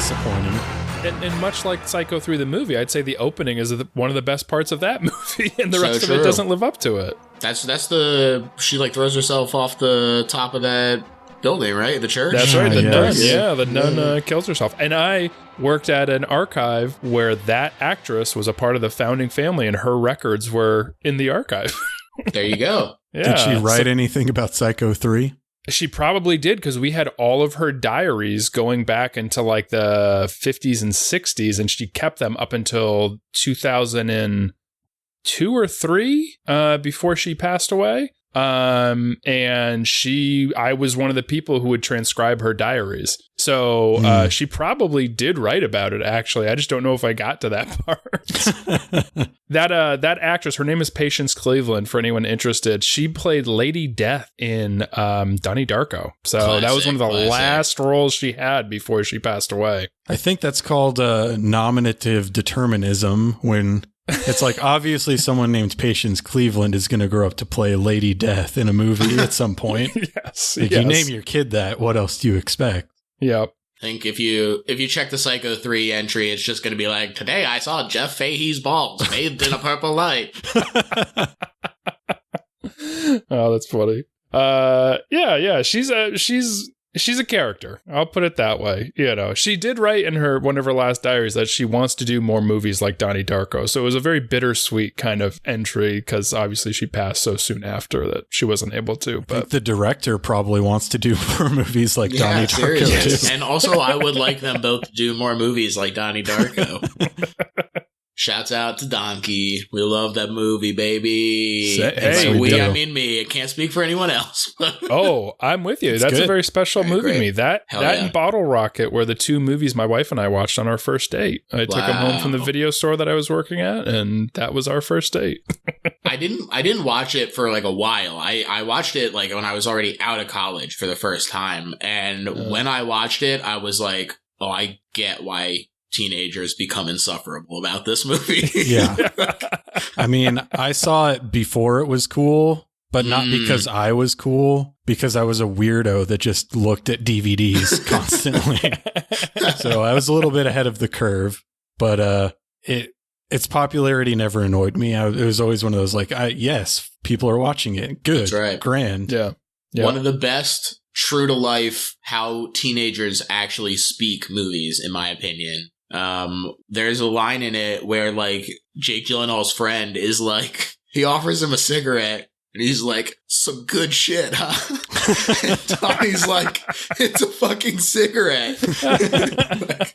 disappointing. And much like Psycho 3 the movie, I'd say the opening is one of the best parts of that movie, and the rest of it doesn't live up to it. That's she like throws herself off the top of that building, right? The church? That's right, the nun. yes. Yeah, the nun kills herself. And I worked at an archive where that actress was a part of the founding family, and her records were in the archive. There you go. Yeah, Did she write anything about Psycho 3? She probably did, because we had all of her diaries going back into like the 50s and 60s, and she kept them up until 2002 or 3 before she passed away. And I was one of the people who would transcribe her diaries. So she probably did write about it, actually. I just don't know if I got to that part. That actress, her name is Patience Cleveland, for anyone interested. She played Lady Death in Donnie Darko. So that was one of the last roles she had before she passed away. I think that's called nominative determinism, when it's like, obviously someone named Patience Cleveland is going to grow up to play Lady Death in a movie at some point. Yes. If you name your kid that, what else do you expect? Yep. I think if you check the Psycho 3 entry, it's just going to be like, today I saw Jeff Fahey's balls bathed in a purple light. Oh, that's funny. Yeah. She's a character. I'll put it that way. You know, she did write in one of her last diaries that she wants to do more movies like Donnie Darko. So it was a very bittersweet kind of entry, because obviously she passed so soon after that she wasn't able to. But I think the director probably wants to do more movies like Donnie Darko too. And also, I would like them both to do more movies like Donnie Darko. Shouts out to Donkey. We love that movie, baby. I mean me. I can't speak for anyone else. Oh, I'm with you. That's good. A very special movie to me. That and Bottle Rocket were the two movies my wife and I watched on our first date. I took him home from the video store that I was working at, and that was our first date. I didn't watch it for like a while. I watched it like when I was already out of college for the first time. And when I watched it, I was like, oh, I get why teenagers become insufferable about this movie. Yeah. I mean, I saw it before it was cool, but not because I was cool, because I was a weirdo that just looked at DVDs constantly. So I was a little bit ahead of the curve, but its popularity never annoyed me. It was always one of those like, yes, people are watching it. Good. That's right. Grand. Yeah. One of the best true to life how teenagers actually speak movies, in my opinion. There's a line in it where like Jake Gyllenhaal's friend is like, he offers him a cigarette and he's like, some good shit, huh? And Donnie's like, it's a fucking cigarette. Like,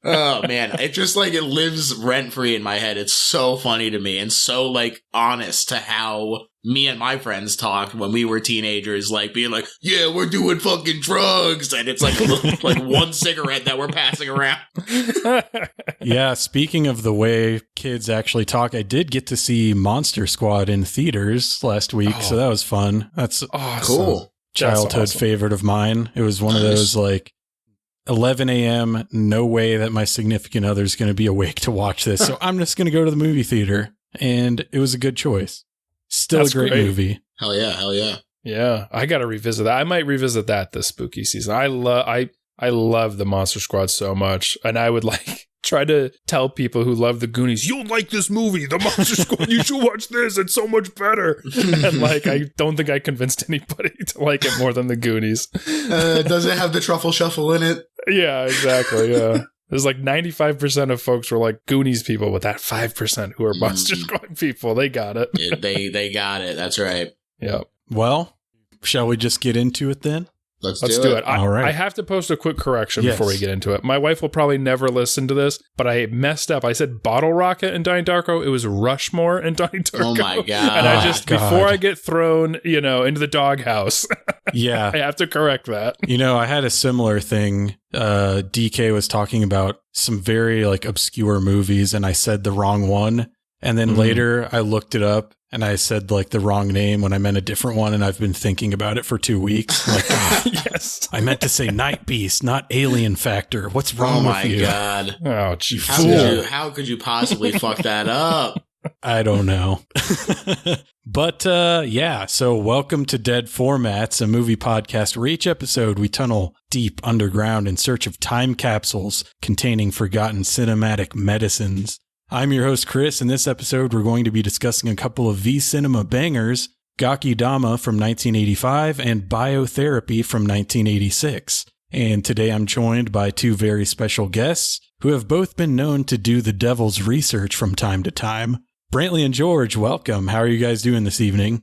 oh man, it just like, it lives rent free in my head. It's so funny to me and so like honest to how me and my friends talked when we were teenagers, like being like, yeah, we're doing fucking drugs. And it's like, like one cigarette that we're passing around. Yeah. Speaking of the way kids actually talk, I did get to see Monster Squad in theaters last week. So that was fun. That's awesome. Cool. Childhood favorite of mine. It was one of those like 11 a.m. No way that my significant other is going to be awake to watch this. So I'm just going to go to the movie theater. And it was a good choice. Still a great movie. Hell yeah. Hell yeah. Yeah. I got to revisit that. I might revisit that this spooky season. I love the Monster Squad so much. And I would like try to tell people who love the Goonies, you'll like this movie, the Monster Squad. You should watch this. It's so much better. And like, I don't think I convinced anybody to like it more than the Goonies. Does it have the truffle shuffle in it? Yeah, exactly. Yeah. There's like 95% of folks were like Goonies people, but that 5% who are Monster Squad people, they got it. Yeah, they got it. That's right. Yeah. Well, shall we just get into it then? Let's do it. All right. I have to post a quick correction before we get into it. My wife will probably never listen to this, but I messed up. I said Bottle Rocket and Donnie Darko. It was Rushmore and Donnie Darko. Oh my God. And I just, before I get thrown, into the doghouse, yeah, I have to correct that. I had a similar thing. DK was talking about some very like obscure movies and I said the wrong one. And then later I looked it up and I said like the wrong name when I meant a different one. And I've been thinking about it for 2 weeks. Like, yes, I meant to say Night Beast, not Alien Factor. What's wrong with you? Oh my God. Oh, gee, How could you possibly fuck that up? I don't know. But yeah, so welcome to Dead Formats, a movie podcast where each episode we tunnel deep underground in search of time capsules containing forgotten cinematic medicines. I'm your host, Chris. In this episode, we're going to be discussing a couple of V-Cinema bangers, Gakidama from 1985 and Biotherapy from 1986. And today I'm joined by two very special guests who have both been known to do the devil's research from time to time. Brantley and George, welcome. How are you guys doing this evening?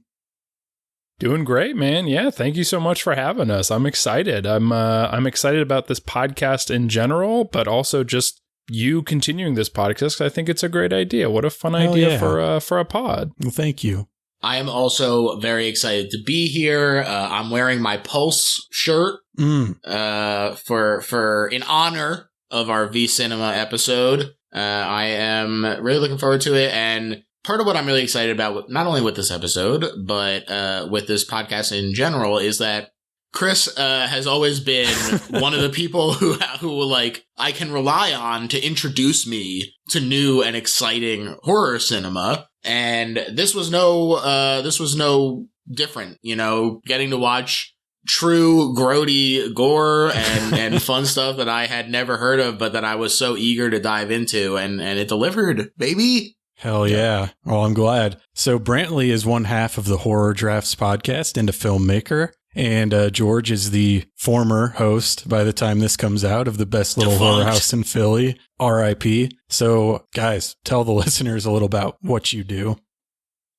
Doing great, man. Yeah, thank you so much for having us. I'm excited. I'm excited about this podcast in general, but also just you continuing this podcast. I think it's a great idea. What a fun idea for a pod. Well, thank you. I am also very excited to be here. I'm wearing my Pulse shirt for in honor of our V-Cinema episode. I am really looking forward to it, and part of what I'm really excited about, not only with this episode, but with this podcast in general, is that Chris has always been one of the people who like I can rely on to introduce me to new and exciting horror cinema, and this was no different. You know, getting to watch true grody gore and fun stuff that I had never heard of, but that I was so eager to dive into, and it delivered, baby. Hell yeah. Well, I'm glad. So Brantley is one half of the Horror Drafts podcast and a filmmaker. And George is the former host, by the time this comes out, of the best little horror house in Philly, RIP. So guys, tell the listeners a little about what you do.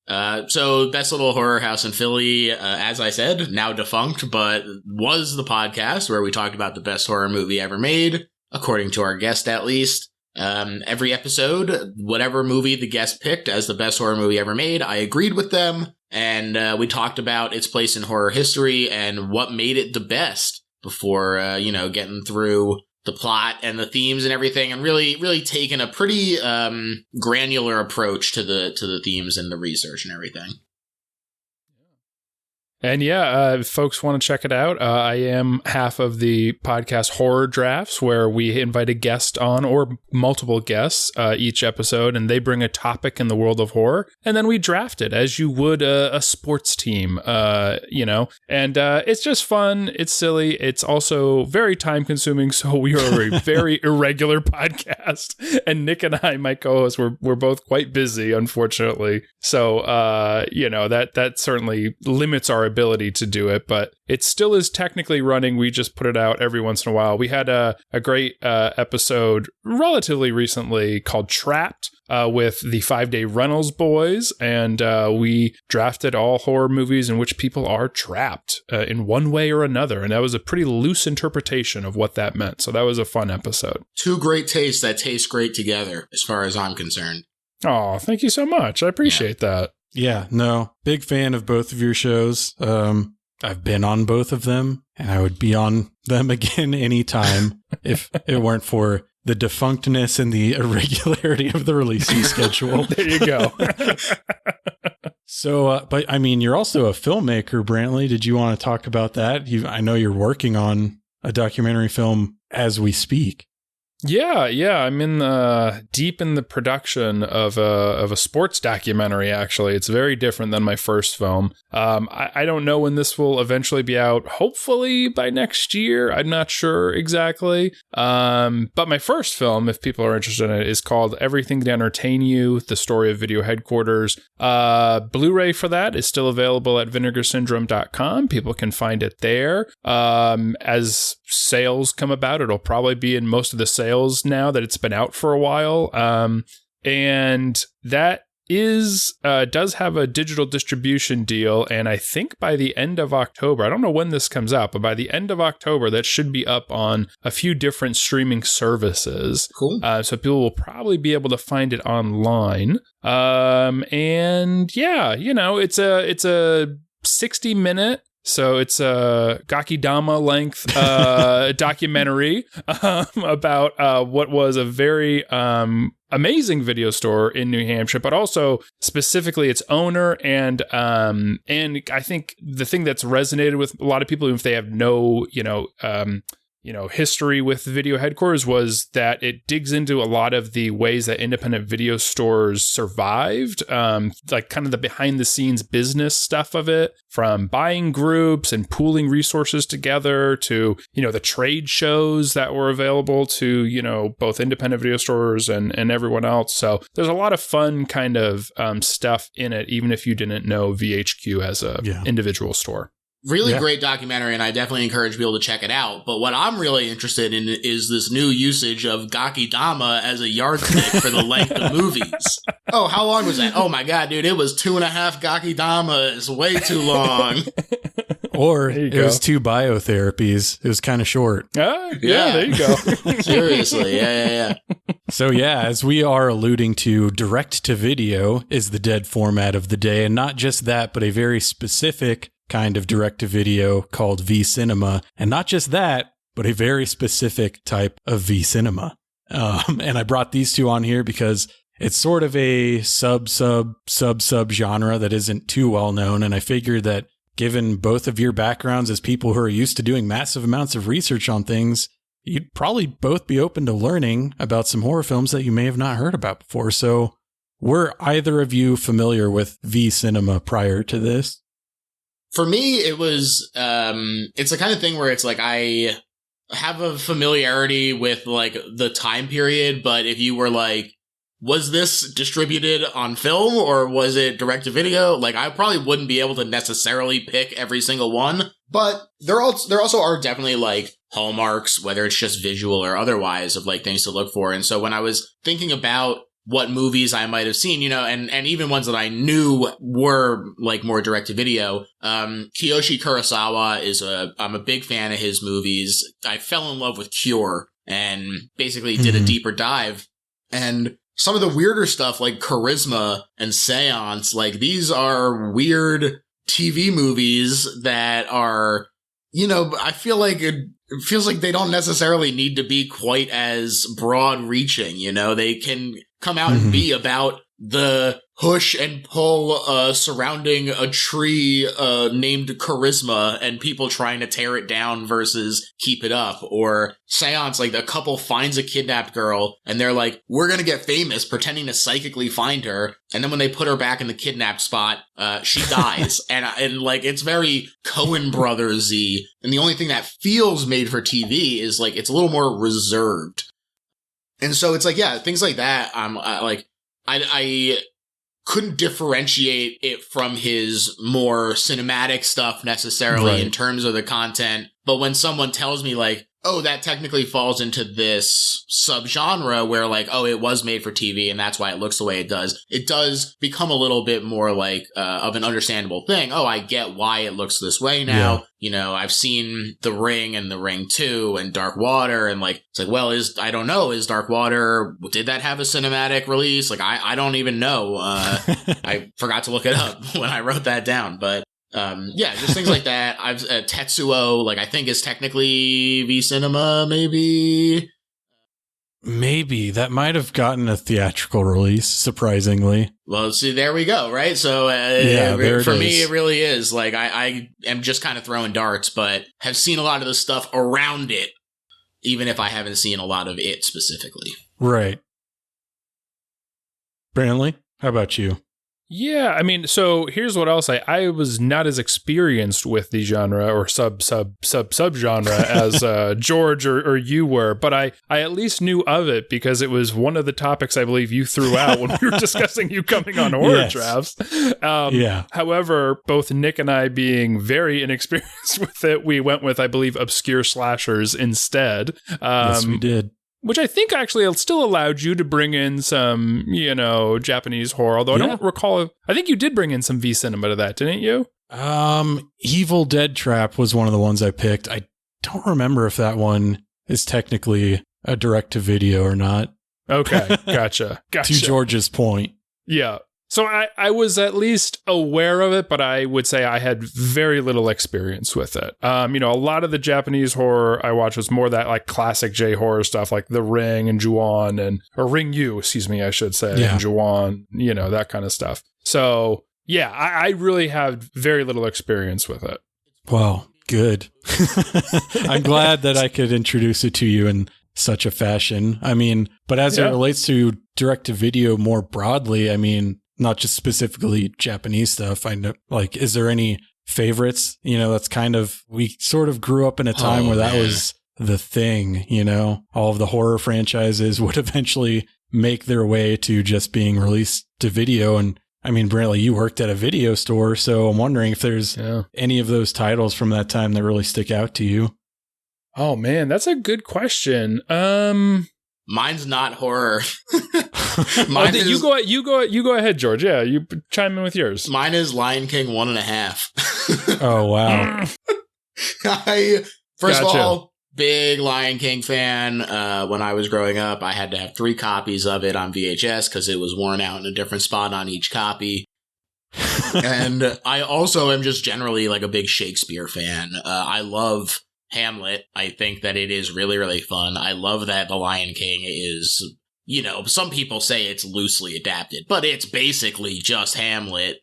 So Best Little Horror House in Philly, as I said, now defunct, but was the podcast where we talked about the best horror movie ever made, according to our guest at least. Every episode, whatever movie the guest picked as the best horror movie ever made, I agreed with them, and we talked about its place in horror history and what made it the best before, getting through the plot and the themes and everything, and really taking a pretty granular approach to the themes and the research and everything. And yeah, if folks want to check it out, I am half of the podcast Horror Drafts, where we invite a guest on, or multiple guests each episode, and they bring a topic in the world of horror, and then we draft it as you would a sports team, and it's just fun, it's silly, it's also very time consuming, so we are a very irregular podcast, and Nick and I, my co-hosts, we're both quite busy, unfortunately, so that certainly limits our ability to do it, but it still is technically running. We just put it out every once in a while. We had a great episode relatively recently called Trapped with the 5 Day Rentals boys, and we drafted all horror movies in which people are trapped in one way or another, and that was a pretty loose interpretation of what that meant, so that was a fun episode. Two great tastes that taste great together, as far as I'm concerned. Oh, thank you so much. I appreciate that. Yeah, no, big fan of both of your shows. I've been on both of them, and I would be on them again anytime if it weren't for the defunctness and the irregularity of the releasing schedule. There you go. So, but I mean, you're also a filmmaker, Brantley. Did you want to talk about that? I know you're working on a documentary film as we speak. Yeah. I'm deep in the production of a sports documentary. Actually, it's very different than my first film. I don't know when this will eventually be out. Hopefully by next year. I'm not sure exactly. But my first film, if people are interested in it, is called Everything to Entertain You: The Story of Video Headquarters. Blu-ray for that is still available at vinegarsyndrome.com. People can find it there. As sales come about, it'll probably be in most of the sales now that it's been out for a while, and that does have a digital distribution deal, and I think by the end of October, I don't know when this comes out, but by the end of October that should be up on a few different streaming services. Cool. So people will probably be able to find it online, and yeah, it's a 60-minute, so it's a Gakidama length documentary about what was a very amazing video store in New Hampshire, but also specifically its owner, and I think the thing that's resonated with a lot of people, if they have no history with Video Headquarters was that it digs into a lot of the ways that independent video stores survived, like kind of the behind the scenes business stuff of it, from buying groups and pooling resources together to, the trade shows that were available to, both independent video stores and everyone else. So there's a lot of fun kind of stuff in it, even if you didn't know VHQ as a individual store. Really great documentary, and I definitely encourage people to check it out. But what I'm really interested in is this new usage of Gakidama as a yardstick for the length of movies. Oh, how long was that? Oh my god, dude, it was 2.5 Gakidama. It's way too long. Or it was 2 biotherapies. It was kind of short. Yeah, there you go. Seriously, yeah. So as we are alluding to, direct to video is the dead format of the day. And not just that, but a very specific kind of direct-to-video called V-Cinema. And not just that, but a very specific type of V-Cinema. And I brought these two on here because it's sort of a sub genre that isn't too well known. And I figured that given both of your backgrounds as people who are used to doing massive amounts of research on things, you'd probably both be open to learning about some horror films that you may have not heard about before. So were either of you familiar with V-Cinema prior to this? For me, it was, it's the kind of thing where it's like I have a familiarity with like the time period, but if you were like, was this distributed on film or was it direct to video? Like I probably wouldn't be able to necessarily pick every single one, but there also are definitely like hallmarks, whether it's just visual or otherwise, of like things to look for. And so when I was thinking about what movies I might have seen, and even ones that I knew were like more direct to video. Kiyoshi Kurosawa I'm a big fan of his movies. I fell in love with Cure and basically did a deeper dive. And some of the weirder stuff like Charisma and Seance, like these are weird TV movies that are, I feel like it feels like they don't necessarily need to be quite as broad reaching, they can come out and be about the push and pull surrounding a tree named Charisma and people trying to tear it down versus keep it up. Or Seance, like a couple finds a kidnapped girl and they're like, we're gonna get famous pretending to psychically find her. And then when they put her back in the kidnapped spot, she dies. and like, it's very Coen Brothers-y. And the only thing that feels made for TV is like, it's a little more reserved. And so it's like, things like that. I couldn't differentiate it from his more cinematic stuff necessarily in terms of the content. But when someone tells me like, oh, that technically falls into this subgenre where like, oh, it was made for TV and that's why it looks the way it does become a little bit more like of an understandable thing. Oh, I get why it looks this way now. Yeah. I've seen The Ring and The Ring 2 and Dark Water and like, it's like, well, I don't know, is Dark Water, did that have a cinematic release? Like, I don't even know. I forgot to look it up when I wrote that down, but just things like that. I've Tetsuo, like I think is technically V-Cinema, maybe that might have gotten a theatrical release, surprisingly. Well, see, there we go, right? So for me, it really is like I am just kind of throwing darts, but have seen a lot of the stuff around it, even if I haven't seen a lot of it specifically. Right. Brantley, how about you? Yeah, I mean, so here's what I'll say. I was not as experienced with the genre or subgenre as George or you were, but I at least knew of it because it was one of the topics I believe you threw out when we were discussing you coming on Horror Drafts. However, both Nick and I being very inexperienced with it, we went with, I believe, obscure slashers instead. Yes, we did. Which I think actually still allowed you to bring in some, Japanese horror. Although I don't recall. I think you did bring in some V-Cinema to that, didn't you? Evil Dead Trap was one of the ones I picked. I don't remember if that one is technically a direct-to-video or not. Okay, gotcha. To George's point. Yeah. So I was at least aware of it, but I would say I had very little experience with it. A lot of the Japanese horror I watched was more that like classic J horror stuff like The Ring and Ju-on or Ring-Yu, I should say, and Ju-on, that kind of stuff. So yeah, I really had very little experience with it. Wow. Good. I'm glad that I could introduce it to you in such a fashion. I mean, but as it relates to direct-to-video more broadly, I mean, not just specifically Japanese stuff. I know, like, is there any favorites? You know, that's kind of, we sort of grew up in a time where that was the thing, you know, all of the horror franchises would eventually make their way to just being released to video. And I mean, Brantley, you worked at a video store, so I'm wondering if there's any of those titles from that time that really stick out to you. Oh man, that's a good question. Mine's not horror. You go ahead, George. Yeah, you chime in with yours. Mine is Lion King 1.5. Oh wow. First of all, big Lion King fan. When I was growing up, I had to have 3 copies of it on VHS because it was worn out in a different spot on each copy. And I also am just generally like a big Shakespeare fan. I love Hamlet. I think that it is really, really fun. I love that The Lion King is, you know, some people say it's loosely adapted, but it's basically just Hamlet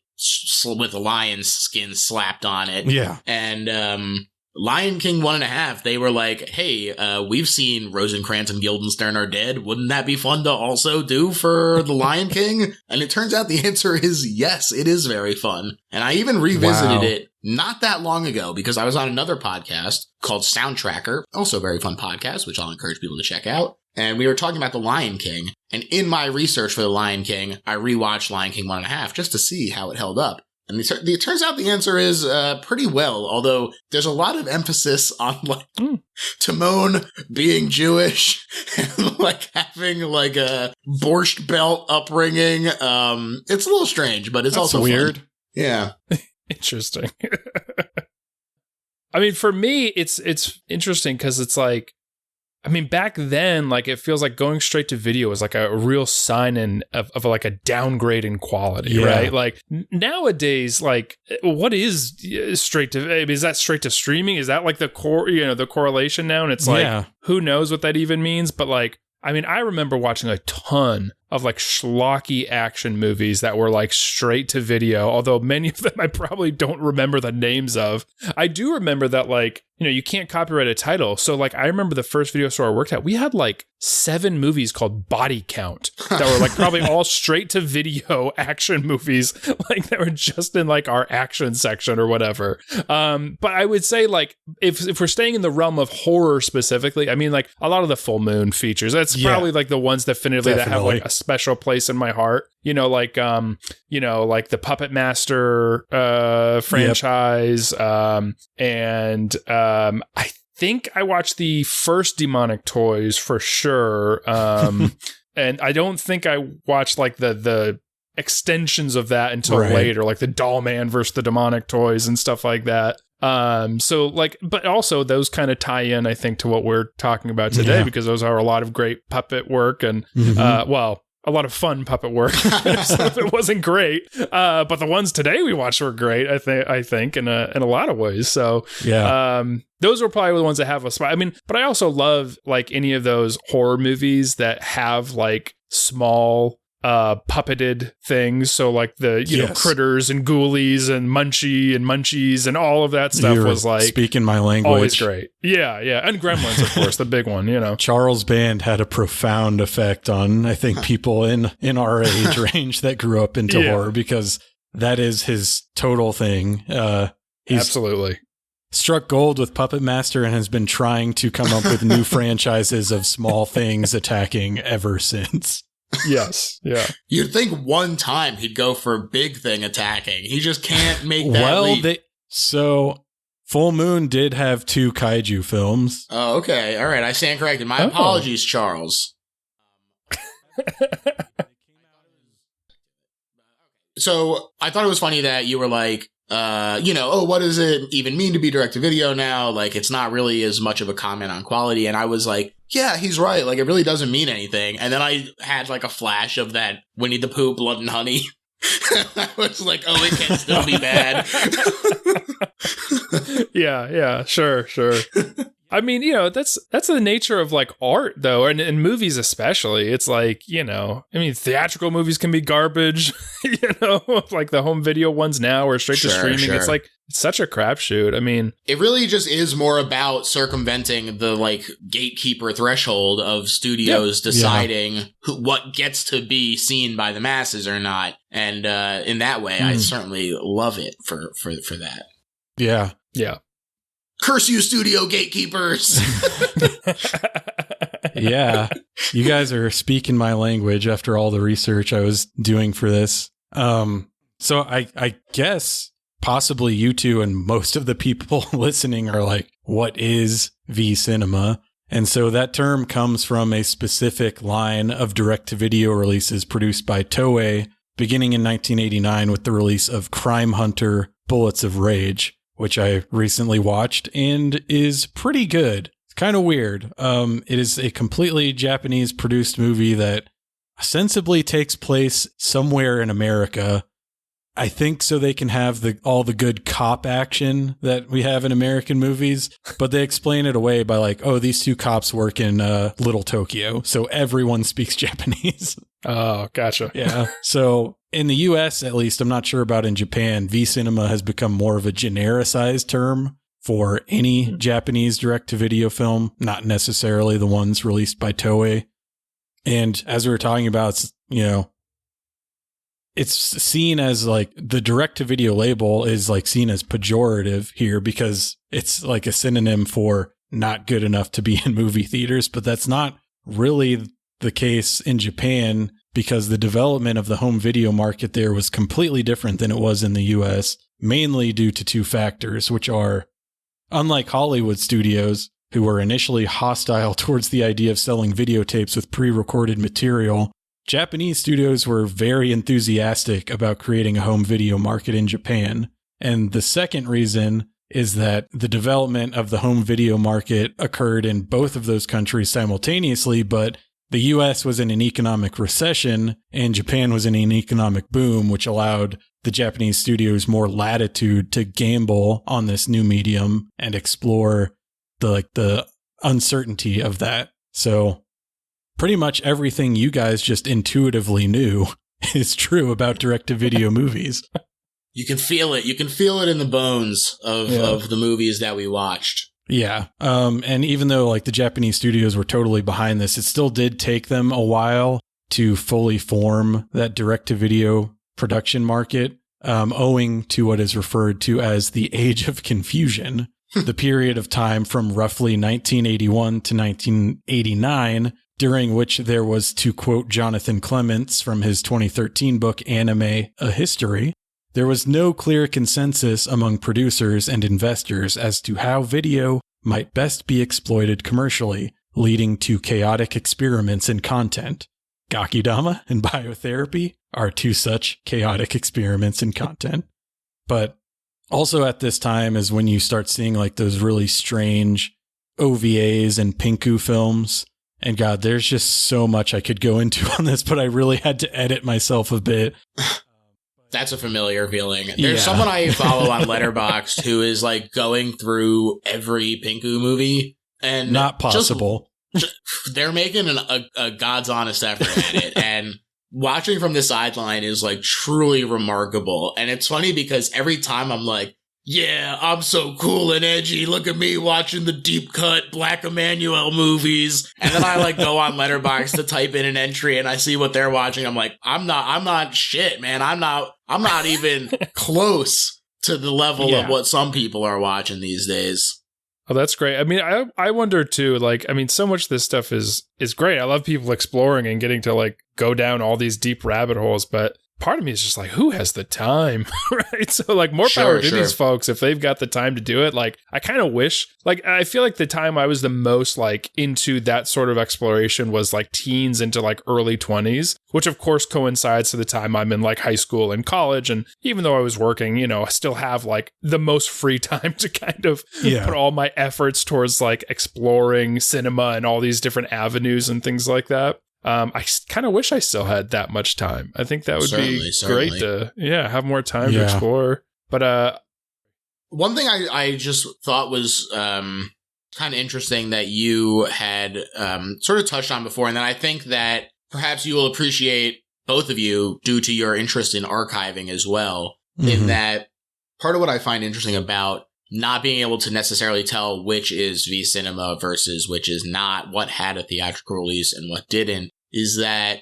with a lion's skin slapped on it. Yeah. And Lion King 1.5, they were like, hey, we've seen Rosencrantz and Guildenstern Are Dead. Wouldn't that be fun to also do for The Lion King? And it turns out the answer is yes, it is very fun. And I even revisited it not that long ago because I was on another podcast called Soundtracker, also a very fun podcast, which I'll encourage people to check out. And we were talking about The Lion King. And in my research for The Lion King, I rewatched Lion King 1.5 just to see how it held up. And it turns out the answer is pretty well, although there's a lot of emphasis on like Timon being Jewish and like having like a borscht belt upbringing. It's a little strange, but it's also weird. Fun. Yeah. Interesting. I mean, for me, it's interesting because it's like, I mean, back then, like, it feels like going straight to video was like a real sign of like a downgrade in quality, right? Like nowadays, like, what is straight to? I mean, is that straight to streaming? Is that like the core, you know, the correlation now? And it's like, who knows what that even means? But like, I mean, I remember watching a ton of like schlocky action movies that were like straight to video, although many of them I probably don't remember the names of. I do remember that, like, you know, you can't copyright a title. So like, I remember the first video store I worked at, we had like 7 movies called Body Count that were like probably all straight to video action movies, like that were just in like our action section or whatever. But I would say, like, if we're staying in the realm of horror specifically, I mean, like a lot of the Full Moon features, that's probably like the ones definitively that have like a special place in my heart. You know, like the Puppet Master franchise, and I think I watched the first Demonic Toys for sure, and I don't think I watched like the extensions of that until later, like the Doll Man versus the Demonic Toys and stuff like that. So like, but also those kind of tie in, I think, to what we're talking about today, because those are a lot of great puppet work and, a lot of fun puppet work. Some of it wasn't great, but the ones today we watched were great. I think in a lot of ways. So those were probably the ones that have a spot. I mean, but I also love like any of those horror movies that have like small puppeted things. So like the you know, Critters and Ghoulies and Munchies and all of that stuff was like speaking my language. Always great. Yeah. And Gremlins, of course, the big one, you know. Charles Band had a profound effect on, I think, people in our age range that grew up into horror, because that is his total thing. He's absolutely struck gold with Puppet Master and has been trying to come up with new franchises of small things attacking ever since. Yes. Yeah. You'd think one time he'd go for big thing attacking. He just can't make that leap. So Full Moon did have 2 kaiju films. Oh, okay. All right. I stand corrected. My apologies, Charles. So I thought it was funny that you were like, what does it even mean to be direct to video now? Like, it's not really as much of a comment on quality. And I was like, yeah, he's right. Like, it really doesn't mean anything. And then I had like a flash of that Winnie the Pooh, Blood and Honey. I was like, oh, it can still be bad. Yeah, sure. I mean, that's the nature of like art though. And in movies, especially, it's like, I mean, theatrical movies can be garbage, like the home video ones now or straight to streaming. Sure. It's like, it's such a crapshoot. I mean, it really just is more about circumventing the like gatekeeper threshold of studios deciding what gets to be seen by the masses or not. And in that way, I certainly love it for that. Yeah. Yeah. Curse you, studio gatekeepers. Yeah. You guys are speaking my language after all the research I was doing for this. So I guess possibly you two and most of the people listening are like, what is V-Cinema? And so that term comes from a specific line of direct-to-video releases produced by Toei beginning in 1989 with the release of Crime Hunter Bullets of Rage, which I recently watched and is pretty good. It's kind of weird. It is a completely Japanese produced movie that ostensibly takes place somewhere in America. I think so they can have all the good cop action that we have in American movies, but they explain it away by like, oh, these two cops work in Little Tokyo, so everyone speaks Japanese. Oh, gotcha. Yeah. So in the US, at least, I'm not sure about in Japan, V-Cinema has become more of a genericized term for any Japanese direct-to-video film, not necessarily the ones released by Toei. And as we were talking about, it's seen as like the direct-to-video label is like seen as pejorative here because it's like a synonym for not good enough to be in movie theaters, but that's not really the case in Japan because the development of the home video market there was completely different than it was in the US, mainly due to two factors, which are, unlike Hollywood studios, who were initially hostile towards the idea of selling videotapes with pre-recorded material, Japanese studios were very enthusiastic about creating a home video market in Japan. And the second reason is that the development of the home video market occurred in both of those countries simultaneously, but the US was in an economic recession and Japan was in an economic boom, which allowed the Japanese studios more latitude to gamble on this new medium and explore the uncertainty of that. So pretty much everything you guys just intuitively knew is true about direct-to-video movies. You can feel it. You can feel it in the bones of the movies that we watched. Yeah. And even though like the Japanese studios were totally behind this, it still did take them a while to fully form that direct-to-video production market, owing to what is referred to as the Age of Confusion, the period of time from roughly 1981 to 1989, during which there was, to quote Jonathan Clements from his 2013 book Anime: A History, there was no clear consensus among producers and investors as to how video might best be exploited commercially, leading to chaotic experiments in content. Gakidama and Biotherapy are two such chaotic experiments in content. But also at this time is when you start seeing like those really strange OVAs and Pinku films. And God, there's just so much I could go into on this, but I really had to edit myself a bit. That's a familiar feeling. There's someone I follow on Letterboxd who is like going through every Pinku movie, and not possible. They're making a God's honest effort at it, and watching from the sideline is like truly remarkable. And it's funny because every time I'm like, yeah, I'm so cool and edgy. Look at me watching the deep cut Black Emmanuel movies. And then I like go on Letterboxd to type in an entry and I see what they're watching. I'm like, I'm not shit, man. I'm not even close to the level of what some people are watching these days. Oh, that's great. I mean, I wonder too, like, I mean, so much of this stuff is great. I love people exploring and getting to like go down all these deep rabbit holes, but part of me is just like, who has the time? Right? So like more power to these folks if they've got the time to do it. Like I kind of wish, like I feel like the time I was the most like into that sort of exploration was like teens into like early 20s, which of course coincides to the time I'm in like high school and college. And even though I was working, I still have like the most free time to kind of put all my efforts towards like exploring cinema and all these different avenues and things like that. I kind of wish I still had that much time. I think that would be great to, have more time to explore. But one thing I just thought was kind of interesting that you had sort of touched on before, and then I think that perhaps you will appreciate, both of you, due to your interest in archiving as well, in that part of what I find interesting about not being able to necessarily tell which is V Cinema versus which is not, what had a theatrical release and what didn't, is that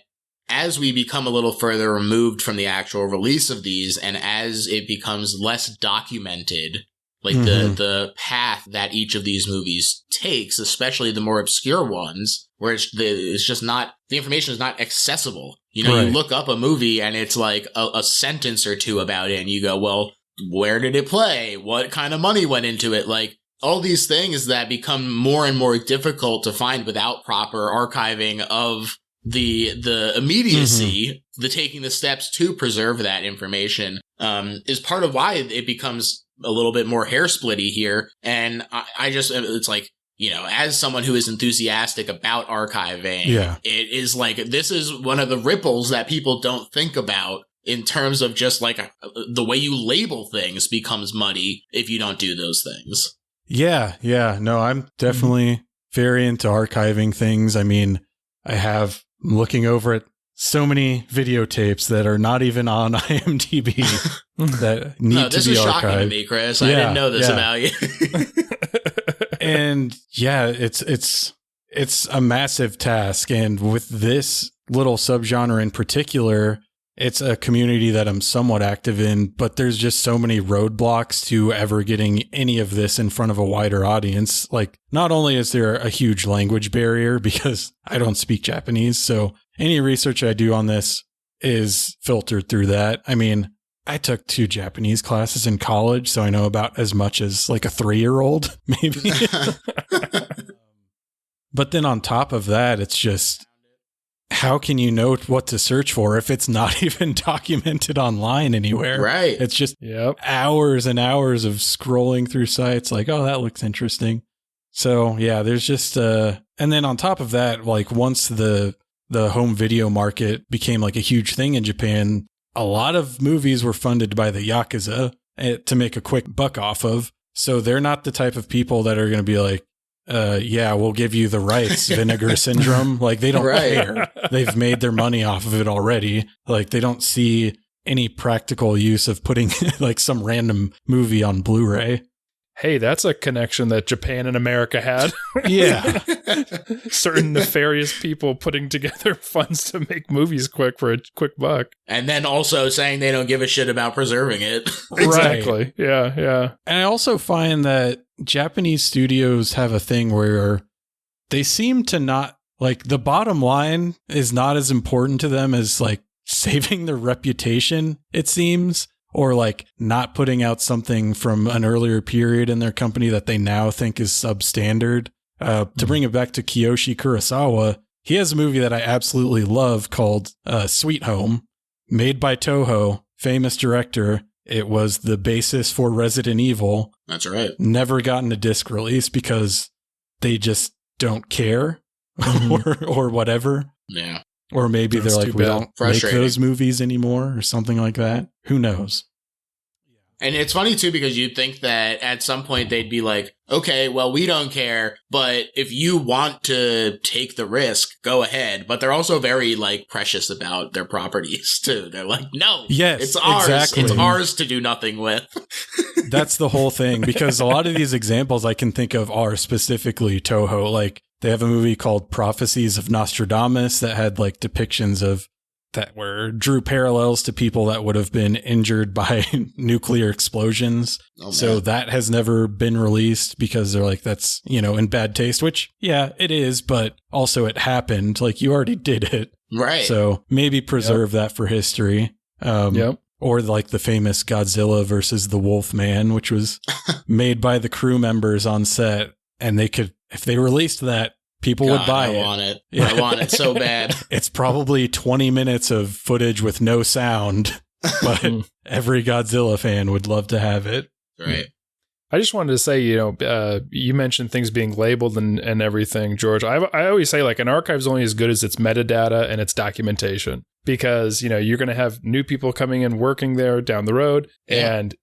as we become a little further removed from the actual release of these, and as it becomes less documented, like the path that each of these movies takes, especially the more obscure ones, where it's just not, the information is not accessible. You know, you look up a movie and it's like a sentence or two about it, and you go, well, where did it play? What kind of money went into it? Like, all these things that become more and more difficult to find without proper archiving of the immediacy, the taking the steps to preserve that information, is part of why it becomes a little bit more hair splitty here. And I just, it's like, you know, as someone who is enthusiastic about archiving, it is like, this is one of the ripples that people don't think about in terms of just like the way you label things becomes muddy if you don't do those things. Yeah. No, I'm definitely very into archiving things. I mean, I'm looking over at so many videotapes that are not even on IMDb that need to be archived. This is shocking to me, Chris. I didn't know this about you. And it's a massive task. And with this little subgenre in particular, it's a community that I'm somewhat active in, but there's just so many roadblocks to ever getting any of this in front of a wider audience. Like, not only is there a huge language barrier because I don't speak Japanese, so any research I do on this is filtered through that. I mean, I took 2 Japanese classes in college, so I know about as much as like a 3-year-old, maybe. But then on top of that, it's just, how can you know what to search for if it's not even documented online anywhere? Right. It's just hours and hours of scrolling through sites like, oh, that looks interesting. So yeah, there's just, and then on top of that, like once the home video market became like a huge thing in Japan, a lot of movies were funded by the Yakuza to make a quick buck off of. So they're not the type of people that are going to be like, yeah, we'll give you the rights, Vinegar Syndrome. Like, they don't care. They've made their money off of it already. Like, they don't see any practical use of putting like some random movie on Blu-ray. Hey, that's a connection that Japan and America had. Yeah. Certain nefarious people putting together funds to make movies quick for a quick buck. And then also saying they don't give a shit about preserving it. Exactly. Yeah. And I also find that Japanese studios have a thing where they seem to not, like, the bottom line is not as important to them as like saving their reputation, it seems. Or like not putting out something from an earlier period in their company that they now think is substandard. To bring it back to Kiyoshi Kurosawa, he has a movie that I absolutely love called Sweet Home, made by Toho, famous director. It was the basis for Resident Evil. That's right. Never gotten a disc release because they just don't care or whatever. Yeah. Or maybe they're like, we don't make those movies anymore or something like that. Who knows? And it's funny, too, because you'd think that at some point they'd be like, okay, well, we don't care, but if you want to take the risk, go ahead. But they're also very, like, precious about their properties, too. They're like, no, it's ours. Exactly. It's ours to do nothing with. That's the whole thing, because a lot of these examples I can think of are specifically Toho. Like, they have a movie called Prophecies of Nostradamus that had, like, depictions of that drew parallels to people that would have been injured by nuclear explosions. Oh, so that has never been released because they're like, that's, in bad taste, which, yeah, it is, but also it happened. Like, you already did it. Right. So maybe preserve that for history. Or like the famous Godzilla versus the Wolfman, which was made by the crew members on set. And they could, if they released that, people would buy it. I want it. Yeah. I want it so bad. It's probably 20 minutes of footage with no sound, but every Godzilla fan would love to have it. Right. I just wanted to say, you mentioned things being labeled and everything, George. I always say, like, an archive's only as good as its metadata and its documentation, because, you're going to have new people coming in working there down the road. Yeah. And,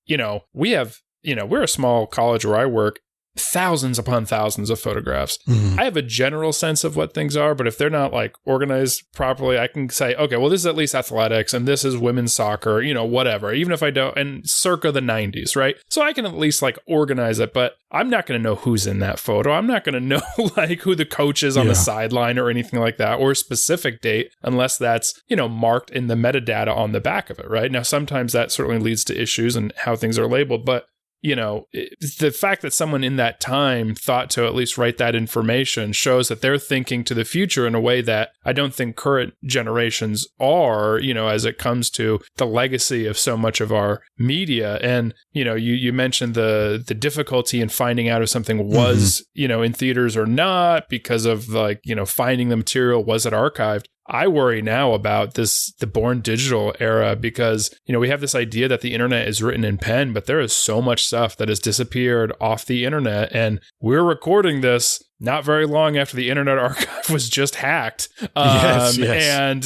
we have, we're a small college where I work. thousands upon thousands of photographs. I have a general sense of what things are, but if they're not like organized properly, I can say, okay, well, this is at least athletics and this is women's soccer, whatever, even if I don't, and circa the 90s, right? So I can at least like organize it, but I'm not going to know who's in that photo. I'm not going to know like who the coach is on the sideline or anything like that, or a specific date, unless that's, marked in the metadata on the back of it, right? Now, sometimes that certainly leads to issues and how things are labeled, but the fact that someone in that time thought to at least write that information shows that they're thinking to the future in a way that I don't think current generations are, as it comes to the legacy of so much of our media. And, you mentioned the difficulty in finding out if something was, in theaters or not because of like, finding the material, was it archived? I worry now about the born digital era because, we have this idea that the internet is written in pen, but there is so much stuff that has disappeared off the internet. And we're recording this not very long after the Internet Archive was just hacked. Yes. And,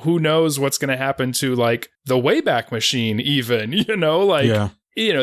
who knows what's going to happen to like the Wayback Machine even,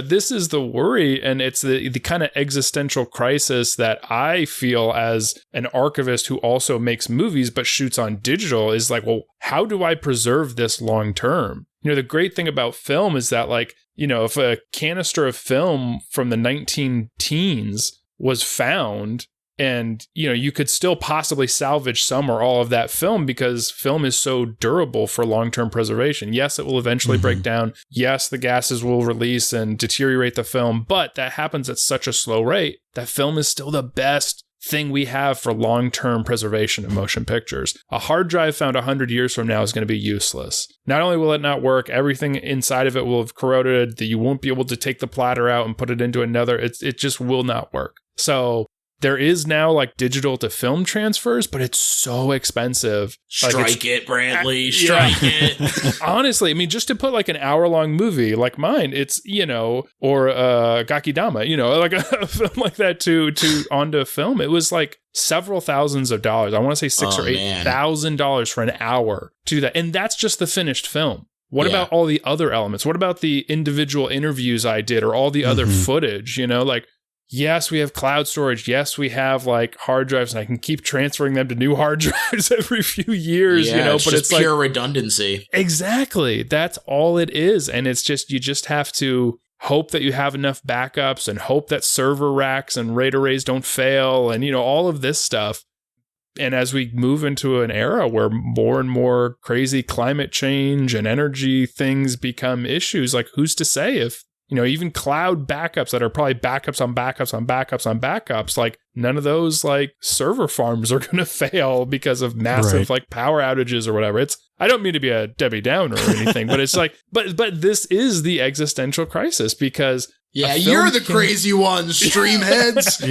this is the worry, and it's the kind of existential crisis that I feel as an archivist who also makes movies but shoots on digital is like, well, how do I preserve this long term? The great thing about film is that like, if a canister of film from the 19-teens was found, and, you could still possibly salvage some or all of that film because film is so durable for long-term preservation. Yes, it will eventually break down. Yes, the gases will release and deteriorate the film, but that happens at such a slow rate that film is still the best thing we have for long-term preservation of motion pictures. A hard drive found 100 years from now is going to be useless. Not only will it not work, everything inside of it will have corroded, that you won't be able to take the platter out and put it into another. It just will not work. So there is now like digital to film transfers, but it's so expensive. Strike it, Brantley. Strike it. Honestly, I mean, just to put like an hour-long movie like mine, it's, or Gakidama, like a film like that to onto film. It was like several thousands of dollars. I want to say $6,000 or $8,000 for an hour to that. And that's just the finished film. What about all the other elements? What about the individual interviews I did or all the other footage, yes, we have cloud storage. Yes, we have like hard drives and I can keep transferring them to new hard drives every few years, but it's pure like redundancy. Exactly. That's all it is. And it's just, you just have to hope that you have enough backups and hope that server racks and RAID arrays don't fail and, all of this stuff. And as we move into an era where more and more crazy climate change and energy things become issues, like who's to say if, even cloud backups that are probably backups on backups on backups on backups, like none of those like server farms are going to fail because of massive like power outages or whatever. I don't mean to be a Debbie Downer or anything, but it's like, but this is the existential crisis because you're the crazy one, stream heads.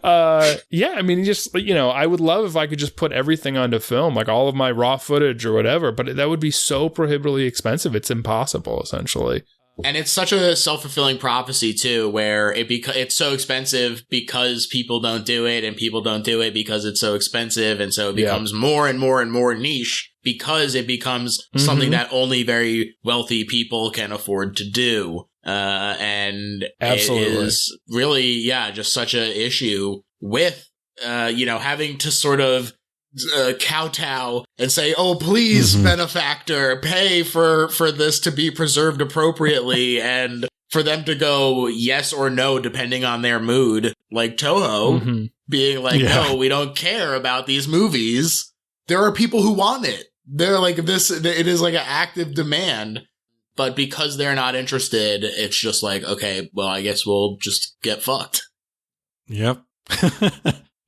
I mean, just, I would love if I could just put everything onto film, like all of my raw footage or whatever, but that would be so prohibitively expensive. It's impossible, essentially. And it's such a self-fulfilling prophecy, too, where it's so expensive because people don't do it, and people don't do it because it's so expensive, and so it becomes more and more and more niche because it becomes something that only very wealthy people can afford to do. And Absolutely. It is really, just such an issue with, having to sort of kowtow and say, oh, please, benefactor, pay for this to be preserved appropriately, and for them to go yes or no depending on their mood, like Toho being like, no, we don't care about these movies. There are people who want it. They're like, it is like an active demand, but because they're not interested, it's just like, okay, well, I guess we'll just get fucked. Yep.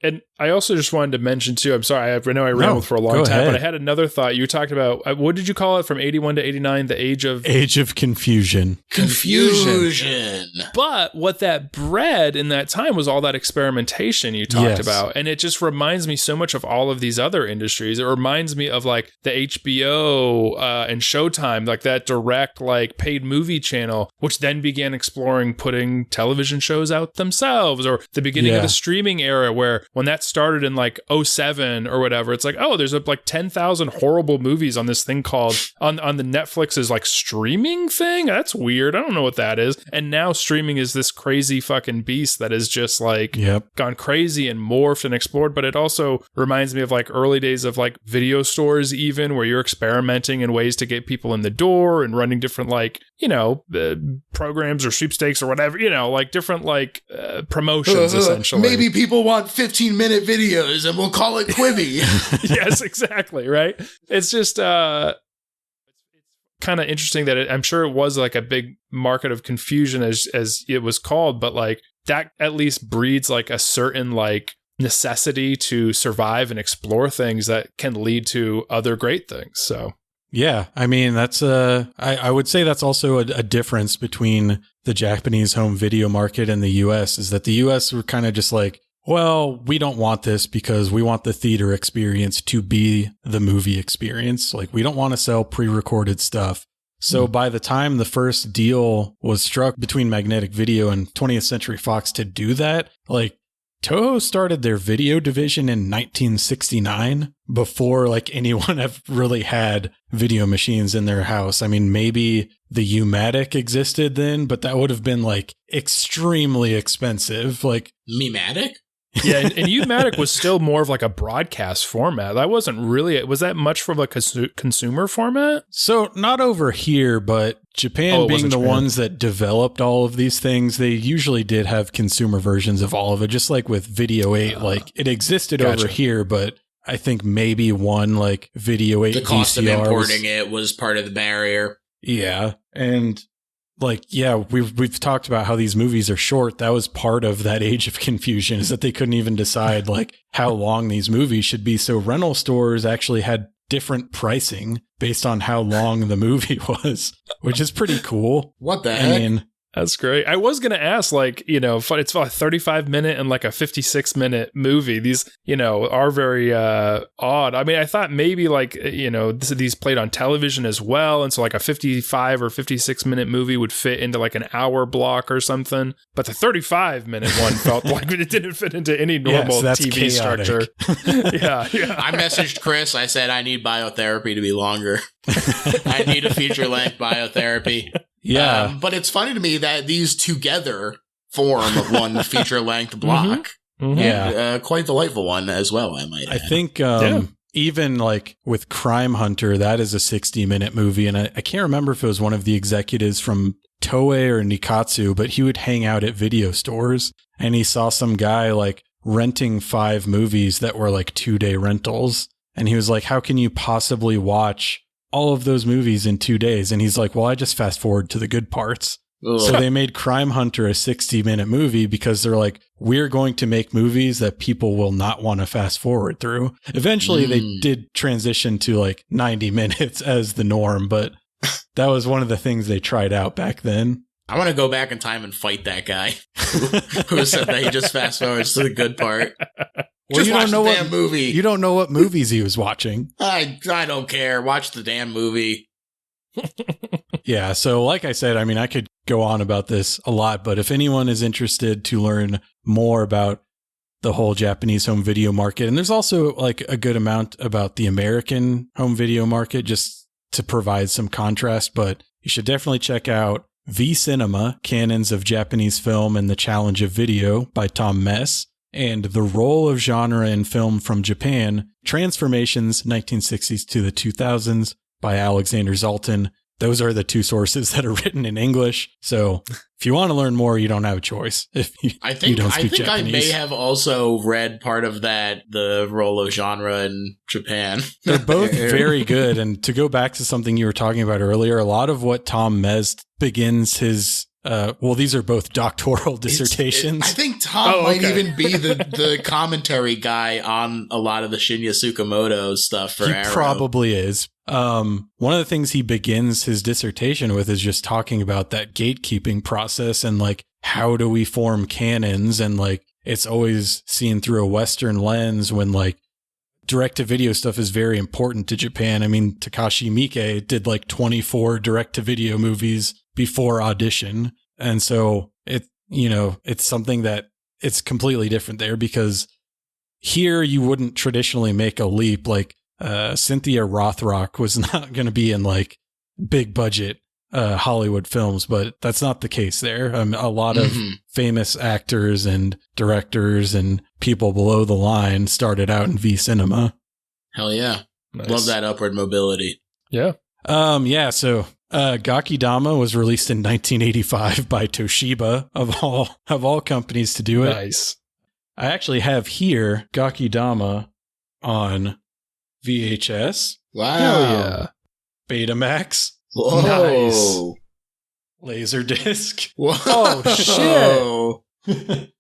And I also just wanted to mention, too, I'm sorry, I know I rambled for a long time, but I had another thought. You talked about, what did you call it, from 81 to 89, the age of confusion. Confusion. But what that bred in that time was all that experimentation you talked about. And it just reminds me so much of all of these other industries. It reminds me of like the HBO and Showtime, like that direct, like paid movie channel, which then began exploring putting television shows out themselves, or the beginning of the streaming era where when that started in like 2007 or whatever. It's like, oh, there's like 10,000 horrible movies on this thing called on the Netflix's like streaming thing. That's weird. I don't know what that is. And now streaming is this crazy fucking beast that is just like gone crazy and morphed and explored. But it also reminds me of like early days of like video stores, even where you're experimenting in ways to get people in the door and running different like, you know, programs or sweepstakes or whatever, you know, like different like promotions essentially. Maybe people want 15-minute videos and we'll call it Quibi. Yes, exactly. Right. It's just kind of interesting that I'm sure it was like a big market of confusion as it was called, but like that at least breeds like a certain like necessity to survive and explore things that can lead to other great things. So yeah, I mean, that's I would say that's also a difference between the Japanese home video market and the US, is that the US were kind of just like, well, we don't want this because we want the theater experience to be the movie experience. Like, we don't want to sell pre-recorded stuff. So by the time the first deal was struck between Magnetic Video and 20th Century Fox to do that, like, Toho started their video division in 1969 before like anyone have really had video machines in their house. I mean, maybe the U-matic existed then, but that would have been like extremely expensive. Like Me-matic? Yeah, and U-matic was still more of like a broadcast format. That wasn't really, was that much from a consumer format? So not over here, but Japan being the ones that developed all of these things, they usually did have consumer versions of all of it, just like with Video 8. Like it existed over here, but I think maybe one like Video 8 the cost VCR of importing it was part of the barrier. Yeah, and like, yeah, we've talked about how these movies are short. That was part of that age of confusion, is that they couldn't even decide like how long these movies should be. So rental stores actually had different pricing based on how long the movie was, which is pretty cool. What the heck? I mean, that's great. I was going to ask, like, you know, it's a 35-minute and like a 56-minute movie. These, you know, are very odd. I mean, I thought maybe like, you know, these played on television as well. And so like a 55 or 56-minute movie would fit into like an hour block or something. But the 35-minute one felt like it didn't fit into any normal TV structure. Yeah. I messaged Chris. I said, I need Biotherapy to be longer. I need a feature-length Biotherapy. Yeah. But it's funny to me that these together form one feature-length block. Mm-hmm. Yeah. Quite delightful one as well, I might add. I think even like with Crime Hunter, that is a 60-minute movie. And I can't remember if it was one of the executives from Toei or Nikatsu, but he would hang out at video stores and he saw some guy like renting 5 movies that were like 2-day rentals. And he was like, how can you possibly watch all of those movies in 2 days? And he's like, well, I just fast forward to the good parts. Ugh. So they made Crime Hunter a 60-minute movie because they're like, we're going to make movies that people will not want to fast forward through. Eventually they did transition to like 90 minutes as the norm, but that was one of the things they tried out back then. I want to go back in time and fight that guy who said that he just fast forwards to the good part. Well, just you watch don't know the damn movie. You don't know what movies he was watching. I don't care. Watch the damn movie. Yeah, so like I said, I mean, I could go on about this a lot, but if anyone is interested to learn more about the whole Japanese home video market, and there's also like a good amount about the American home video market, just to provide some contrast, but you should definitely check out V Cinema, Canons of Japanese Film and the Challenge of Video by Tom Mess, and The Role of Genre in Film from Japan, Transformations, 1960s to the 2000s by Alexander Zalton. Those are the 2 sources that are written in English. So if you want to learn more, you don't have a choice. If you don't speak Japanese. I may have also read part of that, The Role of Genre in Japan. They're both very good. And to go back to something you were talking about earlier, a lot of what Tom Mez begins his these are both doctoral dissertations. I think Tom might even be the commentary guy on a lot of the Shinya Tsukamoto stuff for Arrow. He probably is. One of the things he begins his dissertation with is just talking about that gatekeeping process and like, how do we form canons? And like, it's always seen through a Western lens when like direct-to-video stuff is very important to Japan. I mean, Takashi Miike did like 24 direct-to-video movies before Audition. And so it's something that it's completely different there because here you wouldn't traditionally make a leap. Like Cynthia Rothrock was not going to be in like big budget Hollywood films, but that's not the case there. A lot of famous actors and directors and people below the line started out in V cinema. Hell yeah. Nice. Love that upward mobility. Yeah. So Gakidama was released in 1985 by Toshiba, of all companies to do it. Nice. I actually have here Gakidama on VHS. Wow. Hell yeah. Betamax. Whoa. Nice. Laserdisc. Whoa. Oh, shit.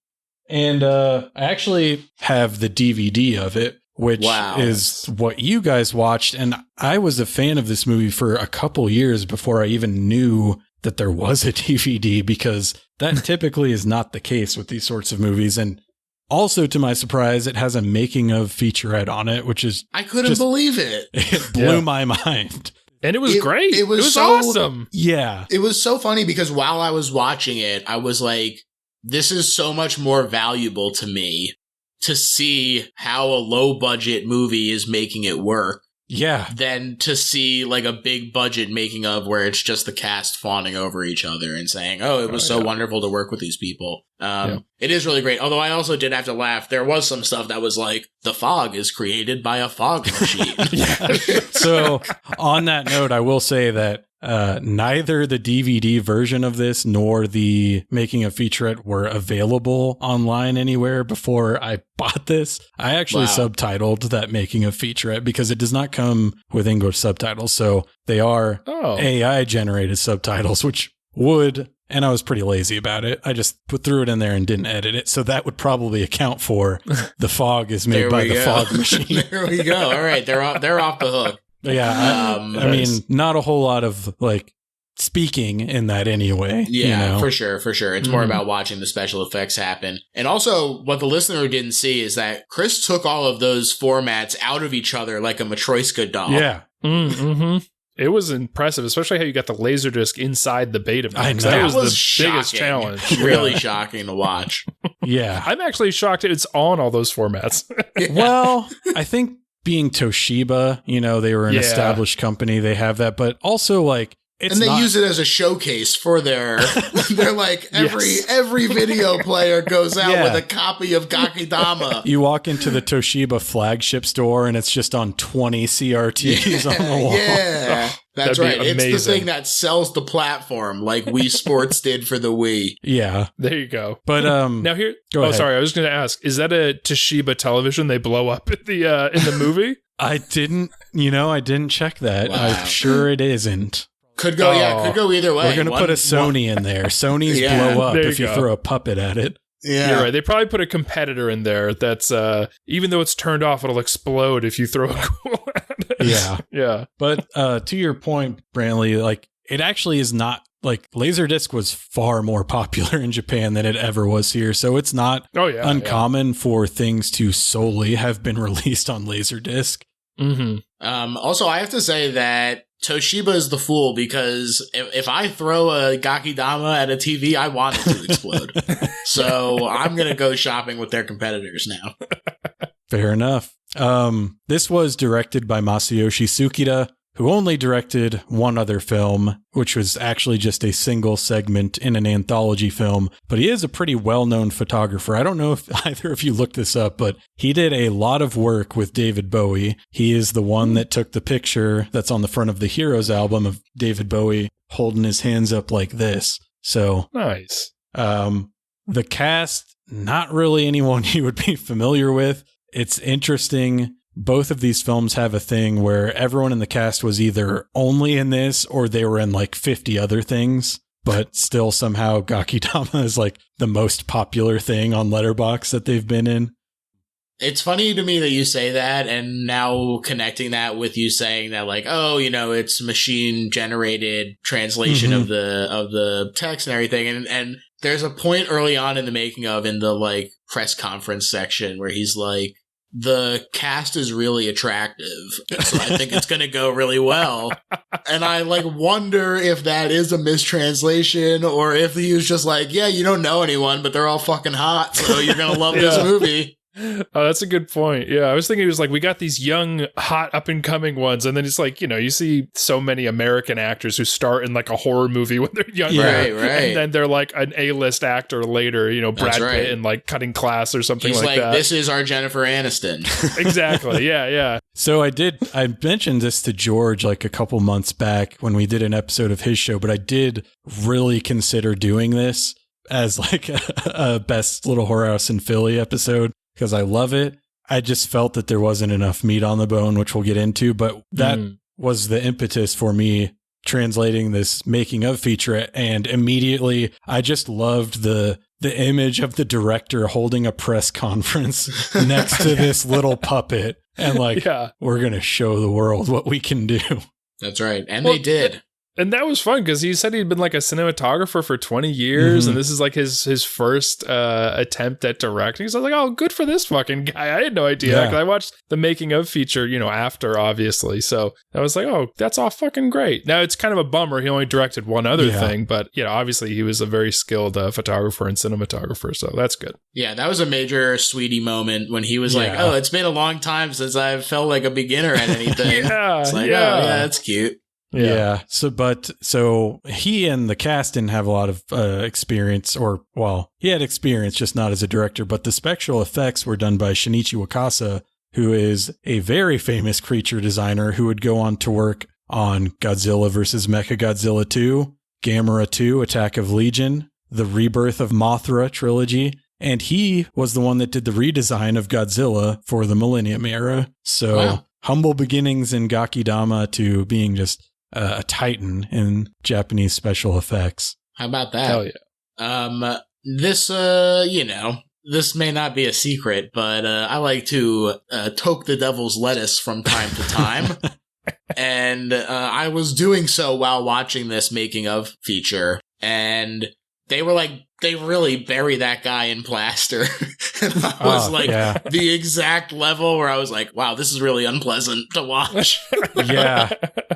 And I actually have the DVD of it, which is what you guys watched. And I was a fan of this movie for a couple years before I even knew that there was a DVD, because that typically is not the case with these sorts of movies. And also, to my surprise, it has a making of featurette on it, which is I couldn't believe it. It blew my mind. And it was great. It was so awesome. Yeah. It was so funny because while I was watching it, I was like, this is so much more valuable to me to see how a low budget movie is making it work. Yeah. Than to see like a big budget making of where it's just the cast fawning over each other and saying, oh, it was so wonderful to work with these people. It is really great. Although I also did have to laugh. There was some stuff that was like, the fog is created by a fog machine. So on that note, I will say that neither the DVD version of this nor the making of featurette were available online anywhere before I bought this. I actually subtitled that making of featurette because it does not come with English subtitles. So they are AI generated subtitles, which would, and I was pretty lazy about it. I just threw it in there and didn't edit it. So that would probably account for the fog is made by the fog machine. There we go. All right. They're off the hook. Yeah, I mean, not a whole lot of like speaking in that anyway. Yeah, you know? for sure. It's more about watching the special effects happen. And also, what the listener didn't see is that Chris took all of those formats out of each other like a Matryoshka doll. Yeah. Mm-hmm. It was impressive, especially how you got the Laserdisc inside the Betamax. I know. That was the shocking. biggest challenge. Really shocking to watch. Yeah. I'm actually shocked it's on all those formats. Well, I think being Toshiba, you know, they were an established company. They have that, but also like, and they use it as a showcase for their, they're like every video player goes out with a copy of Gakidama. You walk into the Toshiba flagship store and it's just on 20 CRTs on the wall. Yeah, that's right. Amazing. It's the thing that sells the platform like Wii Sports did for the Wii. Yeah. There you go. But now here, ahead. Sorry, I was going to ask, is that a Toshiba television they blow up in the movie? I didn't check that. Wow. I'm sure it isn't. Could go either way. We're going to put a Sony in there. Sony's blow up if you throw a puppet at it. Yeah. You're right. They probably put a competitor in there that's, even though it's turned off, it'll explode if you throw a cool at it. Yeah. Yeah. But to your point, Brantley, like, it actually is not, like, Laserdisc was far more popular in Japan than it ever was here. So it's not uncommon for things to solely have been released on Laserdisc. Mm-hmm. Also, I have to say that Toshiba is the fool because if I throw a Gakidama at a TV, I want it to explode. So I'm going to go shopping with their competitors now. Fair enough. This was directed by Masayoshi Tsukida, who only directed one other film, which was actually just a single segment in an anthology film. But he is a pretty well-known photographer. I don't know if either of you looked this up, but he did a lot of work with David Bowie. He is the one that took the picture that's on the front of the Heroes album of David Bowie holding his hands up like this. So nice. The cast, not really anyone you would be familiar with. It's interesting. Both of these films have a thing where everyone in the cast was either only in this or they were in like 50 other things, but still somehow Gakidama is like the most popular thing on Letterboxd that they've been in. It's funny to me that you say that, and now connecting that with you saying that, like, oh, you know, it's machine generated translation of the text and everything, and there's a point early on in the making of in the like press conference section where he's like, the cast is really attractive, so I think it's going to go really well. And I like wonder if that is a mistranslation or if he was just like, yeah, you don't know anyone, but they're all fucking hot, so you're going to love this movie. Oh, that's a good point. Yeah, I was thinking it was like we got these young, hot, up and coming ones, and then it's like, you see so many American actors who start in like a horror movie when they're younger, right, and then they're like an A-list actor later. Brad Pitt in like Cutting Class or something like that. This is our Jennifer Aniston. Exactly. Yeah. So I mentioned this to George like a couple months back when we did an episode of his show, but I did really consider doing this as like a best little horror house in Philly episode because I love it. I just felt that there wasn't enough meat on the bone, which we'll get into, but that was the impetus for me translating this making of feature. And immediately I just loved the image of the director holding a press conference next to this little puppet and like, we're going to show the world what we can do. That's right. And they did. And that was fun because he said he'd been like a cinematographer for 20 years and this is like his first attempt at directing. So I was like, oh, good for this fucking guy. I had no idea. Because I watched the making of feature, after, obviously. So I was like, oh, that's all fucking great. Now, it's kind of a bummer. He only directed one other thing, but, obviously he was a very skilled photographer and cinematographer. So that's good. Yeah, that was a major Sweetie moment when he was like, oh, it's been a long time since I've felt like a beginner at anything. It's like, oh, yeah, that's cute. Yeah. So he and the cast didn't have a lot of experience, he had experience, just not as a director, but the special effects were done by Shinichi Wakasa, who is a very famous creature designer who would go on to work on Godzilla vs. Mechagodzilla 2, Gamera 2, Attack of Legion, the Rebirth of Mothra trilogy, and he was the one that did the redesign of Godzilla for the Millennium era. So humble beginnings in Gakidama to being just a titan in Japanese special effects. How about that? Hell yeah. This, this may not be a secret, but I like to toke the devil's lettuce from time to time. And I was doing so while watching this making of feature, and they were like, they really bury that guy in plaster. And that was the exact level where I was like, wow, this is really unpleasant to watch. Yeah.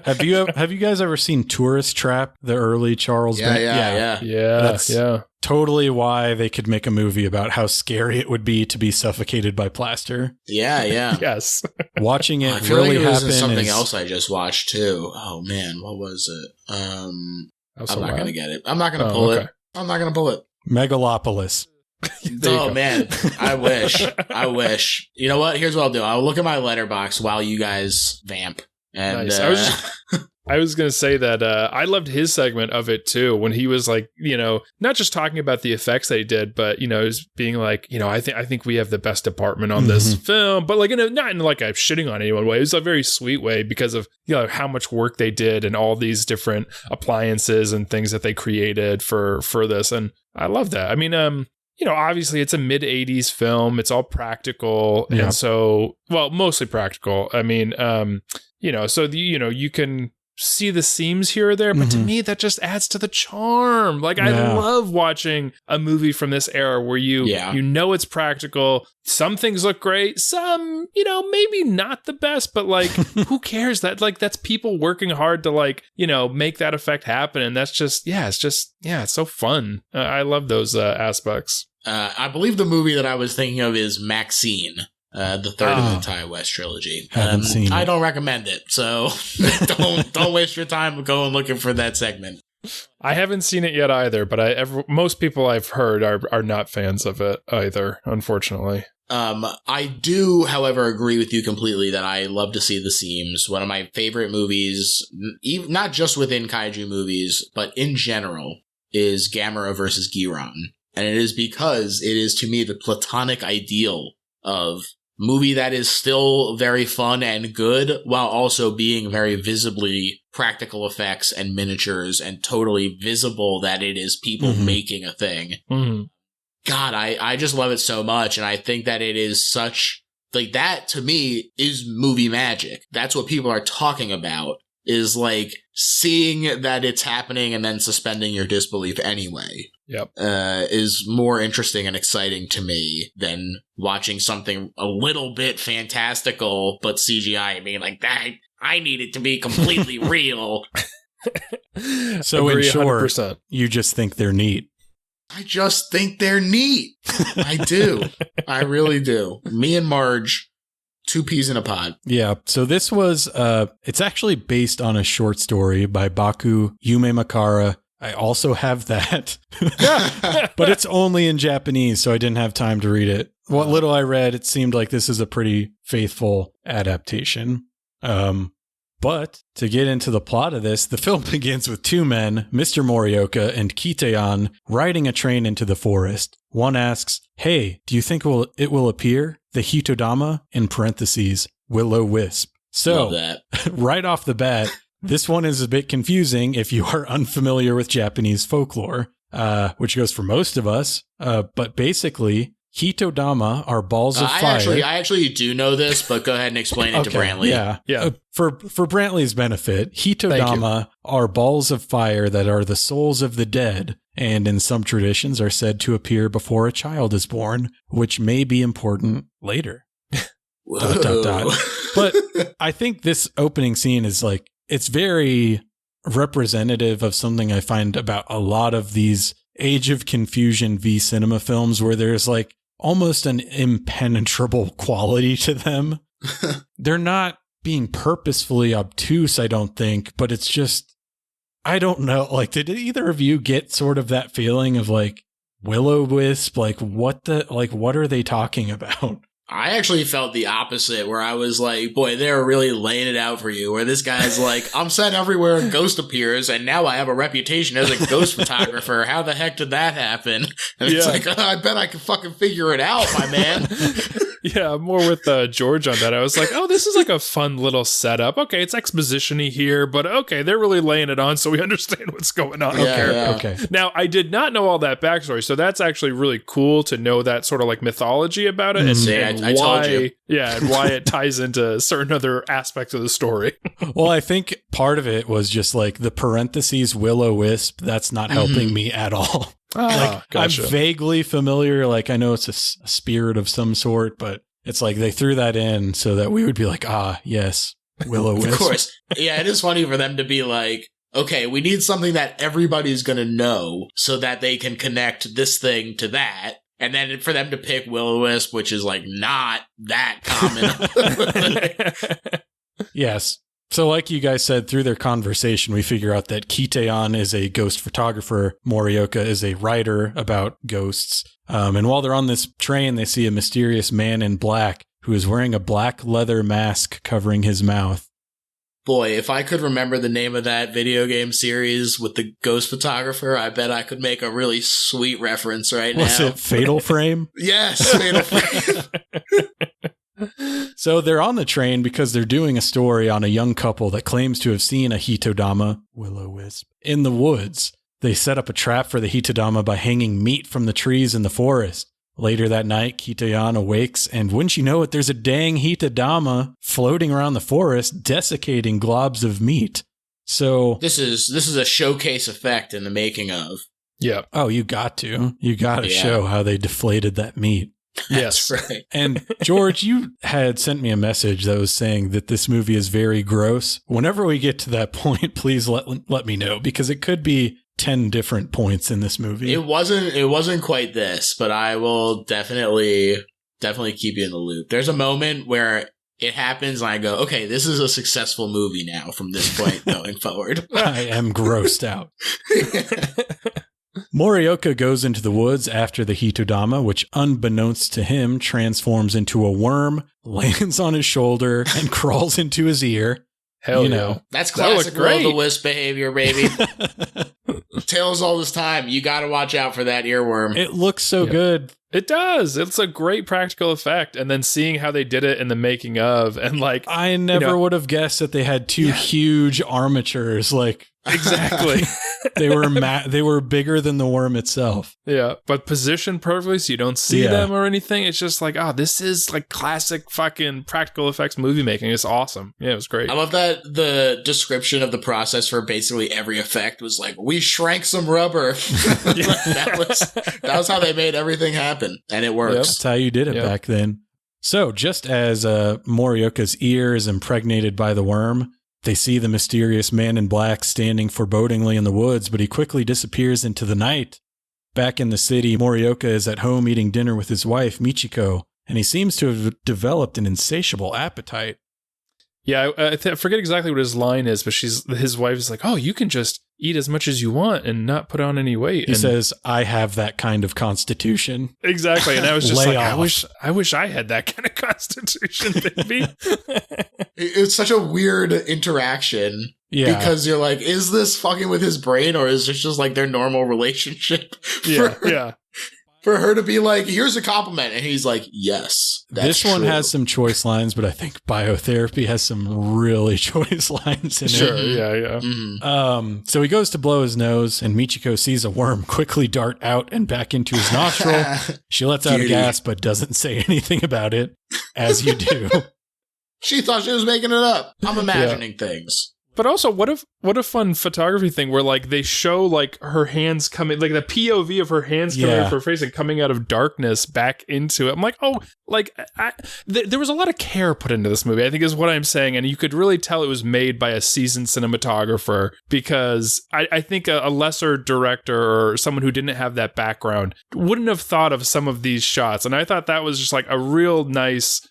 Have you guys ever seen Tourist Trap, the early Charles Band? Yeah. That's totally why they could make a movie about how scary it would be to be suffocated by plaster. Yeah. Yes. Watching it I feel really like it was happen. Something else I just watched too. Oh man, what was it? I'm not going to get it. I'm not going to pull it. I'm not going to pull it. Megalopolis. Oh man, I wish. You know what? Here's what I'll do. I'll look at my letterbox while you guys vamp. And nice. I was going to say that I loved his segment of it too, when he was like, not just talking about the effects they did, but was being like, I think we have the best department on this film, but like not in like a shitting on anyone way. It was a very sweet way because of how much work they did and all these different appliances and things that they created for this, and I love that. I mean, obviously it's a mid-'80s film. It's all practical. And so, mostly practical. I mean, so you can see the seams here or there, but to me, that just adds to the charm. Like, I love watching a movie from this era where it's practical. Some things look great. Some, maybe not the best, but like, who cares? That's people working hard to make that effect happen. And that's just, it's so fun. I love those aspects. I believe the movie that I was thinking of is Maxine. The third of the Ty West trilogy. Haven't seen it. I don't recommend it, so don't waste your time going looking for that segment. I haven't seen it yet either, but most people I've heard are not fans of it either, unfortunately. I do, however, agree with you completely that I love to see the seams. One of my favorite movies, not just within kaiju movies, but in general, is Gamera vs. Giron. And it is because it is, to me, the platonic ideal of movie that is still very fun and good while also being very visibly practical effects and miniatures and totally visible that it is people making a thing. God, I just love it so much. And I think that it is such, like, that to me is movie magic. That's what people are talking about, is like seeing that it's happening and then suspending your disbelief anyway. Yep. Is more interesting and exciting to me than watching something a little bit fantastical but CGI. I mean, like, that, I need it to be completely real. So in short, 100%. You just think they're neat. I just think they're neat. I do. I really do. Me and Marge, 2 peas in a pod. Yeah. So this was, it's actually based on a short story by Baku Yume Makara. I also have that, but it's only in Japanese, so I didn't have time to read it. What little I read, it seemed like this is a pretty faithful adaptation. But to get into the plot of this, the film begins with 2 men, Mr. Morioka and Kitayan, riding a train into the forest. One asks, "Hey, do you think it will appear? The Hitodama, in parentheses, will-o-wisp." So, Love that. right off the bat, this one is a bit confusing if you are unfamiliar with Japanese folklore, which goes for most of us. But basically, Hitodama are balls of fire. I actually do know this, but go ahead and explain it to Brantley. Yeah. For Brantley's benefit, Hitodama are balls of fire that are the souls of the dead, and in some traditions are said to appear before a child is born, which may be important later. ... But I think this opening scene is like, it's very representative of something I find about a lot of these Age of Confusion v cinema films, where there's like almost an impenetrable quality to them. They're not being purposefully obtuse, I don't think, but it's just, I don't know. Like, did either of you get sort of that feeling of like will-o-wisp? Like, what are they talking about? I actually felt the opposite, where I was like, boy, they're really laying it out for you, where this guy's like, I'm sent everywhere and ghost appears, and now I have a reputation as a ghost photographer. How the heck did that happen? And it's like, I bet I can fucking figure it out, my man. Yeah, I'm more with George on that. I was like, oh, this is like a fun little setup. Okay, it's exposition-y here, but okay, they're really laying it on so we understand what's going on. Okay. Now, I did not know all that backstory, so that's actually really cool to know that sort of like mythology about it. And I told you. Yeah, and why it ties into certain other aspects of the story. Well, I think part of it was just like the parentheses will-o-wisp. That's not helping me at all. Gotcha. I'm vaguely familiar. Like, I know it's a spirit of some sort, but it's like they threw that in so that we would be like, yes, will-o-wisp. Of course. Yeah, it is funny for them to be like, okay, we need something that everybody's going to know so that they can connect this thing to that. And then for them to pick will-o-wisp, which is like not that common. Yes. So like you guys said, through their conversation, we figure out that Kitayan is a ghost photographer. Morioka is a writer about ghosts. And while they're on this train, they see a mysterious man in black who is wearing a black leather mask covering his mouth. Boy, if I could remember the name of that video game series with the ghost photographer, I bet I could make a really sweet reference right now. Was it Fatal Frame? Yes, Fatal Frame. So they're on the train because they're doing a story on a young couple that claims to have seen a Hitodama, will-o-wisp, in the woods. They set up a trap for the Hitodama by hanging meat from the trees in the forest. Later that night, Kitayan awakes, and wouldn't you know it, there's a dang Hitodama floating around the forest, desiccating globs of meat. So this is a showcase effect in the making of. Yeah. Oh, you got to show how they deflated that meat. Yes. That's right. And George, you had sent me a message that was saying that this movie is very gross. Whenever we get to that point, please let me know, because it could be 10 different points in this movie. It wasn't quite this, but I will definitely keep you in the loop. There's a moment where it happens and I go, okay, this is a successful movie now from this point going forward. I am grossed out. Morioka goes into the woods after the Hitodama, which unbeknownst to him transforms into a worm, lands on his shoulder, and crawls into his ear. Hell you yeah. know. That's classic will-o-the-wisp behavior, baby. Tales all this time. You got to watch out for that earworm. It looks so good. It does. It's a great practical effect. And then seeing how they did it in the making of, and like, I never would have guessed that they had two huge armatures. Like, exactly. they were bigger than the worm itself. Yeah, but positioned perfectly so you don't see them or anything. It's just like, this is like classic fucking practical effects movie making. It's awesome. Yeah, it was great. I love that the description of the process for basically every effect was like, we shrank some rubber. that was how they made everything happen, and it works. Yep. That's how you did it back then. So just as Morioka's ear is impregnated by the worm, they see the mysterious man in black standing forebodingly in the woods, but he quickly disappears into the night. Back in the city, Morioka is at home eating dinner with his wife, Michiko, and he seems to have developed an insatiable appetite. Yeah, I forget exactly what his line is, but his wife is like, "Oh, you can just eat as much as you want and not put on any weight." He says, "I have that kind of constitution." Exactly, and I was just like, off. I wish I had that kind of constitution, baby. It's such a weird interaction. Yeah. Because you're like, is this fucking with his brain, or is this just like their normal relationship? For her to be like, here's a compliment. And he's like, yes, that's This one true. has some choice lines, but I think Biotherapy has some really choice lines in it. Sure, yeah. Mm-hmm. So he goes to blow his nose, and Michiko sees a worm quickly dart out and back into his nostril. She lets out a gasp, but doesn't say anything about it, as you do. She thought she was making it up. I'm imagining things. But also, what a fun photography thing where like they show like her hands coming, like the POV of her hands coming out of her face and coming out of darkness back into it. I'm like, oh, like there was a lot of care put into this movie, I think is what I'm saying. And you could really tell it was made by a seasoned cinematographer, because I think a lesser director or someone who didn't have that background wouldn't have thought of some of these shots. And I thought that was just like a real nice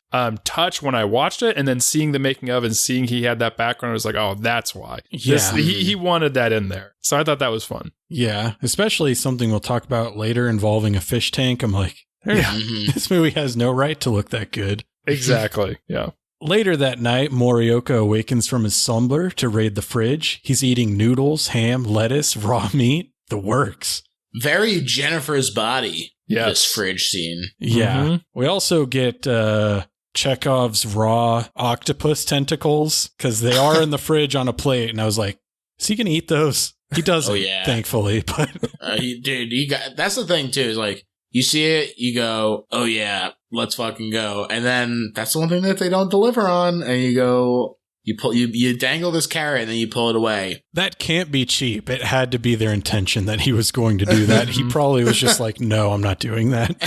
touch when I watched it, and then seeing the making of and seeing he had that background, I was like, oh, that's why. Yeah. He wanted that in there. So I thought that was fun. Yeah, especially something we'll talk about later involving a fish tank. I'm like, this movie has no right to look that good. Exactly, yeah. Later that night, Morioka awakens from his slumber to raid the fridge. He's eating noodles, ham, lettuce, raw meat, the works. Very Jennifer's Body, this fridge scene. Yeah. Mm-hmm. We also get Chekhov's raw octopus tentacles, because they are in the fridge on a plate, and I was like, is he going to eat those? He doesn't, thankfully. But that's the thing, too, is like, you see it, you go, oh yeah, let's fucking go. And then that's the one thing that they don't deliver on, and you go, you dangle this carrot and then you pull it away. That can't be cheap. It had to be their intention that he was going to do that. He probably was just like, no, I'm not doing that.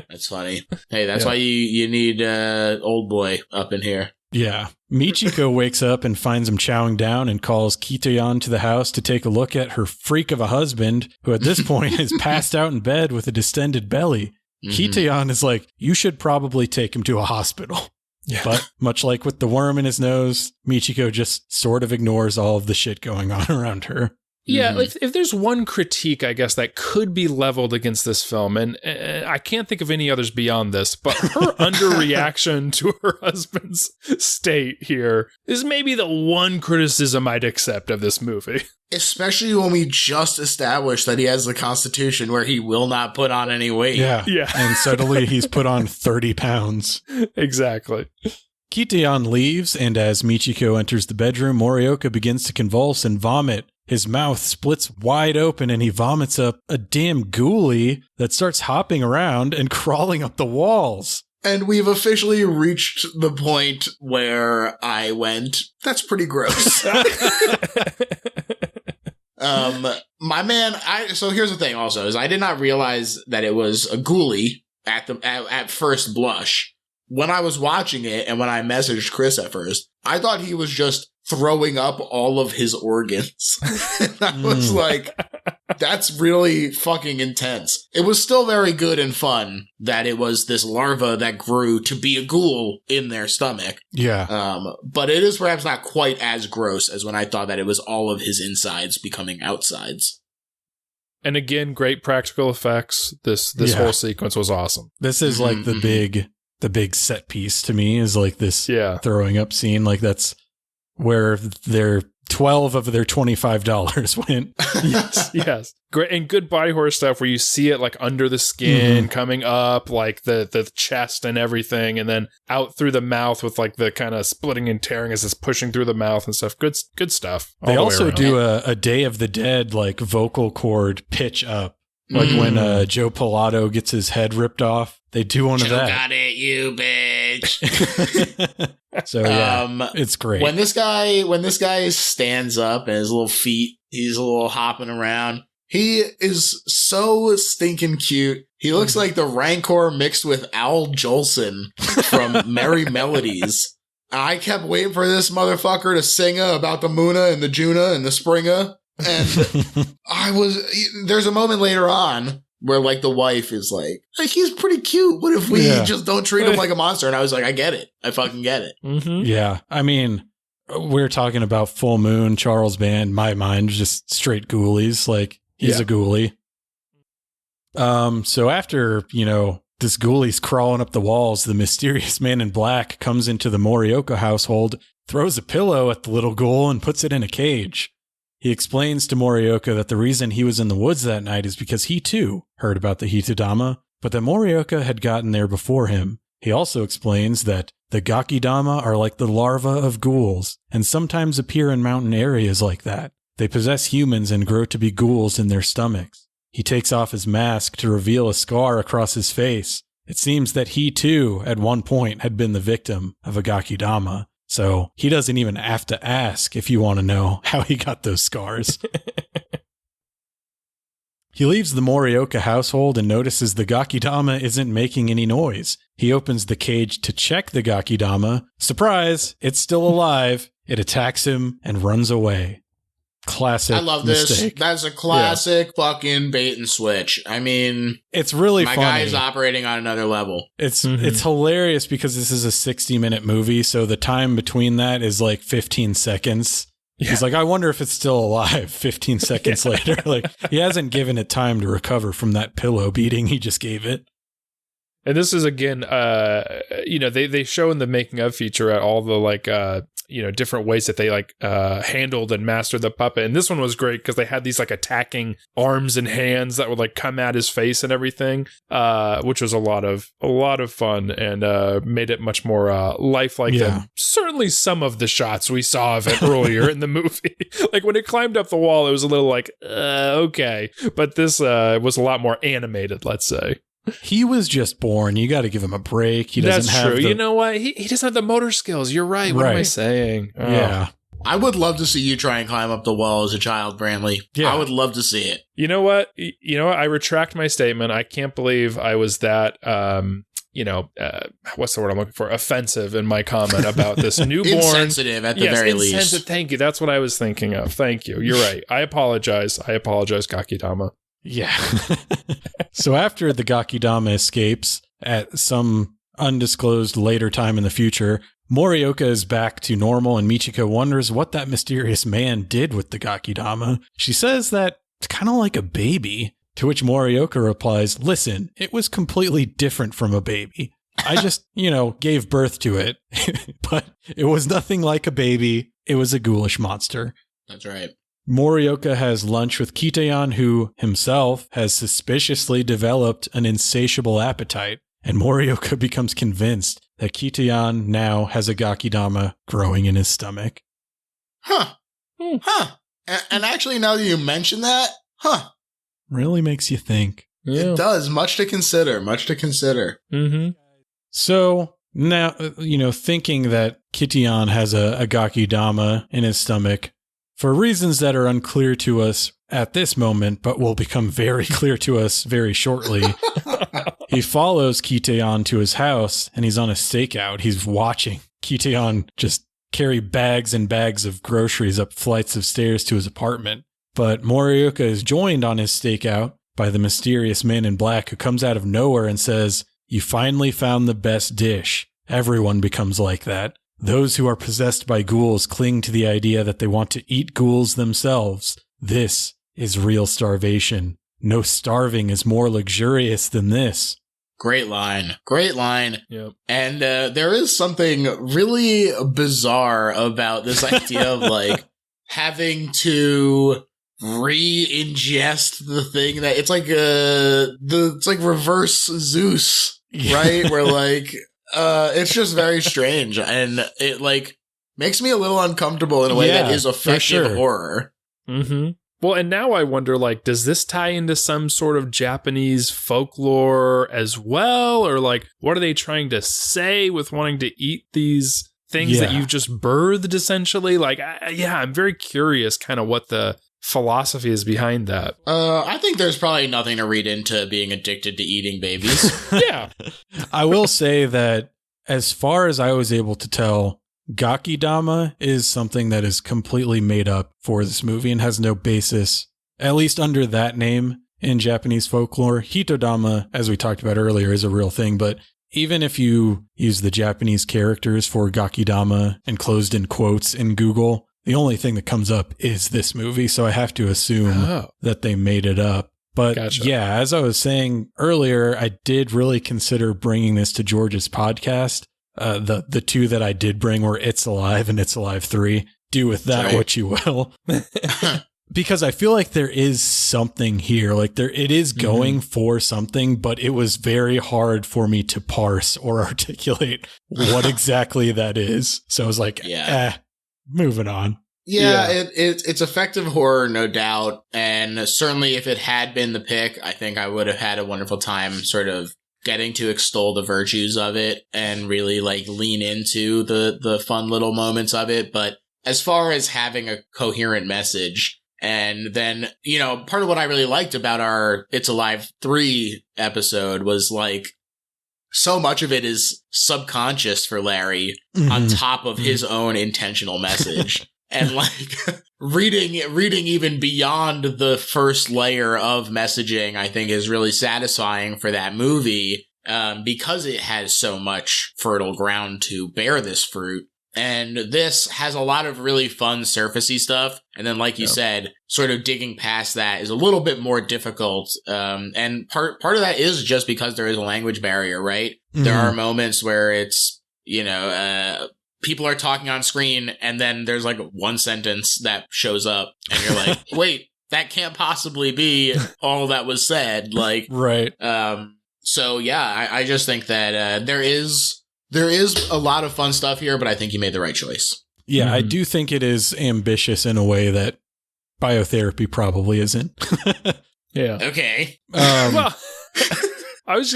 That's funny. Hey, that's why you need old boy up in here. Yeah. Michiko wakes up and finds him chowing down and calls Kitayan to the house to take a look at her freak of a husband, who at this point is passed out in bed with a distended belly. Kitayan is like, you should probably take him to a hospital. Yeah. But much like with the worm in his nose, Michiko just sort of ignores all of the shit going on around her. Yeah, if there's one critique, I guess, that could be leveled against this film, and I can't think of any others beyond this, but her underreaction to her husband's state here is maybe the one criticism I'd accept of this movie. Especially when we just established that he has the constitution where he will not put on any weight. Yeah. And suddenly he's put on 30 pounds. Exactly. Kitayan leaves, and as Michiko enters the bedroom, Morioka begins to convulse and vomit. His mouth splits wide open and he vomits up a damn ghoulie that starts hopping around and crawling up the walls. And we've officially reached the point where I went, that's pretty gross. My man, so here's the thing also, is I did not realize that it was a ghoulie at first blush. When I was watching it and when I messaged Chris at first, I thought he was just throwing up all of his organs. And I was like, that's really fucking intense. It was still very good and fun that it was this larva that grew to be a ghoul in their stomach. Yeah. But it is perhaps not quite as gross as when I thought that it was all of his insides becoming outsides. And again, great practical effects. This whole sequence was awesome. This is like the big set piece to me, is like this throwing up scene. Like that's where their 12 of their $25 went. Yes. Great and good body horror stuff where you see it like under the skin coming up, like the chest and everything, and then out through the mouth with like the kind of splitting and tearing as it's pushing through the mouth and stuff. Good stuff. They also do a Day of the Dead like vocal cord pitch up. Like when Joe Pilato gets his head ripped off, they do one of that. Got it, you bitch. So yeah, it's great. When this guy stands up and his little feet, he's a little hopping around. He is so stinking cute. He looks like the Rancor mixed with Al Jolson from Merry Melodies. I kept waiting for this motherfucker to sing about the Muna and the Juna and the Springa. And there's a moment later on where like the wife is like, he's pretty cute. What if we just don't treat him like a monster? And I was like, I get it. I fucking get it. Mm-hmm. Yeah. I mean, we're talking about Full Moon, Charles Band. My mind just straight ghoulies. Like he's a ghoulie. So after, this ghoulie's crawling up the walls, the mysterious man in black comes into the Morioka household, throws a pillow at the little ghoul and puts it in a cage. He explains to Morioka that the reason he was in the woods that night is because he too heard about the Hitodama, but that Morioka had gotten there before him. He also explains that the Gakidama are like the larvae of ghouls and sometimes appear in mountain areas like that. They possess humans and grow to be ghouls in their stomachs. He takes off his mask to reveal a scar across his face. It seems that he too, at one point, had been the victim of a Gakidama. So he doesn't even have to ask if you want to know how he got those scars. He leaves the Morioka household and notices the Gakidama isn't making any noise. He opens the cage to check the Gakidama. Surprise! It's still alive. It attacks him and runs away. Classic. I love mistake. this. That's a classic fucking bait and switch. I mean, it's really funny. My guy's operating on another level. It's hilarious because this is a 60-minute movie, so the time between that is like 15 seconds. Yeah. He's like, I wonder if it's still alive 15 seconds later. Like, he hasn't given it time to recover from that pillow beating he just gave it. And this is, again, they show in the making of feature all the different ways that they handled and mastered the puppet. And this one was great because they had these like attacking arms and hands that would like come at his face and everything, which was a lot of fun and made it much more lifelike than certainly some of the shots we saw of it earlier in the movie. Like when it climbed up the wall, it was a little like, okay. But this was a lot more animated, let's say. He was just born. You got to give him a break. He doesn't have true. You know what? He doesn't have the motor skills. You're right. What am I saying? Oh. Yeah. I would love to see you try and climb up the wall as a child, Brantley. Yeah. I would love to see it. You know what? I retract my statement. I can't believe I was that, what's the word I'm looking for? Offensive in my comment about this newborn. Insensitive at the very least. Thank you. That's what I was thinking of. Thank you. You're right. I apologize, Gakidama. Yeah. So after the Gakidama escapes at some undisclosed later time in the future, Morioka is back to normal and Michiko wonders what that mysterious man did with the Gakidama. She says that it's kind of like a baby, to which Morioka replies, listen, it was completely different from a baby. I just, gave birth to it, but it was nothing like a baby. It was a ghoulish monster. That's right. Morioka has lunch with Kitayan, who himself has suspiciously developed an insatiable appetite, and Morioka becomes convinced that Kitayan now has a Gakidama growing in his stomach. Huh. And actually, now that you mention that, really makes you think. Yeah. It does. Much to consider. Mm-hmm. So now, thinking that Kitayan has a Gakidama in his stomach, for reasons that are unclear to us at this moment, but will become very clear to us very shortly, he follows Kitayan to his house, and he's on a stakeout. He's watching Kitayan just carry bags and bags of groceries up flights of stairs to his apartment. But Morioka is joined on his stakeout by the mysterious man in black who comes out of nowhere and says, "You finally found the best dish. Everyone becomes like that. Those who are possessed by ghouls cling to the idea that they want to eat ghouls themselves. This is real starvation. No starving is more luxurious than this." Great line. Yep. And there is something really bizarre about this idea of having to re-ingest the thing that it's like it's like reverse Zeus, right? Where it's just very strange, and it makes me a little uncomfortable in a way that is effective horror. Mm-hmm. Well, and now I wonder, does this tie into some sort of Japanese folklore as well? Or what are they trying to say with wanting to eat these things that you've just birthed, essentially? I'm very curious kind of what the philosophy is behind that. I think there's probably nothing to read into being addicted to eating babies. Yeah. I will say that as far as I was able to tell, Gakidama is something that is completely made up for this movie and has no basis, at least under that name, in Japanese folklore. Hitodama, as we talked about earlier, is a real thing, but even if you use the Japanese characters for Gakidama enclosed in quotes in Google, the only thing that comes up is this movie, so I have to assume that they made it up. But yeah, as I was saying earlier, I did really consider bringing this to George's podcast. The two that I did bring were It's Alive and It's Alive 3. Do with that what you will. Because I feel like there is something here. Like it is going for something, but it was very hard for me to parse or articulate what exactly that is. So I was like, moving on. Yeah, it's effective horror, no doubt. And certainly if it had been the pick, I think I would have had a wonderful time sort of getting to extol the virtues of it and really like lean into the fun little moments of it. But as far as having a coherent message, and then, you know, part of what I really liked about our It's Alive 3 episode was like, so much of it is subconscious for Larry on top of his own intentional message. And like reading even beyond the first layer of messaging, I think is really satisfying for that movie, because it has so much fertile ground to bear this fruit. And this has a lot of really fun surfacey stuff. And then, like you said, sort of digging past that is a little bit more difficult. And part of that is just because there is a language barrier, right? There are moments where it's, you know, people are talking on screen and then there's like one sentence that shows up and you're like, wait, that can't possibly be all that was said. Like, right. So yeah, I just think that, there is a lot of fun stuff here, but I think you made the right choice. Yeah, I do think it is ambitious in a way that Biotherapy probably isn't. Yeah. Okay. Well, I was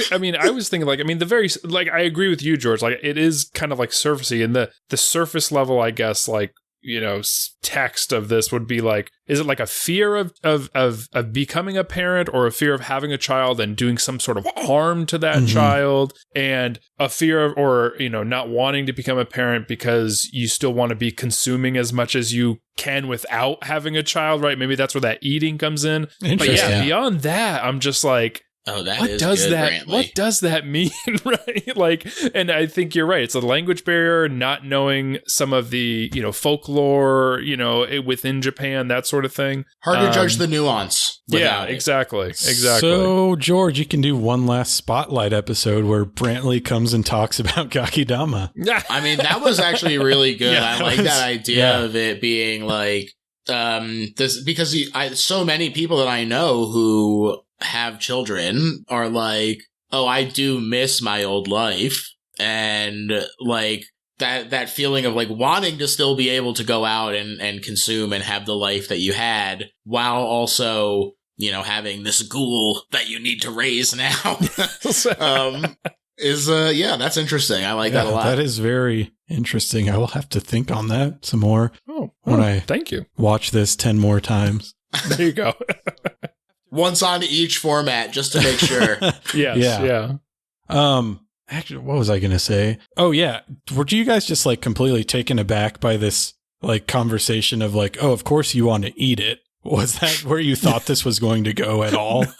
thinking I agree with you, George. Like, it is kind of like surfacey, and the surface level, I guess, like, you know, text of this would be like, is it like a fear of becoming a parent, or a fear of having a child and doing some sort of harm to that child, and a fear of, or, you know, not wanting to become a parent because you still want to be consuming as much as you can without having a child, right? Maybe that's where that eating comes in. But yeah, beyond that, I'm just like, oh, that what is does good, that? Brantley. What does that mean, right? Like, and I think you're right. It's a language barrier, not knowing some of the, you know, folklore, you know, within Japan, that sort of thing. Hard to judge the nuance. Yeah, exactly. So, George, you can do one last spotlight episode where Brantley comes and talks about Gakidama. I mean, that was actually really good. I like that idea of it being like this, because so many people that I know who have children are like, oh, I do miss my old life. And like that feeling of like wanting to still be able to go out and consume and have the life that you had, while also, you know, having this ghoul that you need to raise now. That's interesting. I like that a lot. That is very interesting. I will have to think on that some more thank you. Watch this 10 more times. There you go. Once on each format, just to make sure. Yeah. Actually, what was I going to say? Oh, yeah. Were you guys just like completely taken aback by this like conversation of like, oh, of course you want to eat it? Was that where you thought this was going to go at all? No.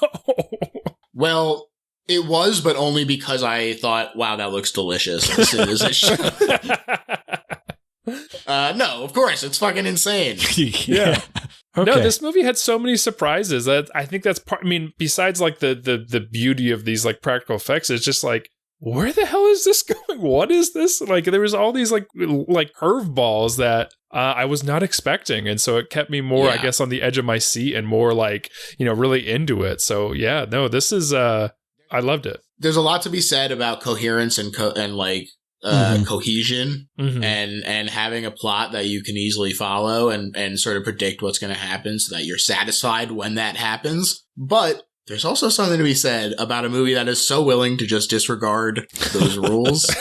Well, it was, but only because I thought, wow, that looks delicious as soon as it showed. No, of course, it's fucking insane. Yeah. Okay. No, this movie had so many surprises that I think that's part. I mean, besides like the beauty of these like practical effects, it's just like, where the hell is this going? What is this? Like, there was all these like curveballs that I was not expecting, and so it kept me more, I guess, on the edge of my seat and more like, you know, really into it. So yeah, no, this is I loved it. There's a lot to be said about coherence and cohesion, and having a plot that you can easily follow and sort of predict what's going to happen so that you're satisfied when that happens. But there's also something to be said about a movie that is so willing to just disregard those rules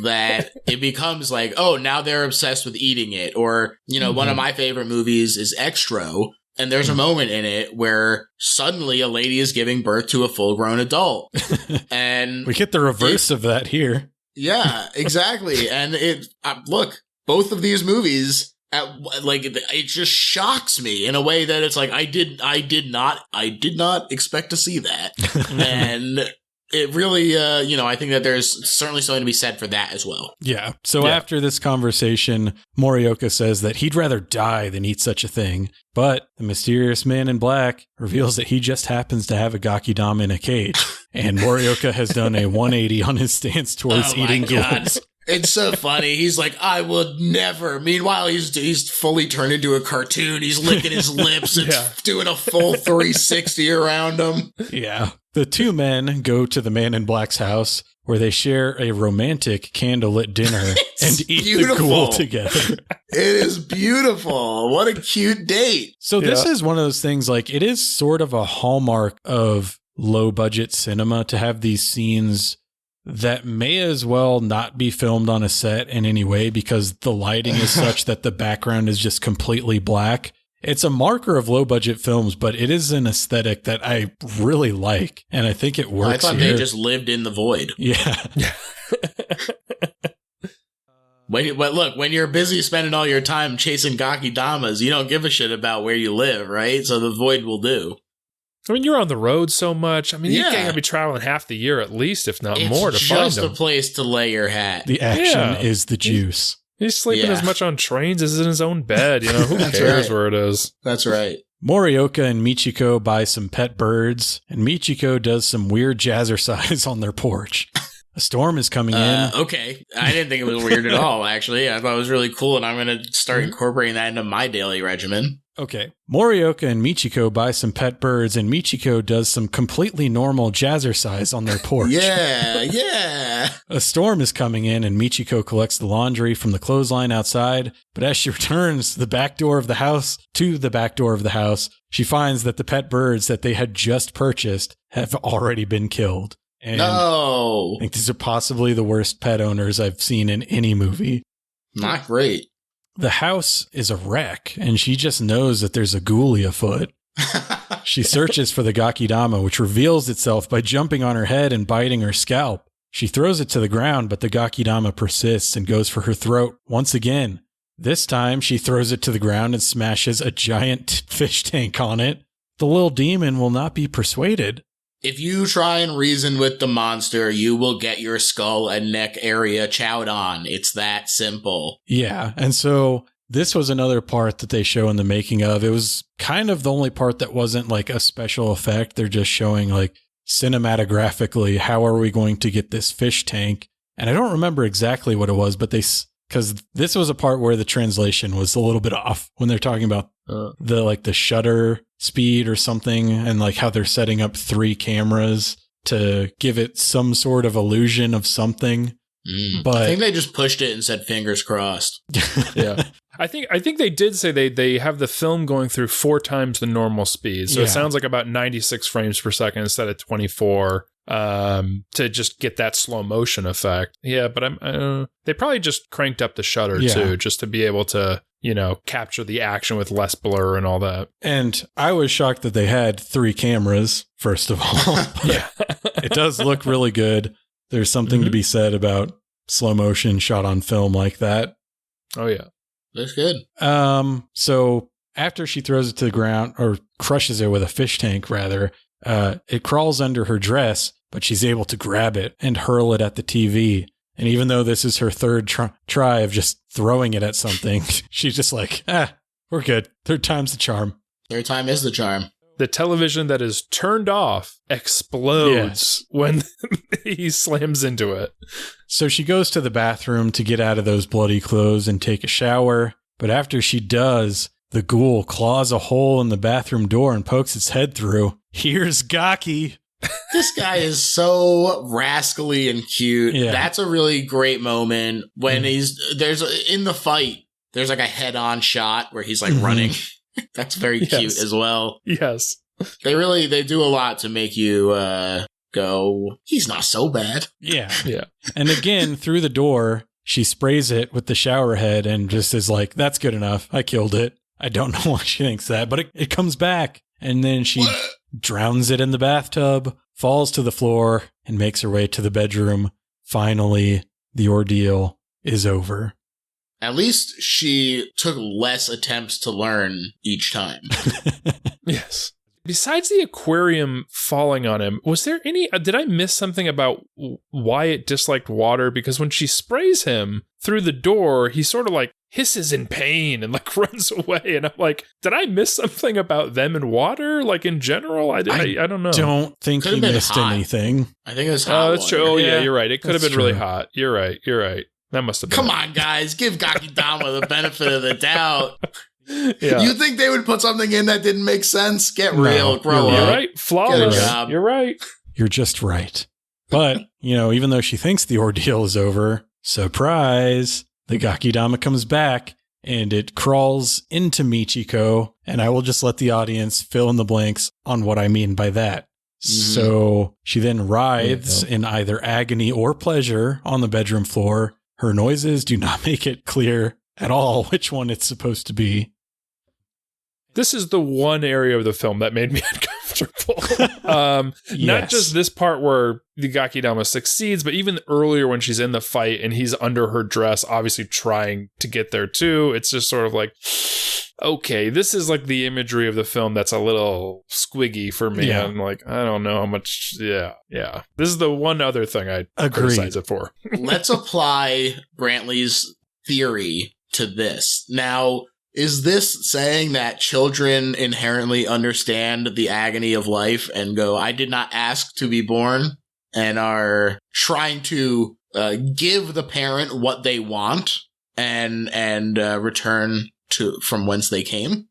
that it becomes like, oh, now they're obsessed with eating it. Or, you know, one of my favorite movies is Extro. And there's a moment in it where suddenly a lady is giving birth to a full-grown adult. And we get the reverse of that here. Yeah, exactly. And look, both of these movies, it just shocks me in a way that it's like I did not expect to see that, and it really, I think that there's certainly something to be said for that as well. Yeah. So after this conversation, Morioka says that he'd rather die than eat such a thing, but the mysterious man in black reveals that he just happens to have a Gakidama in a cage, and Morioka has done a 180 on his stance towards eating ghouls. It's so funny. He's like, I would never. Meanwhile, he's fully turned into a cartoon. He's licking his lips and doing a full 360 around him. Yeah. The two men go to the man in black's house where they share a romantic candlelit dinner and eat the ghoul together. It is beautiful. What a cute date. So this is one of those things, like, it is sort of a hallmark of low budget cinema to have these scenes that may as well not be filmed on a set in any way because the lighting is such that the background is just completely black. It's a marker of low budget films, but it is an aesthetic that I really like, and I think it works. I thought they just lived in the void. Yeah. But look, when you're busy spending all your time chasing Gakidamas, you don't give a shit about where you live, right? So the void will do. I mean, you're on the road so much. I mean, you can't be traveling half the year at least, if not more, to find them. It's just a place to lay your hat. The action is the juice. He's sleeping as much on trains as in his own bed. You know, who cares where it is? That's right. Morioka and Michiko buy some pet birds, and Michiko does some weird jazzercise on their porch. A storm is coming in. Okay. I didn't think it was weird at all, actually. I thought it was really cool, and I'm going to start incorporating that into my daily regimen. Okay. Morioka and Michiko buy some pet birds, and Michiko does some completely normal jazzercise on their porch. Yeah. A storm is coming in, and Michiko collects the laundry from the clothesline outside, but as she returns to the back door of the house, she finds that the pet birds that they had just purchased have already been killed. And no. I think these are possibly the worst pet owners I've seen in any movie. Not great. The house is a wreck, and she just knows that there's a ghoulie afoot. She searches for the Gakidama, which reveals itself by jumping on her head and biting her scalp. She throws it to the ground, but the Gakidama persists and goes for her throat once again. This time, she throws it to the ground and smashes a giant fish tank on it. The little demon will not be persuaded. If you try and reason with the monster, you will get your skull and neck area chowed on. It's that simple. Yeah, and so this was another part that they show in the making of. It was kind of the only part that wasn't like a special effect. They're just showing like cinematographically, how are we going to get this fish tank? And I don't remember exactly what it was, but because this was a part where the translation was a little bit off when they're talking about the shutter speed or something, and like how they're setting up 3 cameras to give it some sort of illusion of something. But I think they just pushed it and said fingers crossed. Yeah. I think they did say they have the film going through 4 times the normal speed. So it sounds like about 96 frames per second instead of 24. To just get that slow motion effect. Yeah, but they probably just cranked up the shutter too, just to be able to, capture the action with less blur and all that. And I was shocked that they had 3 cameras, first of all. Yeah. It does look really good. There's something to be said about slow motion shot on film like that. Oh yeah. Looks good. So after she throws it to the ground, or crushes it with a fish tank rather, it crawls under her dress, but she's able to grab it and hurl it at the TV. And even though this is her third try of just throwing it at something, she's just like, we're good. 3rd time's the charm. 3rd time is the charm. The television that is turned off explodes when he slams into it. So she goes to the bathroom to get out of those bloody clothes and take a shower. But after she does, the ghoul claws a hole in the bathroom door and pokes its head through. Here's Gaki. This guy is so rascally and cute. Yeah. That's a really great moment when in the fight, there's like a head-on shot where he's like running. That's very cute as well. Yes. They do a lot to make you go, he's not so bad. Yeah. Yeah. And again, through the door, she sprays it with the shower head and just is like, that's good enough. I killed it. I don't know why she thinks that, but it comes back. And then she drowns it in the bathtub, falls to the floor, and makes her way to the bedroom. Finally, the ordeal is over. At least she took less attempts to learn each time. Yes. Besides the aquarium falling on him, was there any... did I miss something about why it disliked water? Because when she sprays him through the door, he sort of like hisses in pain and like runs away. And I'm like, did I miss something about them and water? Like in general? I don't know. Don't think you missed anything. I think it was hot. Oh, that's true. Oh, yeah, you're right. It could have been really true. hot. You're right. That must have been Come on, guys. Give Gakidama the benefit of the doubt. Yeah. You think they would put something in that didn't make sense? Get real. Grow You're up. right. Flawless. You're right. You're just right. But, even though she thinks the ordeal is over, surprise, the Gakidama comes back and it crawls into Michiko. And I will just let the audience fill in the blanks on what I mean by that. So she then writhes in either agony or pleasure on the bedroom floor. Her noises do not make it clear at all which one it's supposed to be. This is the one area of the film that made me uncomfortable. Not just this part where the Gakidama succeeds, but even earlier when she's in the fight and he's under her dress, obviously trying to get there too. It's just sort of like, okay, this is like the imagery of the film that's a little squiggy for me. Yeah. I'm like, I don't know how much. Yeah. This is the one other thing I criticize it for. Let's apply Brantley's theory to this. Now, is this saying that children inherently understand the agony of life and go, I did not ask to be born, and are trying to give the parent what they want and return from whence they came?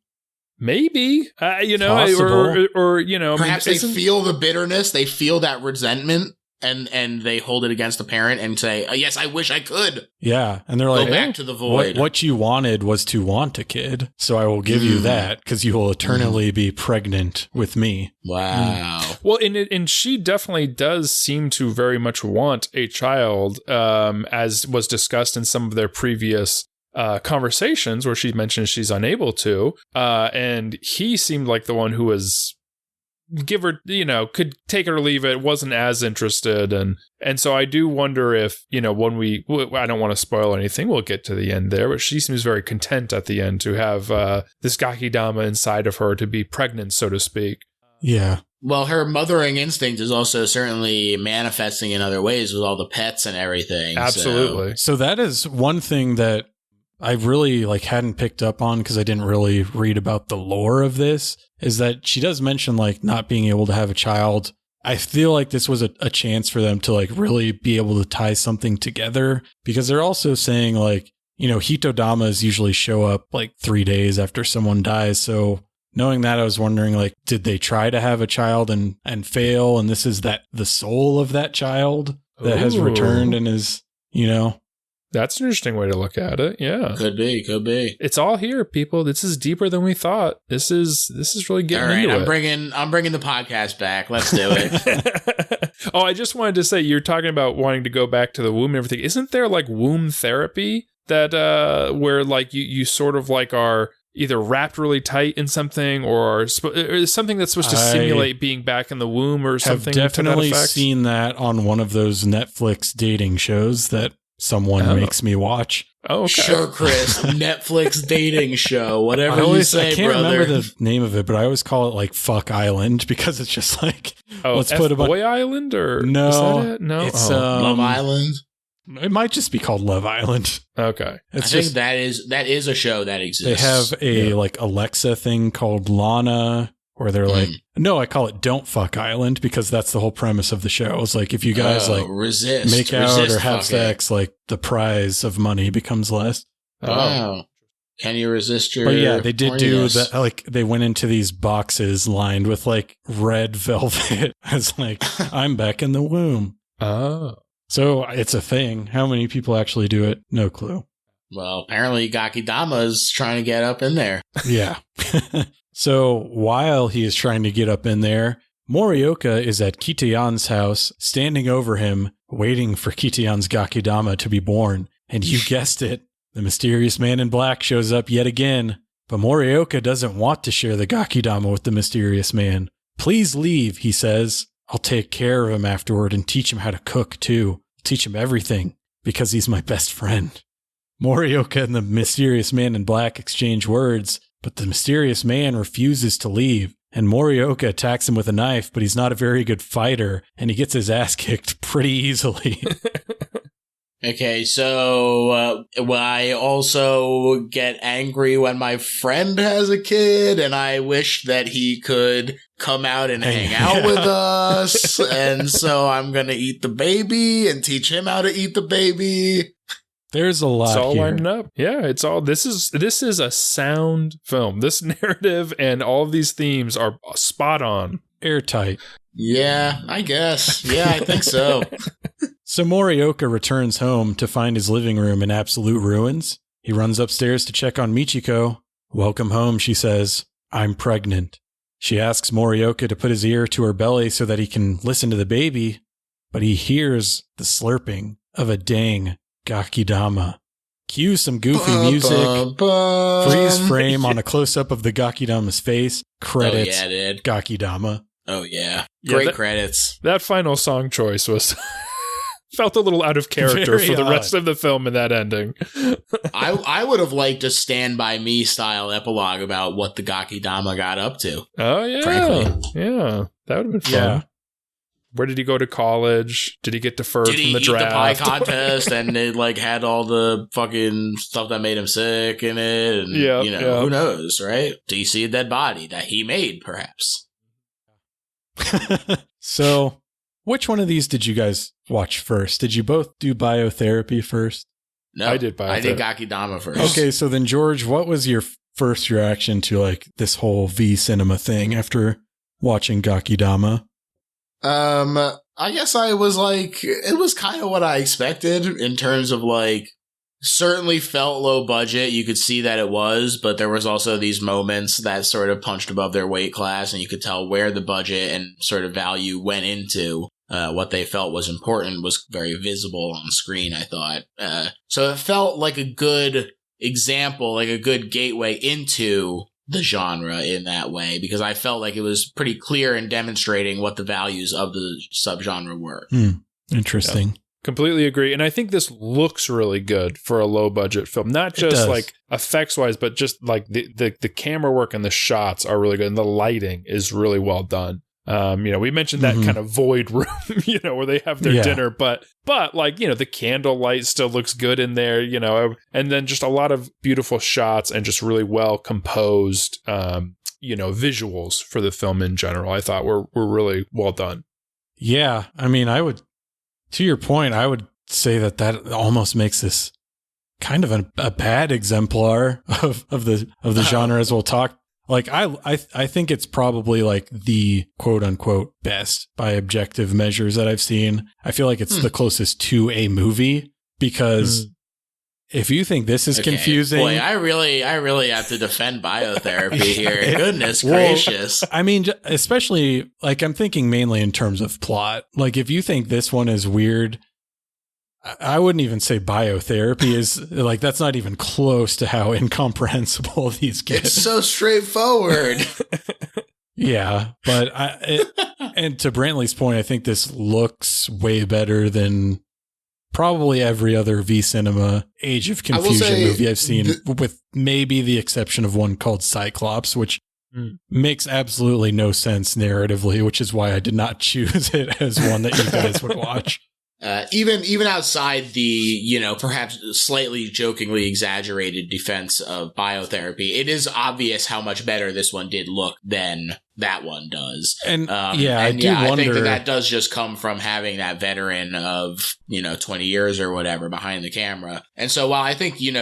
Maybe, Possible. or perhaps they feel the bitterness, they feel that resentment, and they hold it against the parent and say, yes, I wish I could. Yeah, and they're like, go back to the void. What you wanted was to want a kid, so I will give you that because you will eternally be pregnant with me. Wow. Well, and she definitely does seem to very much want a child, as was discussed in some of their previous conversations where she mentioned she's unable to, and he seemed like the one who was could take it or leave it, wasn't as interested, and so I do wonder if when I don't want to spoil anything, we'll get to the end there, but she seems very content at the end to have this Gakidama inside of her to be pregnant, so to speak. Yeah. Well, her mothering instinct is also certainly manifesting in other ways with all the pets and everything. Absolutely. So that is one thing that I really hadn't picked up on because I didn't really read about the lore of this, is that she does mention not being able to have a child. I feel like this was a chance for them to really be able to tie something together, because they're also saying Hitodamas usually show up 3 days after someone dies. So knowing that, I was wondering did they try to have a child and fail? And this is the soul of that child that has returned and is, That's an interesting way to look at it. Yeah. Could be. It's all here, people. This is deeper than we thought. This is really getting into it. I'm bringing the podcast back. Let's do it. Oh, I just wanted to say, you're talking about wanting to go back to the womb and everything. Isn't there womb therapy that where you sort of are either wrapped really tight in something or something that's supposed to simulate being back in the womb or something? I've definitely seen that on one of those Netflix dating shows that someone makes me watch. Oh, okay. Sure, Chris. Netflix dating show. Whatever you say, I can't brother. remember the name of it, but I always call it Fuck Island because it's just let's put a Boy Island or no, is that it? No, it's Love Island. It might just be called Love Island. Okay, I think that is a show that exists. They have a Alexa thing called Lana, where they're no, I call it Don't Fuck Island because that's the whole premise of the show. It's if you guys make out or have sex, the prize of money becomes less. Wow. Can you resist your? But yeah, they did do horniness? that. They went into these boxes lined with red velvet as I'm back in the womb. Oh. So it's a thing. How many people actually do it? No clue. Well, apparently Gakidama is trying to get up in there. Yeah. So while he is trying to get up in there, Morioka is at Kitayan's house, standing over him, waiting for Kitayan's Gakidama to be born. And you guessed it, the mysterious man in black shows up yet again. But Morioka doesn't want to share the Gakidama with the mysterious man. Please leave, he says. I'll take care of him afterward and teach him how to cook too. Teach him everything because he's my best friend. Morioka and the mysterious man in black exchange words, but the mysterious man refuses to leave. And Morioka attacks him with a knife, but he's not a very good fighter, and he gets his ass kicked pretty easily. Okay, so I also get angry when my friend has a kid, and I wish that he could come out and hang out with us, and so I'm gonna eat the baby and teach him how to eat the baby. There's a lot It's all here. lining up. Yeah, it's all. This is a sound film. This narrative and all of these themes are spot on. Airtight. Yeah, I guess. Yeah, I think so. So Morioka returns home to find his living room in absolute ruins. He runs upstairs to check on Michiko. Welcome home, she says. I'm pregnant. She asks Morioka to put his ear to her belly so that he can listen to the baby, but he hears the slurping of a dang Gakidama. Cue some goofy music. Freeze frame on a close-up of the Gakidama's face. Credits. Oh, yeah, dude. Gakidama. Oh, yeah. Great credits. That final song choice was felt a little out of character Very for the odd. rest of the film in that ending. I would have liked a Stand By Me style epilogue about what the Gakidama got up to. Oh, yeah. Frankly. Yeah. That would have been fun. Yeah. Where did he go to college? Did he get deferred Did from he the eat draft? the pie contest and it like had all the fucking stuff that made him sick in it? And, Yeah, who knows, right? Do you see a dead body that he made, perhaps? So, which one of these did you guys watch first? Did you both do Biotherapy first? No, I did I did Gakidama first. Okay, so then George, what was your first reaction to like this whole V cinema thing after watching Gakidama? I guess I was like, it was kind of what I expected in terms of like, certainly felt low budget. You could see that it was, but there was also these moments that sort of punched above their weight class, and you could tell where the budget and sort of value went into. What they felt was important was very visible on screen, I thought. So it felt like a good example, like a good gateway into the genre in that way, because I felt like it was pretty clear in demonstrating what the values of the subgenre were. Interesting. Yeah. Completely agree. And I think this looks really good for a low budget film. Not just like effects wise, but just like the camera work and the shots are really good. And the lighting is really well done. We mentioned that kind of void room, where they have their dinner, but like, the candle light still looks good in there, and then just a lot of beautiful shots and just really well composed, visuals for the film in general. I thought were really well done. Yeah. I mean, to your point, I would say that almost makes this kind of a bad exemplar of the genre, as we'll talk. Like I think it's probably like the quote unquote best by objective measures that I've seen. I feel like it's the closest to a movie, because if you think this is confusing, boy, I really have to defend Biotherapy here. Goodness gracious. I mean, especially like I'm thinking mainly in terms of plot. Like if you think this one is weird, I wouldn't even say Biotherapy is like, that's not even close to how incomprehensible these get. It's so straightforward. Yeah, but and to Brantley's point, I think this looks way better than probably every other V Cinema Age of Confusion movie I've seen, with maybe the exception of one called Cyclops, which makes absolutely no sense narratively, which is why I did not choose it as one that you guys would watch. Even outside the, perhaps slightly jokingly exaggerated defense of Biotherapy, it is obvious how much better this one did look than that one does. And I think that does just come from having that veteran of, 20 years or whatever behind the camera. And so while I think, your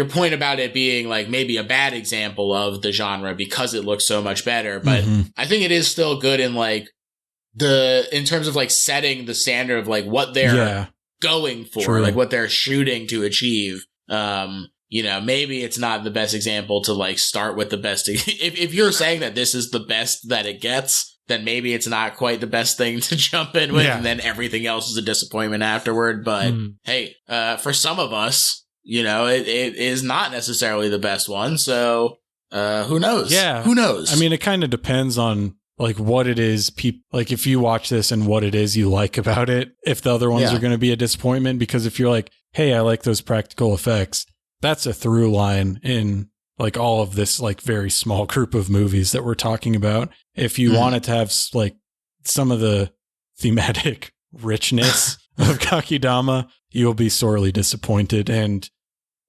point about it being like maybe a bad example of the genre because it looks so much better, but I think it is still good in like, in terms of like setting the standard of like what they're going for, like what they're shooting to achieve. Maybe it's not the best example to like start with the best. If you're saying that this is the best that it gets, then maybe it's not quite the best thing to jump in with, and then everything else is a disappointment afterward. But hey, for some of us, it is not necessarily the best one. So who knows? Yeah, who knows? I mean, it kind of depends on like what it is, like if you watch this and what it is you like about it, if the other ones are going to be a disappointment. Because if you're like, hey, I like those practical effects. That's a through line in like all of this like very small group of movies that we're talking about. If you wanted to have like some of the thematic richness of Gakidama, you'll be sorely disappointed. And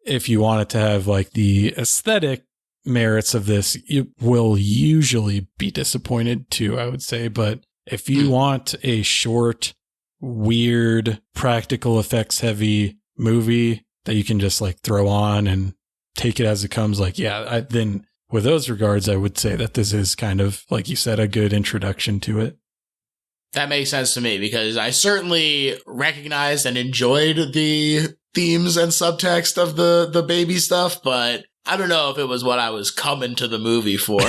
if you wanted to have like the aesthetic merits of this, you will usually be disappointed too, I would say. But if you want a short, weird, practical effects heavy movie that you can just like throw on and take it as it comes, like, yeah, then with those regards, I would say that this is kind of, like you said, a good introduction to it. That makes sense to me because I certainly recognized and enjoyed the themes and subtext of the baby stuff, but I don't know if it was what I was coming to the movie for.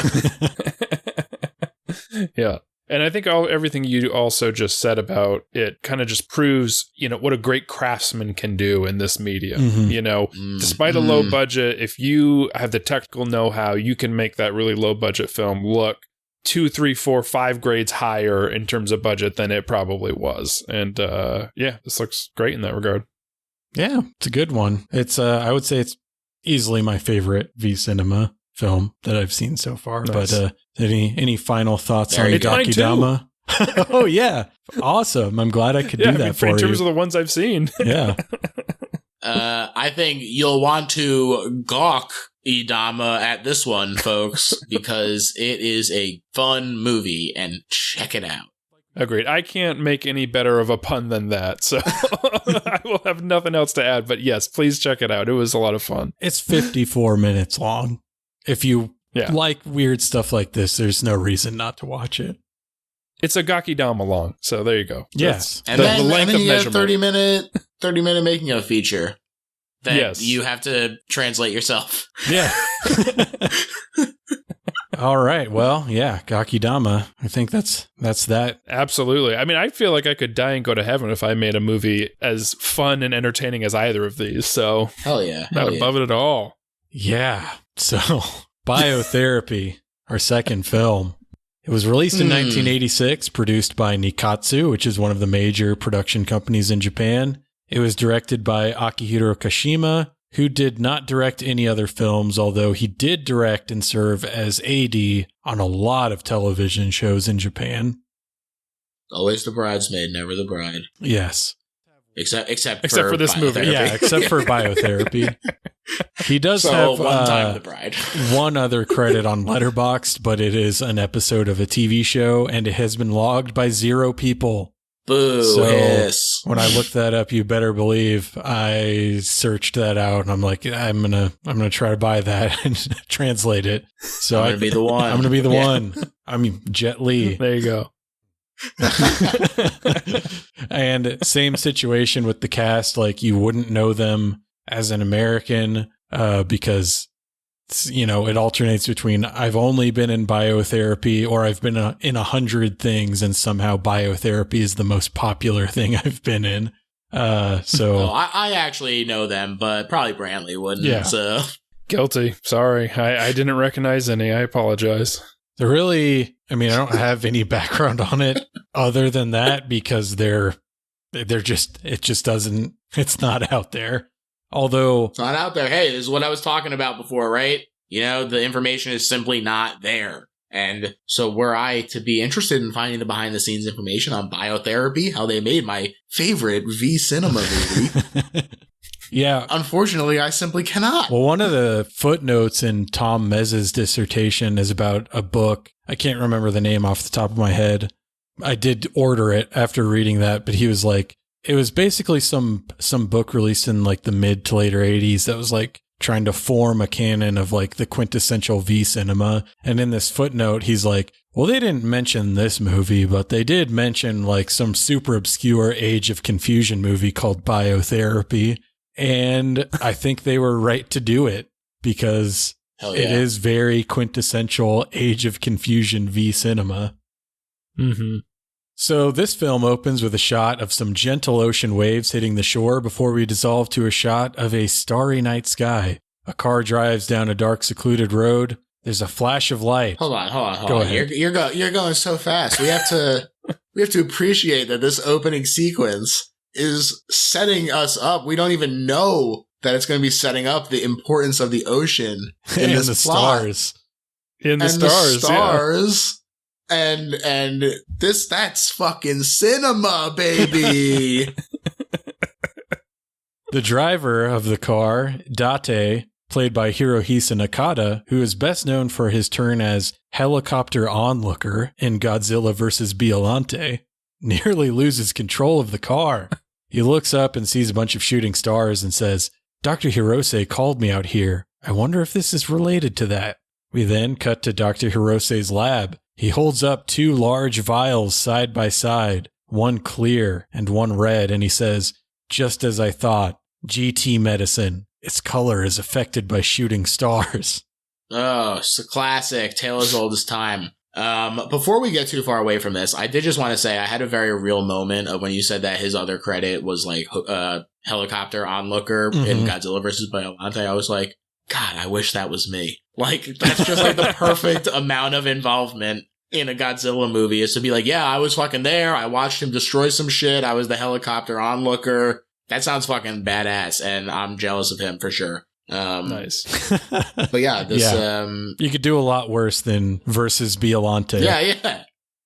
Yeah. And I think everything you also just said about it kind of just proves, what a great craftsman can do in this medium. Despite a low budget, if you have the technical know-how, you can make that really low budget film look 2, 3, 4, 5 grades higher in terms of budget than it probably was. And this looks great in that regard. Yeah, it's a good one. It's I would say it's easily my favorite V Cinema film that I've seen so far. Nice. But any final thoughts on Gakidama? Oh yeah, awesome! I'm glad I could do that for you. In terms of the ones I've seen, yeah. I think you'll want to gawk Idama at this one, folks, because it is a fun movie, and check it out. Agreed. I can't make any better of a pun than that, so I will have nothing else to add. But yes, please check it out. It was a lot of fun. It's 54 minutes long. If you like weird stuff like this, there's no reason not to watch it. It's a Gakidama long, so there you go. Yes. And then you have 30 minute making of feature that you have to translate yourself. Yeah. All right. Well, yeah, Gakidama. I think that's that. Absolutely. I mean, I feel like I could die and go to heaven if I made a movie as fun and entertaining as either of these. So hell yeah. Not above it at all. Yeah. So Biotherapy, our second film. It was released in 1986, produced by Nikatsu, which is one of the major production companies in Japan. It was directed by Akihiro Kashima, who did not direct any other films, although he did direct and serve as AD on a lot of television shows in Japan. Always the bridesmaid, never the bride. Yes. Except for this movie. Yeah, except for Biotherapy. He does have one time the bride. one other credit on Letterboxd, but it is an episode of a TV show, and it has been logged by 0 people. Boo! So yes. When I looked that up, you better believe I searched that out, and I'm like, I'm gonna try to buy that and translate it. So I'm gonna be the one. I'm gonna be the one. I mean, Jet Li. There you go. And same situation with the cast. Like, you wouldn't know them as an American because it alternates between I've only been in Biotherapy or I've been in 100 things, and somehow Biotherapy is the most popular thing I've been in. I actually know them, but probably Brantley wouldn't. Yeah. So Guilty. Sorry, I didn't recognize any. I apologize. They're really, I don't have any background on it other than that, because they're just, it's not out there. Although it's not out there. Hey, this is what I was talking about before, right? The information is simply not there. And so were I to be interested in finding the behind the scenes information on Biotherapy, how they made my favorite V Cinema movie. Yeah. Unfortunately, I simply cannot. Well, one of the footnotes in Tom Mez's dissertation is about a book. I can't remember the name off the top of my head. I did order it after reading that, but he was like, it was basically some book released in like the mid to later 80s that was like trying to form a canon of like the quintessential V cinema. And in this footnote, he's like, well, they didn't mention this movie, but they did mention like some super obscure Age of Confusion movie called Biotherapy. And I think they were right to do it, because it is very quintessential Age of Confusion V cinema. Mm-hmm. So this film opens with a shot of some gentle ocean waves hitting the shore before we dissolve to a shot of a starry night sky. A car drives down a dark, secluded road. There's a flash of light. Hold on. Go ahead. You're going so fast. We have to appreciate that this opening sequence is setting us up. We don't even know that it's going to be setting up the importance of the ocean in this the plot. stars. In the And stars. And that's fucking cinema, baby. The driver of the car, Date, played by Hirohisa Nakata, who is best known for his turn as helicopter onlooker in Godzilla vs. Biollante, nearly loses control of the car. He looks up and sees a bunch of shooting stars and says, "Dr. Hirose called me out here. I wonder if this is related to that." We then cut to Dr. Hirose's lab. He holds up 2 large vials side by side, one clear and one red, and he says, "Just as I thought, GT medicine. Its color is affected by shooting stars." Oh, it's a classic. Tale as old as time. Before we get too far away from this, I did just want to say I had a very real moment of when you said that his other credit was like helicopter onlooker in Godzilla vs. Biollante. I was like, God, I wish that was me. Like, that's just like the perfect amount of involvement in a Godzilla movie is to be like, yeah, I was fucking there. I watched him destroy some shit. I was the helicopter onlooker. That sounds fucking badass, and I'm jealous of him for sure. Nice. But yeah, this... you could do a lot worse than versus Biollante. Yeah.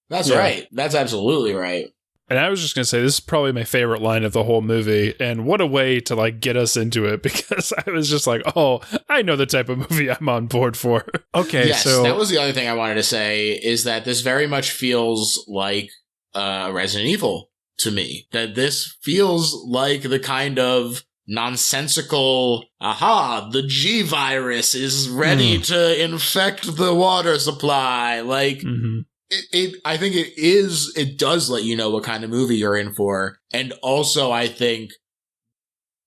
That's right. That's absolutely right. And I was just going to say, this is probably my favorite line of the whole movie. And what a way to like get us into it, because I was just like, oh, I know the type of movie I'm on board for. Okay, yes, so that was the other thing I wanted to say, is that this very much feels like Resident Evil to me. That this feels like the kind of nonsensical, the G virus is ready to infect the water supply. Like, I think it does let you know what kind of movie you're in for. And also, I think,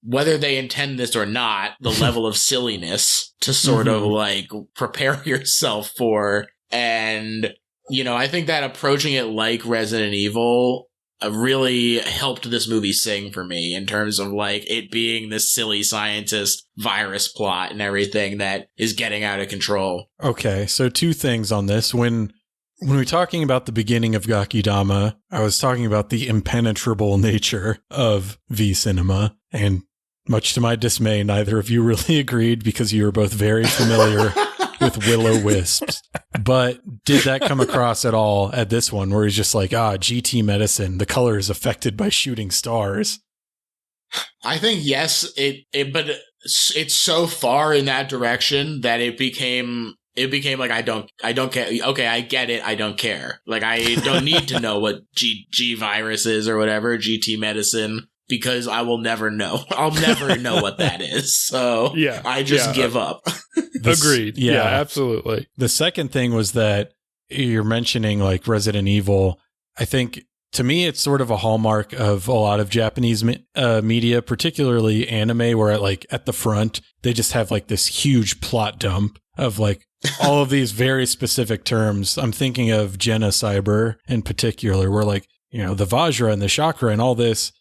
whether they intend this or not, the level of silliness to sort of like prepare yourself for. And, you know, I think that approaching it like Resident Evil really helped this movie sing for me in terms of like it being this silly scientist virus plot and everything that is getting out of control. Okay, so 2 things on this. When we were talking about the beginning of Gakidama, I was talking about the impenetrable nature of V-cinema, and much to my dismay, neither of you really agreed because you were both very familiar with will-o-wisps. But did that come across at all at this one, where he's just like, GT medicine, the color is affected by shooting stars? I think yes, but it's so far in that direction that it became like I don't care. Okay, I get it. I don't care. Like, I don't need to know what G virus is or whatever, GT medicine, because I will never know. I'll never know what that is. So yeah, I just give up. Agreed. Yeah, absolutely. The second thing was that you're mentioning like Resident Evil. I think to me, it's sort of a hallmark of a lot of Japanese media, particularly anime, where at the front, they just have like this huge plot dump of like all of these very specific terms. I'm thinking of Genocyber in particular, where like, you know, the Vajra and the chakra and all this.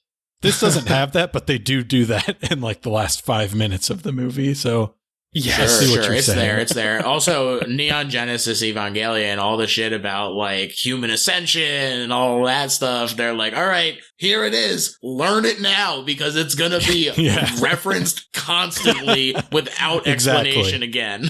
This doesn't have that, but they do that in like the last 5 minutes of the movie. So yeah, sure. It's there. Also, Neon Genesis Evangelion, all the shit about like human ascension and all that stuff. They're like, all right, here it is. Learn it now because it's going to be referenced constantly without explanation again.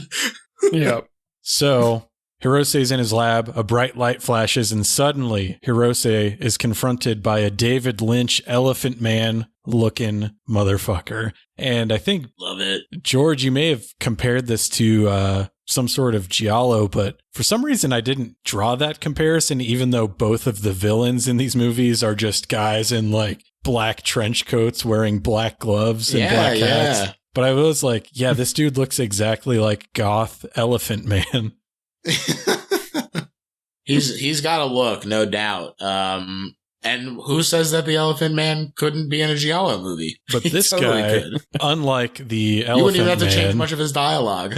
Yep. So Hirose's in his lab, a bright light flashes, and suddenly Hirose is confronted by a David Lynch Elephant Man looking motherfucker. And I think, love it, George, you may have compared this to some sort of giallo, but for some reason I didn't draw that comparison, even though both of the villains in these movies are just guys in like black trench coats wearing black gloves and black hats. But I was like, yeah, this dude looks exactly like goth Elephant Man. He's got a look, no doubt. And who says that the Elephant Man couldn't be in a giallo movie? But this totally guy, unlike the Elephant Man, you wouldn't even have to change much of his dialogue.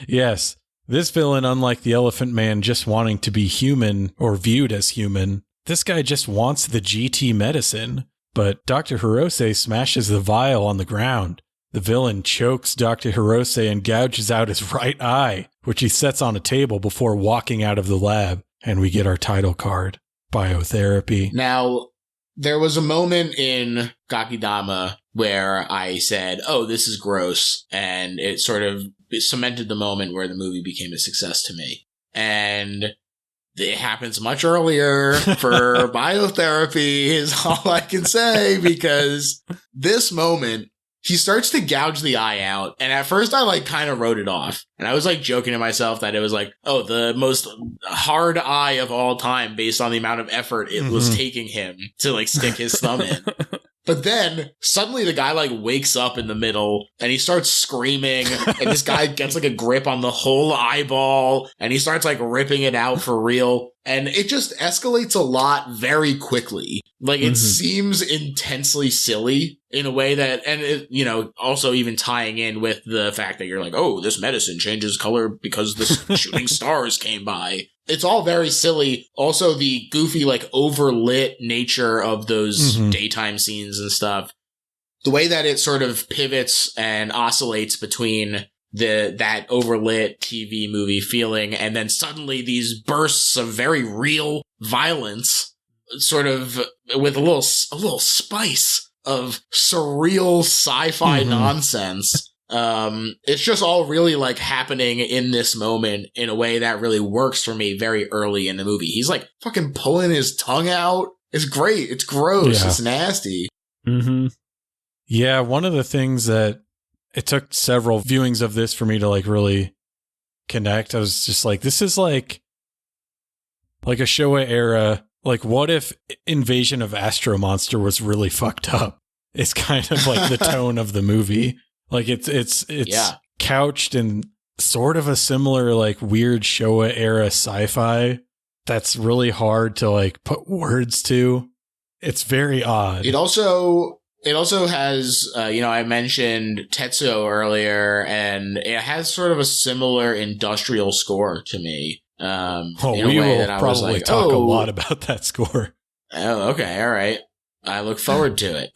Yes, this villain, unlike the Elephant Man, just wanting to be human or viewed as human, this guy just wants the GT medicine. But Dr. Hirose smashes the vial on the ground. The villain chokes Dr. Hirose and gouges out his right eye, which he sets on a table before walking out of the lab. And we get our title card, Biotherapy. Now, there was a moment in Gakidama where I said, oh, this is gross. And it sort of cemented the moment where the movie became a success to me. And it happens much earlier for Biotherapy is all I can say, because this moment, he starts to gouge the eye out. And at first I kind of wrote it off. And I was joking to myself that it was oh, the most hard eye of all time based on the amount of effort it was taking him to stick his thumb in. But then suddenly the guy wakes up in the middle and he starts screaming and this guy gets a grip on the whole eyeball and he starts ripping it out for real. And it just escalates a lot very quickly. It seems intensely silly in a way that, and it, also even tying in with the fact that you're oh, this medicine changes color because the shooting stars came by. It's all very silly. Also, the goofy, overlit nature of those daytime scenes and stuff. The way that it sort of pivots and oscillates between that overlit TV movie feeling and then suddenly these bursts of very real violence, sort of with a little spice of surreal sci-fi nonsense. It's just all really happening in this moment in a way that really works for me very early in the movie. He's fucking pulling his tongue out. It's great. It's gross. Yeah. It's nasty. Yeah. One of the things that it took several viewings of this for me to really connect. I was just this is like a Showa era. What if Invasion of Astro Monster was really fucked up? It's kind of the tone of the movie. It's couched in sort of a similar weird Showa era sci-fi that's really hard to put words to. It's very odd. It also has I mentioned Tetsuo earlier, and it has sort of a similar industrial score to me. We will probably talk a lot about that score. Oh, okay, all right. I look forward to it.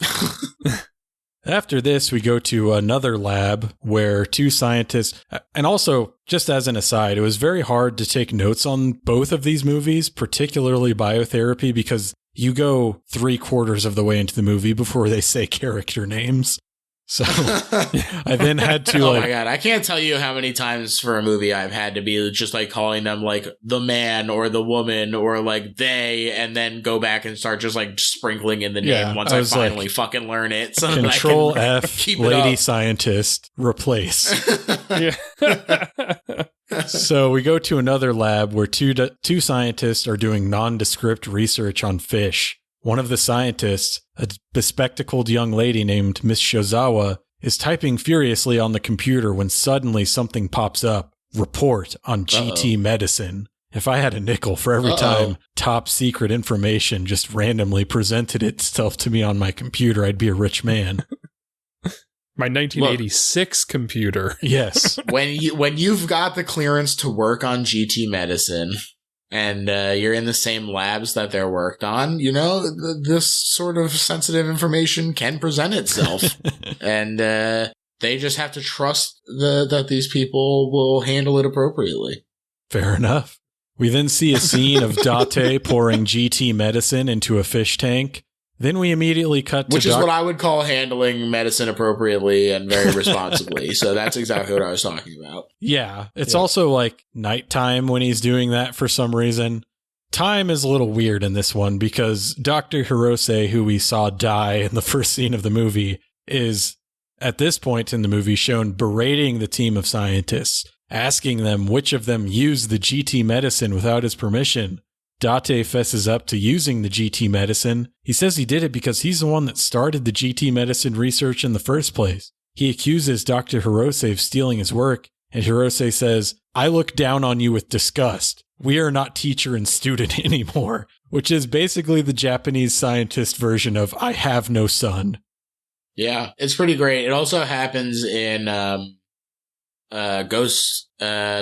After this, we go to another lab where two scientists, and also, just as an aside, it was very hard to take notes on both of these movies, particularly Biotherapy, because you go 3/4 of the way into the movie before they say character names. So I then had to oh my God, I can't tell you how many times for a movie I've had to be just calling them the man or the woman or they, and then go back and start just sprinkling in the name once I finally fucking learn it. So Control that I can F, keep lady scientist, replace. So we go to another lab where two scientists are doing nondescript research on fish. One of the scientists, a bespectacled young lady named Miss Shozawa, is typing furiously on the computer when suddenly something pops up. Report on GT medicine. If I had a nickel for every time top secret information just randomly presented itself to me on my computer, I'd be a rich man. My 1986 computer. Yes. When you've got the clearance to work on GT medicine, and you're in the same labs that they're worked on, this sort of sensitive information can present itself. And they just have to trust that these people will handle it appropriately. Fair enough. We then see a scene of Date pouring GT medicine into a fish tank. Then we immediately cut to Which is what I would call handling medicine appropriately and very responsibly. So that's exactly what I was talking about. Yeah. It's also nighttime when he's doing that for some reason. Time is a little weird in this one because Dr. Hirose, who we saw die in the first scene of the movie, is at this point in the movie shown berating the team of scientists, asking them which of them used the GT medicine without his permission. Date fesses up to using the GT medicine. He says he did it because he's the one that started the GT medicine research in the first place. He accuses Dr. Hirose of stealing his work, and Hirose says, I look down on you with disgust. We are not teacher and student anymore, which is basically the Japanese scientist version of I have no son. Yeah, it's pretty great. It also happens in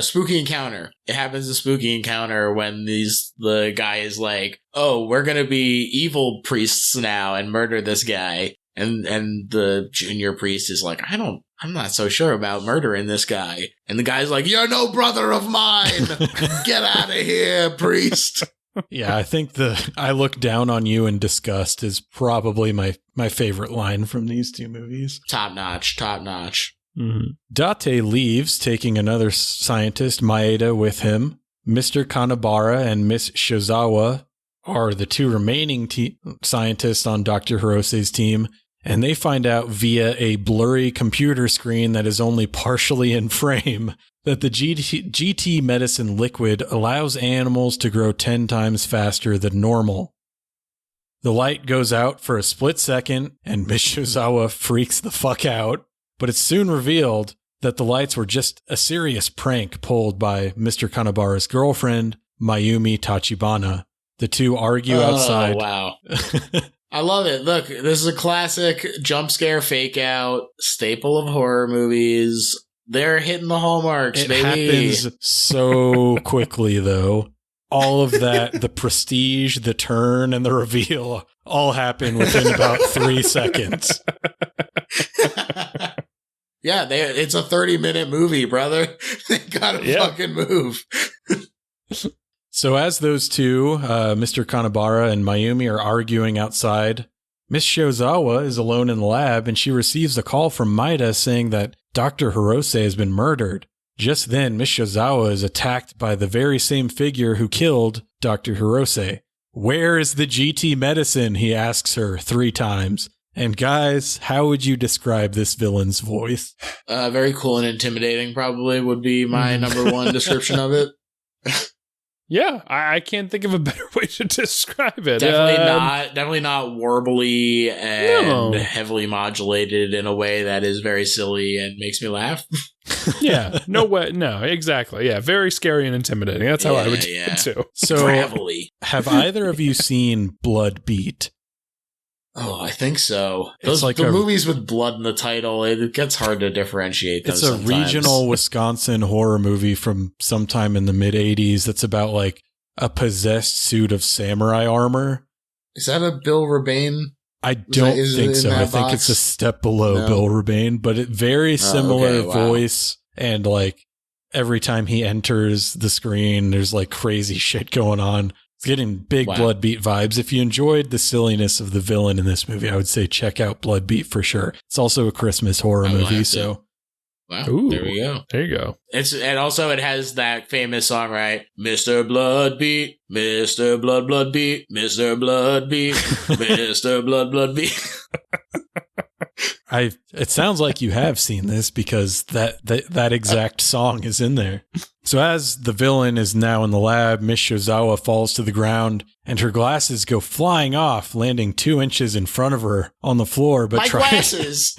Spooky Encounter. It happens in Spooky Encounter when the guy is oh, we're gonna be evil priests now and murder this guy, and the junior priest is I'm not so sure about murdering this guy, and the guy's you're no brother of mine. Get out of here, priest. Yeah, I think I look down on you in disgust is probably my favorite line from these two movies. Top notch. Mm-hmm. Date leaves, taking another scientist, Maeda, with him. Mr. Kanabara and Miss Shozawa are the two remaining scientists on Dr. Hirose's team, and they find out via a blurry computer screen that is only partially in frame that the GT medicine liquid allows animals to grow 10 times faster than normal. The light goes out for a split second, and Miss Shozawa freaks the fuck out, but it's soon revealed that the lights were just a serious prank pulled by Mr. Kanabara's girlfriend, Mayumi Tachibana. The two argue outside. Oh, wow. I love it. Look, this is a classic jump scare fake out, staple of horror movies. They're hitting the hallmarks, it baby. Happens so quickly, though. All of that, the prestige, the turn, and the reveal all happen within about 3 seconds. Yeah, it's a 30-minute movie, brother. They gotta fucking move. So as those two, Mr. Kanabara and Mayumi, are arguing outside, Miss Shozawa is alone in the lab, and she receives a call from Maeda saying that Dr. Hirose has been murdered. Just then, Miss Shozawa is attacked by the very same figure who killed Dr. Hirose. Where is the GT medicine? He asks her 3 times. And guys, how would you describe this villain's voice? Very cool and intimidating, probably, would be my number one description of it. Yeah, I can't think of a better way to describe it. Definitely not warbly and heavily modulated in a way that is very silly and makes me laugh. Yeah, no way. No, exactly. Yeah, very scary and intimidating. That's how I would do it too. So, have either of you seen Blood Beat? Oh, I think so. The movies with blood in the title, it gets hard to differentiate them. It's a regional Wisconsin horror movie from sometime in the mid-'80s that's about like a possessed suit of samurai armor. Is that a Bill Rebane? I don't think so. I think it's a step below Bill Rebane, but it very similar voice, and like every time he enters the screen, there's like crazy shit going on. Getting big Blood Beat vibes. If you enjoyed the silliness of the villain in this movie, I would say check out Blood Beat for sure. It's also a Christmas horror movie, so Ooh, there we go. There you go. It has that famous song, right? Mr. Blood Beat, Mr. Blood Beat, Mr. Blood Beat, Mr. Blood Beat. It sounds like you have seen this because that exact song is in there. So as the villain is now in the lab, Miss Shozawa falls to the ground and her glasses go flying off, landing 2 inches in front of her on the floor. But glasses!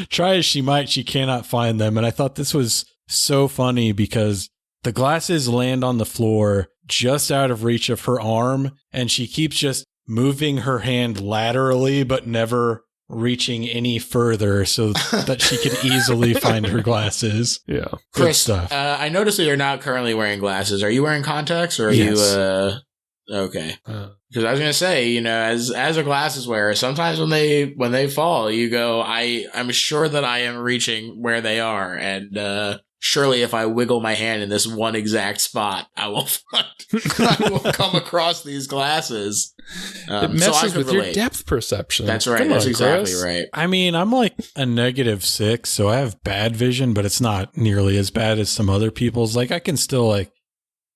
Try as she might, she cannot find them. And I thought this was so funny because the glasses land on the floor just out of reach of her arm, and she keeps just moving her hand laterally, but never reaching any further so that she could easily find her glasses. Yeah. Good Chris, stuff. I noticed that you're not currently wearing glasses. Are you wearing contacts or are you okay? Because I was gonna say, as a glasses wearer, sometimes when they fall, you go, I'm sure that I am reaching where they are, and surely if I wiggle my hand in this one exact spot, I will come across these glasses. It messes with your depth perception. That's right. That's exactly right. I mean, I'm like a -6, so I have bad vision, but it's not nearly as bad as some other people's. Like, I can still like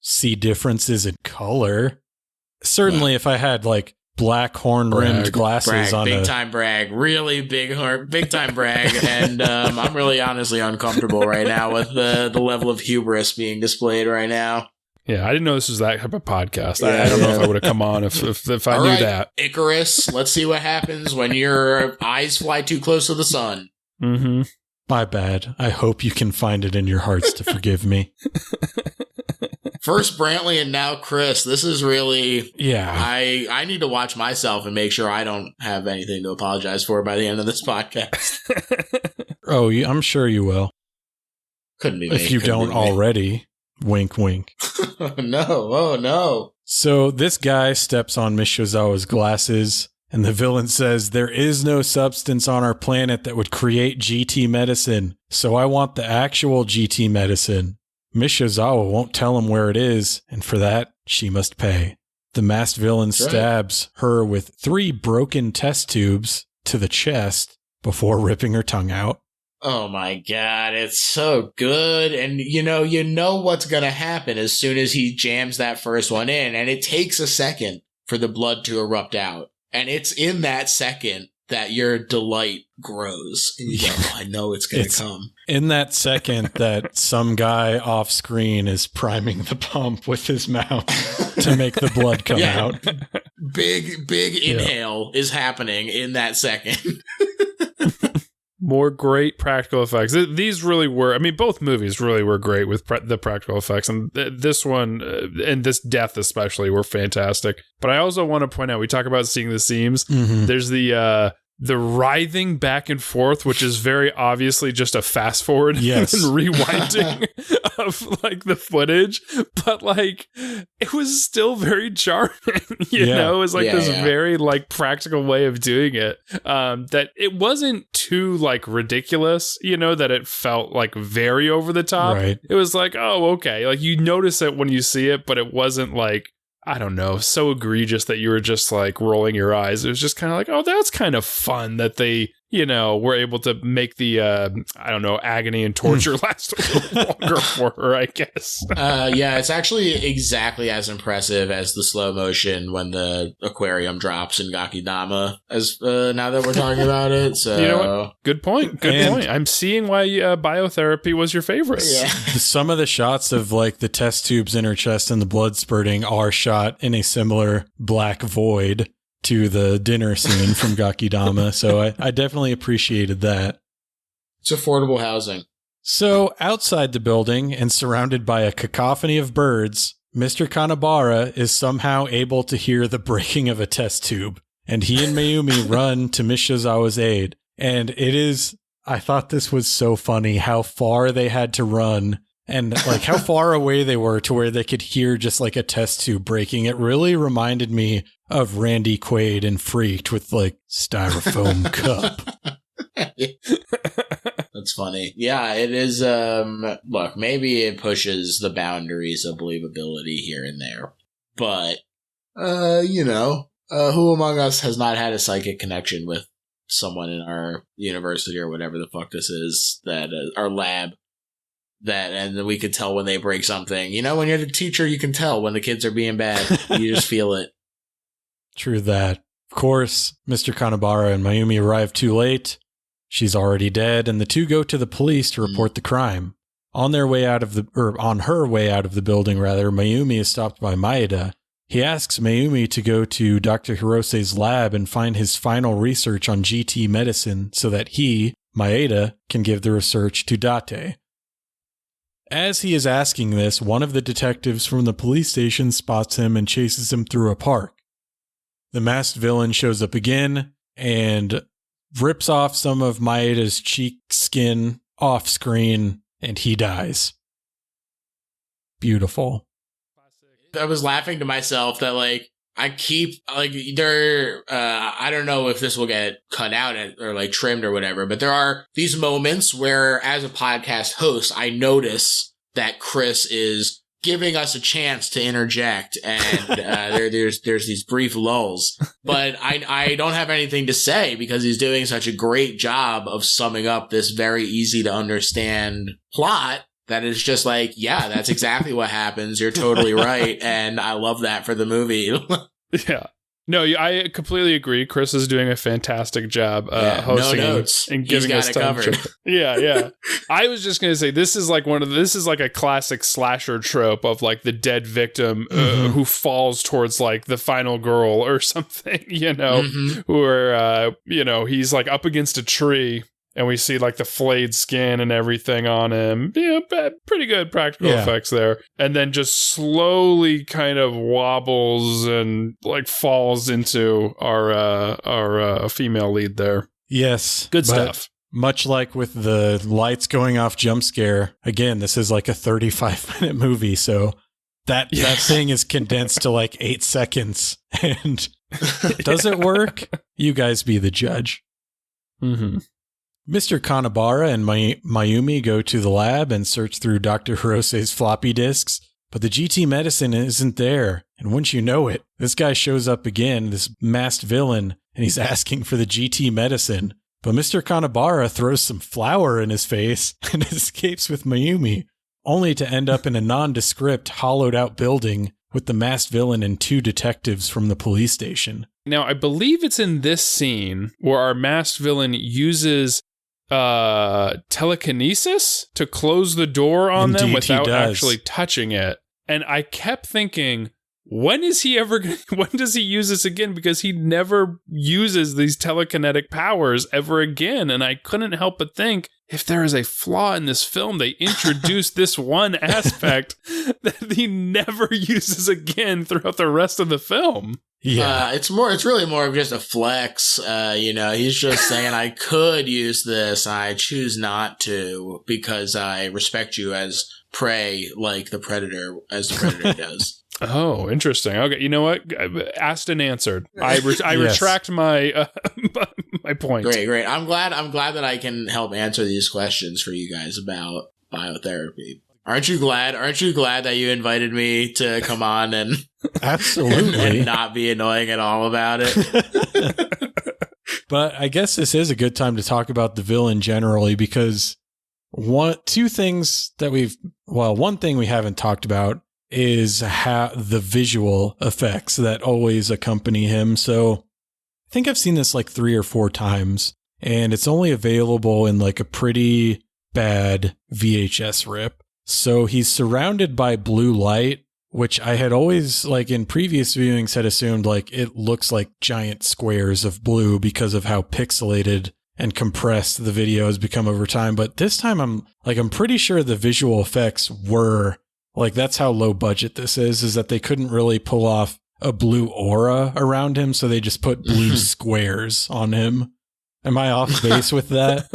see differences in color. Certainly, if I had like black horn-rimmed glasses on, big time brag, really big time brag, and I'm really honestly uncomfortable right now with the level of hubris being displayed right now. Yeah, I didn't know this was that type of podcast. I don't know if I would have come on if I knew that. Icarus, let's see what happens when your eyes fly too close to the sun. Mm-hmm. My bad. I hope you can find it in your hearts to forgive me. First Brantley and now Chris. This is really... Yeah. I need to watch myself and make sure I don't have anything to apologize for by the end of this podcast. Oh, I'm sure you will. Couldn't be me. If you don't already. Wink, wink. No. Oh, no. So this guy steps on Miss Shozawa's glasses, and the villain says, "There is no substance on our planet that would create GT medicine, so I want the actual GT medicine." Miss Shozawa won't tell him where it is, and for that, she must pay. The masked villain stabs her with 3 broken test tubes to the chest before ripping her tongue out. Oh my God, it's so good. And you know what's going to happen as soon as he jams that first one in. And it takes a second for the blood to erupt out. And it's in that second that your delight grows. And you go, I know it's going to come. In that second that some guy off screen is priming the pump with his mouth to make the blood come out. Big inhale is happening in that second. More great practical effects. These really were, I mean, both movies really were great with the practical effects. And this one, and this death especially, were fantastic. But I also want to point out, we talk about seeing the seams. Mm-hmm. There's the writhing back and forth, which is very obviously just a fast forward and rewinding of like the footage, but like it was still very charming. You know, it was like this very like practical way of doing it. That it wasn't too like ridiculous, you know, that it felt like very over the top. Right. It was like, oh, okay. Like you notice it when you see it, but it wasn't like, I don't know, so egregious that you were just like rolling your eyes. It was just kind of like, oh, that's kind of fun that they, you know, were able to make the, I don't know, agony and torture last a little longer for her, I guess. Yeah, it's actually exactly as impressive as the slow motion when the aquarium drops in Gakidama, as now that we're talking about it. So, you know what? Good point. Good point. I'm seeing why Biotherapy was your favorite. Yeah. Some of the shots of like the test tubes in her chest and the blood spurting are shot in a similar black void to the dinner scene from Gakidama. So I definitely appreciated that. It's affordable housing. So outside the building and surrounded by a cacophony of birds, Mr. Kanabara is somehow able to hear the breaking of a test tube, and he and Mayumi run to Miss Shizawa's aid. And it is, I thought this was so funny how far they had to run and like how far away they were to where they could hear just like a test tube breaking. It really reminded me of Randy Quaid and Freaked with like styrofoam cup. That's funny. Yeah, it is. Look, maybe it pushes the boundaries of believability here and there, but who among us has not had a psychic connection with someone in our university or whatever the fuck this is, that our lab, that, and we could tell when they break something. You know, when you're the teacher, you can tell when the kids are being bad. You just feel it. True that. Of course, Mr. Kanabara and Mayumi arrive too late. She's already dead, and the two go to the police to report the crime. On her way out of the building, Mayumi is stopped by Maeda. He asks Mayumi to go to Dr. Hirose's lab and find his final research on GT medicine so that he, Maeda, can give the research to Date. As he is asking this, one of the detectives from the police station spots him and chases him through a park. The masked villain shows up again and rips off some of Maeda's cheek skin off screen, and he dies. Beautiful. I was laughing to myself that, like, I keep, like, I don't know if this will get cut out or, like, trimmed or whatever, but there are these moments where, as a podcast host, I notice that Chris is giving us a chance to interject, and there's these brief lulls. But I don't have anything to say because he's doing such a great job of summing up this very easy to understand plot that is just like, yeah, that's exactly what happens. You're totally right. And I love that for the movie. Yeah. No, I completely agree. Chris is doing a fantastic job hosting and giving us time. Yeah. I was just going to say, this is like a classic slasher trope of like the dead victim who falls towards like the final girl or something, where, he's like up against a tree and we see like the flayed skin and everything on him. Yeah, pretty good practical effects there. And then just slowly kind of wobbles and like falls into our female lead there. Yes. Good stuff. Much like with the lights going off jump scare, again, this is like a 35-minute movie, so that thing is condensed to like 8 seconds. And does it work? You guys be the judge. Mm-hmm. Mr. Kanabara and Mayumi go to the lab and search through Dr. Hirose's floppy disks, but the GT medicine isn't there. And once you know it, this guy shows up again, this masked villain, and he's asking for the GT medicine. But Mr. Kanabara throws some flour in his face and escapes with Mayumi, only to end up in a nondescript, hollowed-out building with the masked villain and 2 detectives from the police station. Now, I believe it's in this scene where our masked villain uses telekinesis to close the door on them without actually touching it. And I kept thinking, when does he use this again? Because he never uses these telekinetic powers ever again. And I couldn't help but think, if there is a flaw in this film, they introduced this one aspect that he never uses again throughout the rest of the film. Yeah, it's really more of just a flex. He's just saying, I could use this. I choose not to because I respect you as prey, like the predator does. Oh, interesting. Okay, you know what? Asked and answered. I retract my my point. Great. I'm glad that I can help answer these questions for you guys about biotherapy. Aren't you glad that you invited me to come on and absolutely and not be annoying at all about it? But I guess this is a good time to talk about the villain generally, because one thing we haven't talked about is how the visual effects that always accompany him. So I think I've seen this like 3 or 4 times, and it's only available in like a pretty bad VHS rip. So he's surrounded by blue light, which I had always, like in previous viewings, had assumed like it looks like giant squares of blue because of how pixelated and compressed the video has become over time. But this time I'm pretty sure the visual effects were like, that's how low budget this is that they couldn't really pull off a blue aura around him. So they just put blue squares on him. Am I off base with that?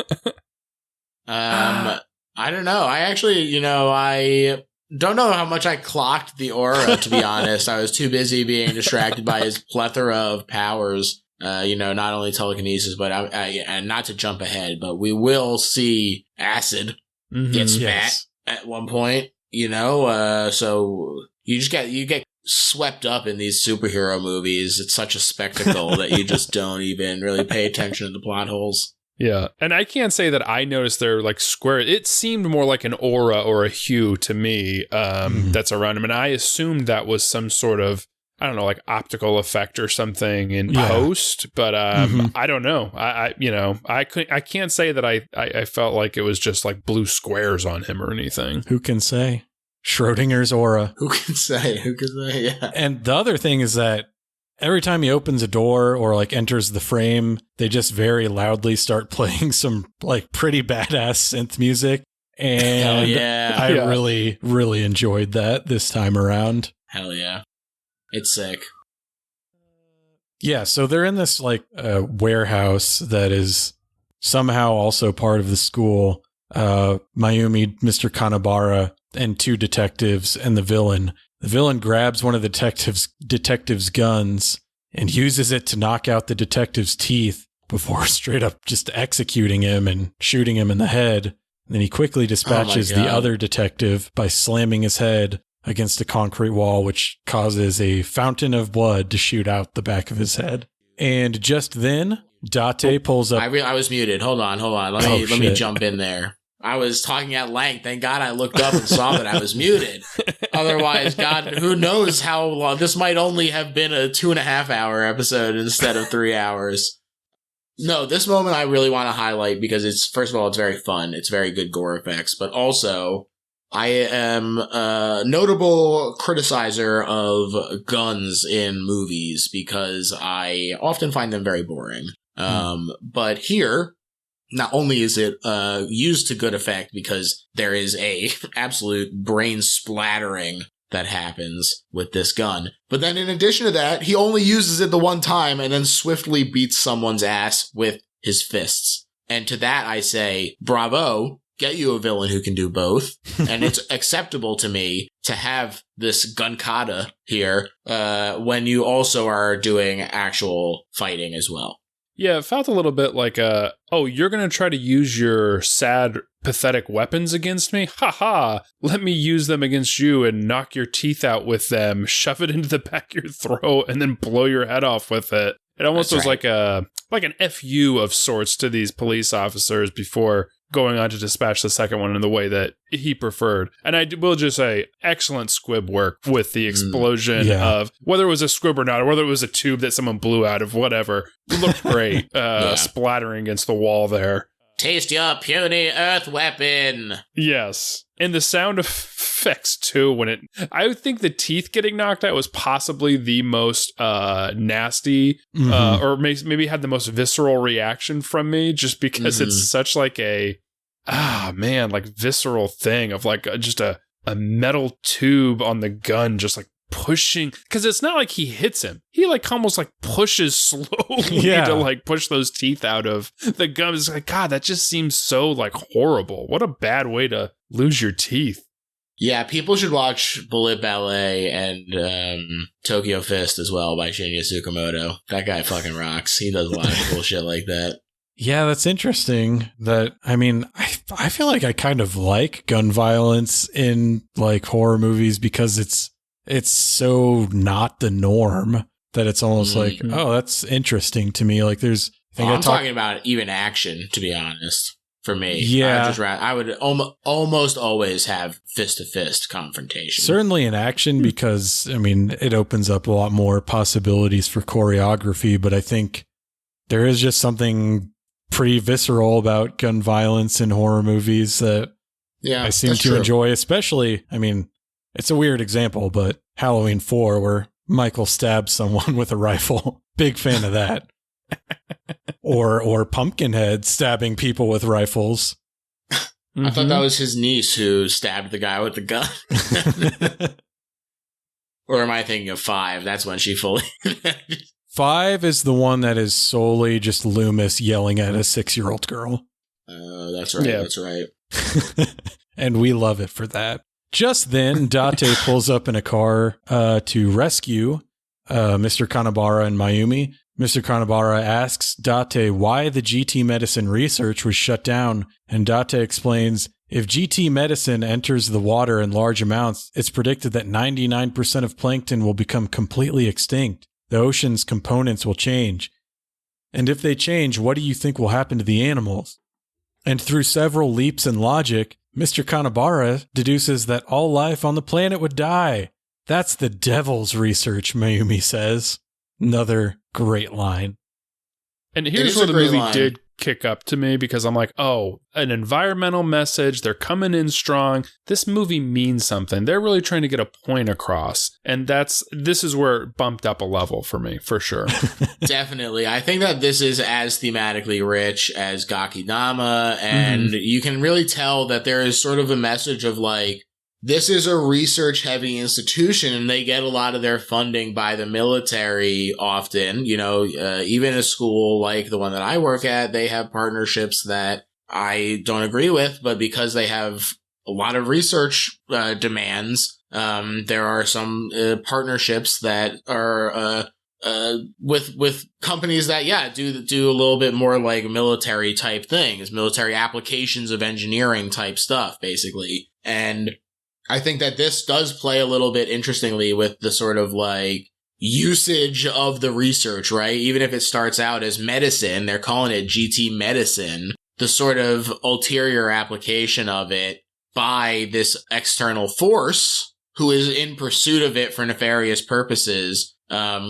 I don't know. I actually, I don't know how much I clocked the aura, to be honest. I was too busy being distracted by his plethora of powers. Not only telekinesis, but and not to jump ahead, but we will see acid get spat at one point, so you get swept up in these superhero movies. It's such a spectacle that you just don't even really pay attention to the plot holes. Yeah, and I can't say that I noticed they're like square. It seemed more like an aura or a hue to me that's around him, and I assumed that was some sort of, I don't know, like optical effect or something in post. But I don't know. I can't say that I felt like it was just like blue squares on him or anything. Who can say? Schrodinger's aura. Who can say? Yeah. And the other thing is that every time he opens a door or like enters the frame, they just very loudly start playing some like pretty badass synth music. And I really, really enjoyed that this time around. Hell yeah. It's sick. Yeah, so they're in this like warehouse that is somehow also part of the school. Mayumi, Mr. Kanabara, and 2 detectives and the villain. The villain grabs one of the detective's guns and uses it to knock out the detective's teeth before straight up just executing him and shooting him in the head. And then he quickly dispatches the other detective by slamming his head against a concrete wall, which causes a fountain of blood to shoot out the back of his head. And just then, Date pulls up. I was muted. Hold on. Let me jump in there. I was talking at length. Thank God I looked up and saw that I was muted. Otherwise, God, who knows how long. This might only have been a 2.5-hour episode instead of 3 hours. No, this moment I really want to highlight because it's, first of all, it's very fun. It's very good gore effects. But also, I am a notable criticizer of guns in movies because I often find them very boring. But here, not only is it used to good effect because there is a absolute brain splattering that happens with this gun, but then in addition to that, he only uses it the one time and then swiftly beats someone's ass with his fists. And to that I say, bravo, get you a villain who can do both. And it's acceptable to me to have this gun kata here when you also are doing actual fighting as well. Yeah, it felt a little bit like you're going to try to use your sad pathetic weapons against me? Ha ha! Let me use them against you and knock your teeth out with them, shove it into the back of your throat, and then blow your head off with it. It almost was like an FU of sorts to these police officers before going on to dispatch the second one in the way that he preferred. And I will just say, excellent squib work with the explosion of, whether it was a squib or not, or whether it was a tube that someone blew out of, whatever. It looked great, splattering against the wall there. Taste your puny earth weapon. Yes. And the sound effects, too, I think the teeth getting knocked out was possibly the most nasty, or maybe had the most visceral reaction from me, just because it's such like a, visceral thing of like just a metal tube on the gun, just like pushing, because it's not like he hits him. He like almost like pushes slowly to like push those teeth out of the gum. It's like, God, that just seems so like horrible. What a bad way to lose your teeth. Yeah, people should watch Bullet Ballet and Tokyo Fist as well by Shinya Tsukamoto. That guy fucking rocks. He does a lot of cool shit like that. Yeah, that's interesting. I feel like I kind of like gun violence in like horror movies because it's so not the norm that it's almost like, oh, that's interesting to me. Like I'm talking about even action, to be honest. For me, I would almost always have fist-to-fist confrontation. Certainly in action, because, it opens up a lot more possibilities for choreography, but I think there is just something pretty visceral about gun violence in horror movies that I seem to enjoy, especially, it's a weird example, but Halloween 4, where Michael stabs someone with a rifle. Big fan of that. Or Pumpkinhead stabbing people with rifles. I thought that was his niece who stabbed the guy with the gun. Or am I thinking of 5? That's when she fully... 5 is the one that is solely just Loomis yelling at a 6-year-old girl. That's right. Yeah. That's right. And we love it for that. Just then, Date pulls up in a car to rescue Mr. Kanabara and Mayumi. Mr. Kanabara asks Date why the GT medicine research was shut down, and Date explains, if GT medicine enters the water in large amounts, it's predicted that 99% of plankton will become completely extinct. The ocean's components will change. And if they change, what do you think will happen to the animals? And through several leaps in logic, Mr. Kanabara deduces that all life on the planet would die. That's the devil's research, Mayumi says. Another great line. And here's where the movie did kick up to me, because I'm like, oh, an environmental message. They're coming in strong. This movie means something. They're really trying to get a point across. And this is where it bumped up a level for me, for sure. Definitely. I think that this is as thematically rich as Gakidama. And you can really tell that there is sort of a message of like, this is a research-heavy institution, and they get a lot of their funding by the military often. Even a school like the one that I work at, they have partnerships that I don't agree with, but because they have a lot of research demands, there are some partnerships that are with companies that, do a little bit more like military type things, military applications of engineering type stuff, basically. And I think that this does play a little bit interestingly with the sort of like usage of the research, right? Even if it starts out as medicine, they're calling it GT medicine. The sort of ulterior application of it by this external force who is in pursuit of it for nefarious purposes,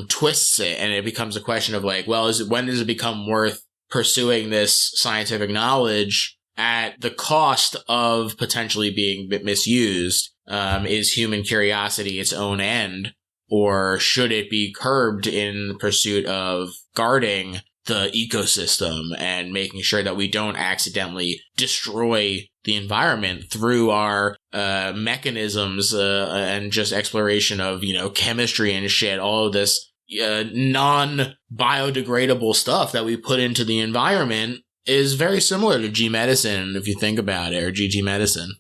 twists it. And it becomes a question of like, well, when does it become worth pursuing this scientific knowledge at the cost of potentially being misused? Is human curiosity its own end, or should it be curbed in pursuit of guarding the ecosystem and making sure that we don't accidentally destroy the environment through our mechanisms and just exploration of, chemistry and shit, all of this non-biodegradable stuff that we put into the environment is very similar to G medicine, if you think about it, or GT medicine.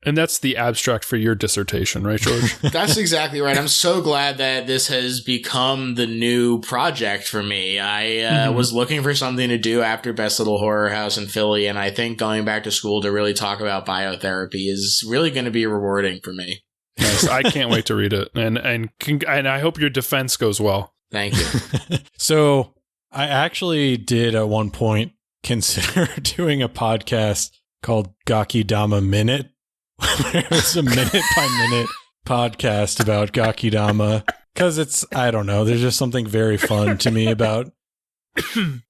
And that's the abstract for your dissertation, right, George? That's exactly right. I'm so glad that this has become the new project for me. I was looking for something to do after Best Little Horror House in Philly, and I think going back to school to really talk about biotherapy is really going to be rewarding for me. Nice. I can't wait to read it, and I hope your defense goes well. Thank you. So I actually did at one point consider doing a podcast called Gakidama Minute, where it's a minute-by-minute podcast about Gakidama, because it's, I don't know, there's just something very fun to me about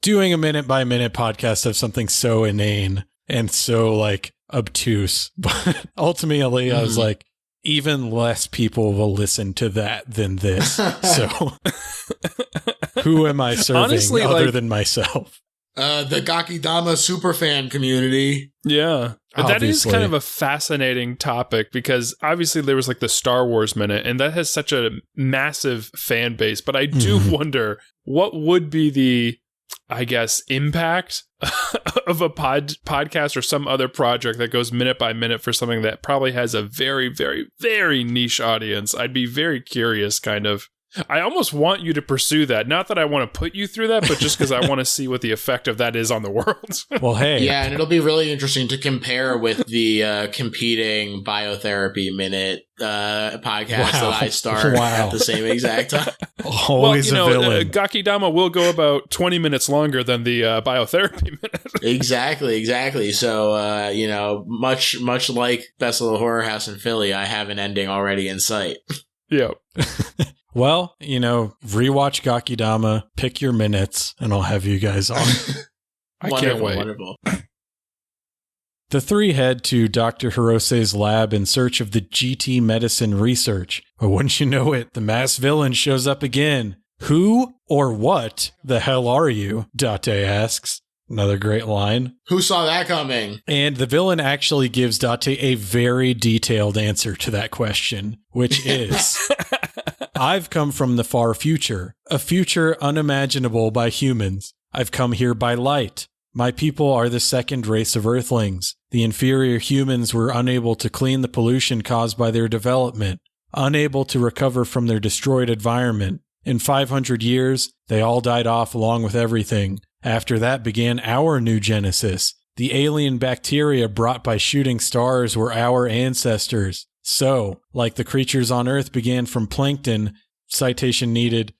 doing a minute-by-minute podcast of something so inane and so, like, obtuse. But ultimately, I was like, even less people will listen to that than this. So who am I serving Honestly, other than myself? The Gakidama superfan community. Yeah. But that is Obviously. kind of a fascinating topic because obviously there was like the Star Wars Minute and that has such a massive fan base. But I do wonder what would be the, I guess, impact of a podcast or some other project that goes minute by minute for something that probably has a very, very, very niche audience. I'd be very curious, kind of. I almost want you to pursue that. Not that I want to put you through that, but just because I want to see what the effect of that is on the world. Well, hey. Yeah, and it'll be really interesting to compare with the competing Biotherapy Minute podcast that I start at the same exact time. Always well, a villain. Gakidama will go about 20 minutes longer than the Biotherapy Minute. Exactly. So, much like Best Little Horror House in Philly, I have an ending already in sight. Yeah. Well, rewatch Gakidama, pick your minutes, and I'll have you guys on. I can't wait. Wonderful. The three head to Dr. Hirose's lab in search of the GT medicine research. But wouldn't you know it, the masked villain shows up again. Who or what the hell are you? Date asks. Another great line. Who saw that coming? And the villain actually gives Date a very detailed answer to that question, which is... I've come from the far future, a future unimaginable by humans. I've come here by light. My people are the second race of Earthlings. The inferior humans were unable to clean the pollution caused by their development, unable to recover from their destroyed environment. In 500 years, they all died off along with everything. After that began our new genesis. The alien bacteria brought by shooting stars were our ancestors. So, like the creatures on Earth began from plankton, citation needed,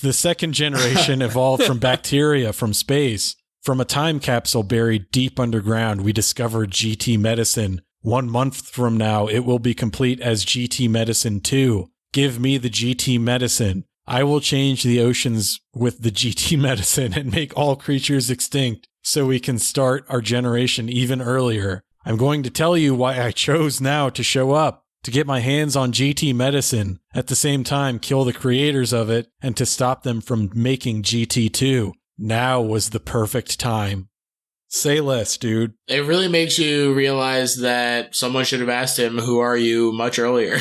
the second generation evolved from bacteria from space. From a time capsule buried deep underground, we discovered GT medicine. 1 month from now, it will be complete as GT medicine 2. Give me the GT medicine. I will change the oceans with the GT medicine and make all creatures extinct so we can start our generation even earlier. I'm going to tell you why I chose now to show up. To get my hands on GT medicine, at the same time kill the creators of it, and to stop them from making GT2. Now was the perfect time. Say less, dude. It really makes you realize that someone should have asked him, who are you, much earlier.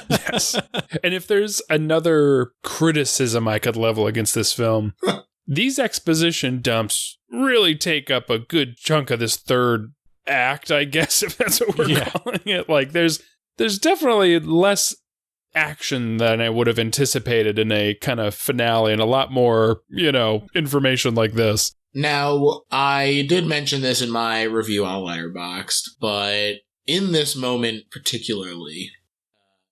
Yes. And if there's another criticism I could level against this film, these exposition dumps really take up a good chunk of this third act, I guess, if that's what we're calling it. Like, there's definitely less action than I would have anticipated in a kind of finale and a lot more, information like this. Now, I did mention this in my review on Letterboxd, but in this moment particularly,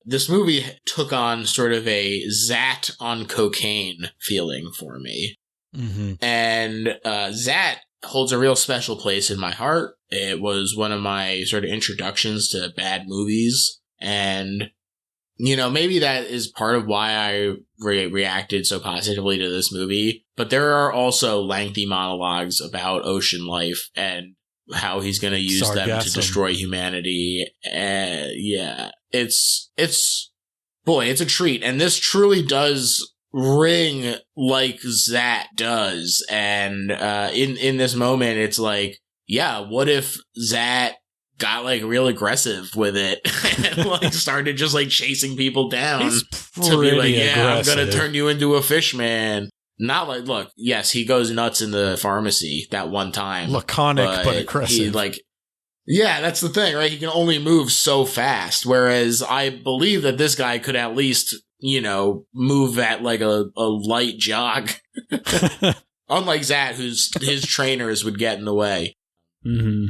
this movie took on sort of a Zat on cocaine feeling for me. Mm-hmm. And Zat holds a real special place in my heart. It was one of my sort of introductions to bad movies. And, maybe that is part of why I reacted so positively to this movie. But there are also lengthy monologues about ocean life and how he's going to use them to destroy humanity. It's a treat. And this truly does ring like Zat does. And in this moment, it's like, yeah, what if Zat got real aggressive with it and started just chasing people down to be like, yeah, aggressive. I'm gonna turn you into a fish man. Not look, yes, he goes nuts in the pharmacy that one time. Laconic but aggressive. Yeah, that's the thing, right? He can only move so fast, whereas I believe that this guy could at least, move at like a light jog. Unlike Zat, his trainers would get in the way. Mm-hmm.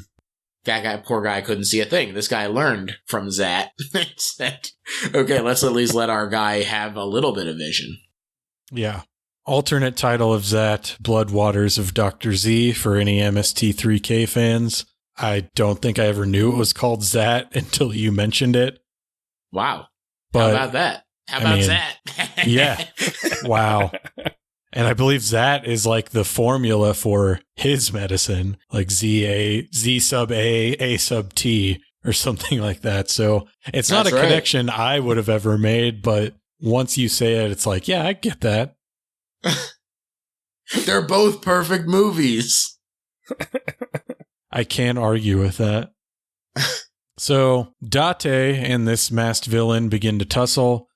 That poor guy couldn't see a thing. This guy learned from Zat. Said, okay, let's at least let our guy have a little bit of vision. Yeah. Alternate title of Zat, Blood Waters of Dr. Z for any MST3K fans. I don't think I ever knew it was called Zat until you mentioned it. Wow. But, how about that? How about Zat? Yeah. Wow. And I believe Zat is like the formula for his medicine, like Z sub A sub T, or something like that. So it's not a connection I would have ever made, but once you say it, it's like, yeah, I get that. They're both perfect movies. I can't argue with that. So Date and this masked villain begin to tussle.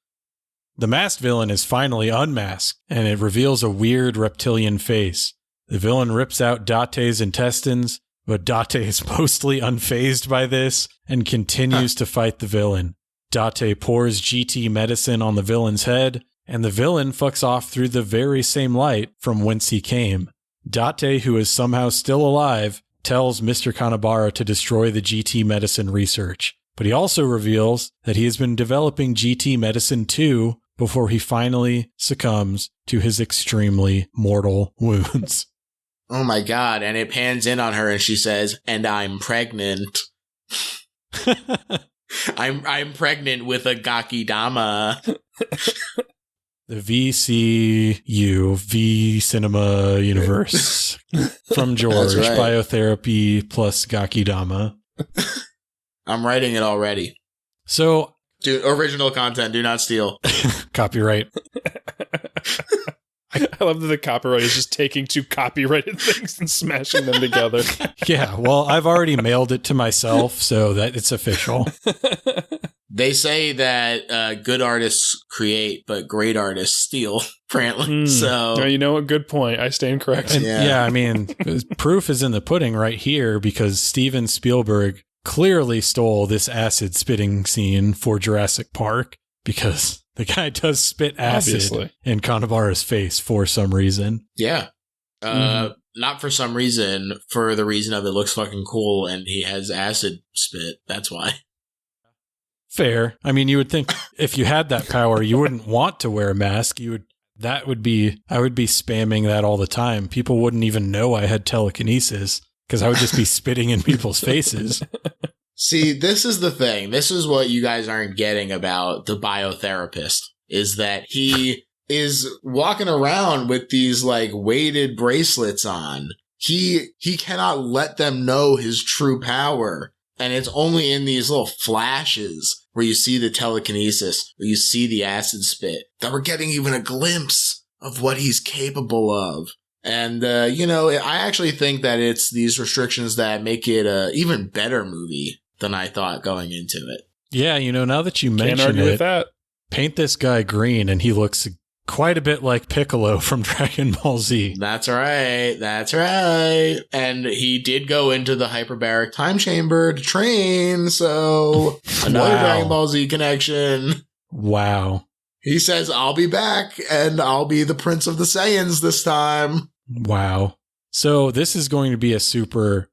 The masked villain is finally unmasked, and it reveals a weird reptilian face. The villain rips out Date's intestines, but Date is mostly unfazed by this and continues to fight the villain. Date pours GT medicine on the villain's head, and the villain fucks off through the very same light from whence he came. Date, who is somehow still alive, tells Mr. Kanabara to destroy the GT medicine research, but he also reveals that he has been developing GT medicine too before he finally succumbs to his extremely mortal wounds. Oh my god, and it pans in on her and she says, "And I'm pregnant." I'm pregnant with a Gakidama. The VCU, V Cinema Universe from George, right. Biotherapy plus Gakidama. I'm writing it already. So, dude, original content, do not steal. Copyright. I love that the copyright is just taking two copyrighted things and smashing them together. Yeah, well, I've already mailed it to myself, so that it's official. They say that good artists create, but great artists steal, Brantley. So, no, you know what? Good point. I stand corrected. Yeah, I mean, proof is in the pudding right here because Steven Spielberg clearly stole this acid spitting scene for Jurassic Park because the guy does spit acid in Kanabara's face for some reason. Yeah. Not for some reason, for the reason of it looks fucking cool and he has acid spit. That's why. Fair. I mean, you would think if you had that power, you wouldn't want to wear a mask. I would be spamming that all the time. People wouldn't even know I had telekinesis because I would just be spitting in people's faces. See, this is the thing. This is what you guys aren't getting about the biotherapist, is that he is walking around with these like weighted bracelets on. He cannot let them know his true power. And it's only in these little flashes where you see the telekinesis, where you see the acid spit, that we're getting even a glimpse of what he's capable of. And, I actually think that it's these restrictions that make it an even better movie than I thought going into it. Yeah, now that you mention it, with that. Paint this guy green and he looks quite a bit like Piccolo from Dragon Ball Z. That's right. And he did go into the hyperbaric time chamber to train, so another Dragon Ball Z connection. Wow. He says, I'll be back, and I'll be the Prince of the Saiyans this time. Wow. So this is going to be a super,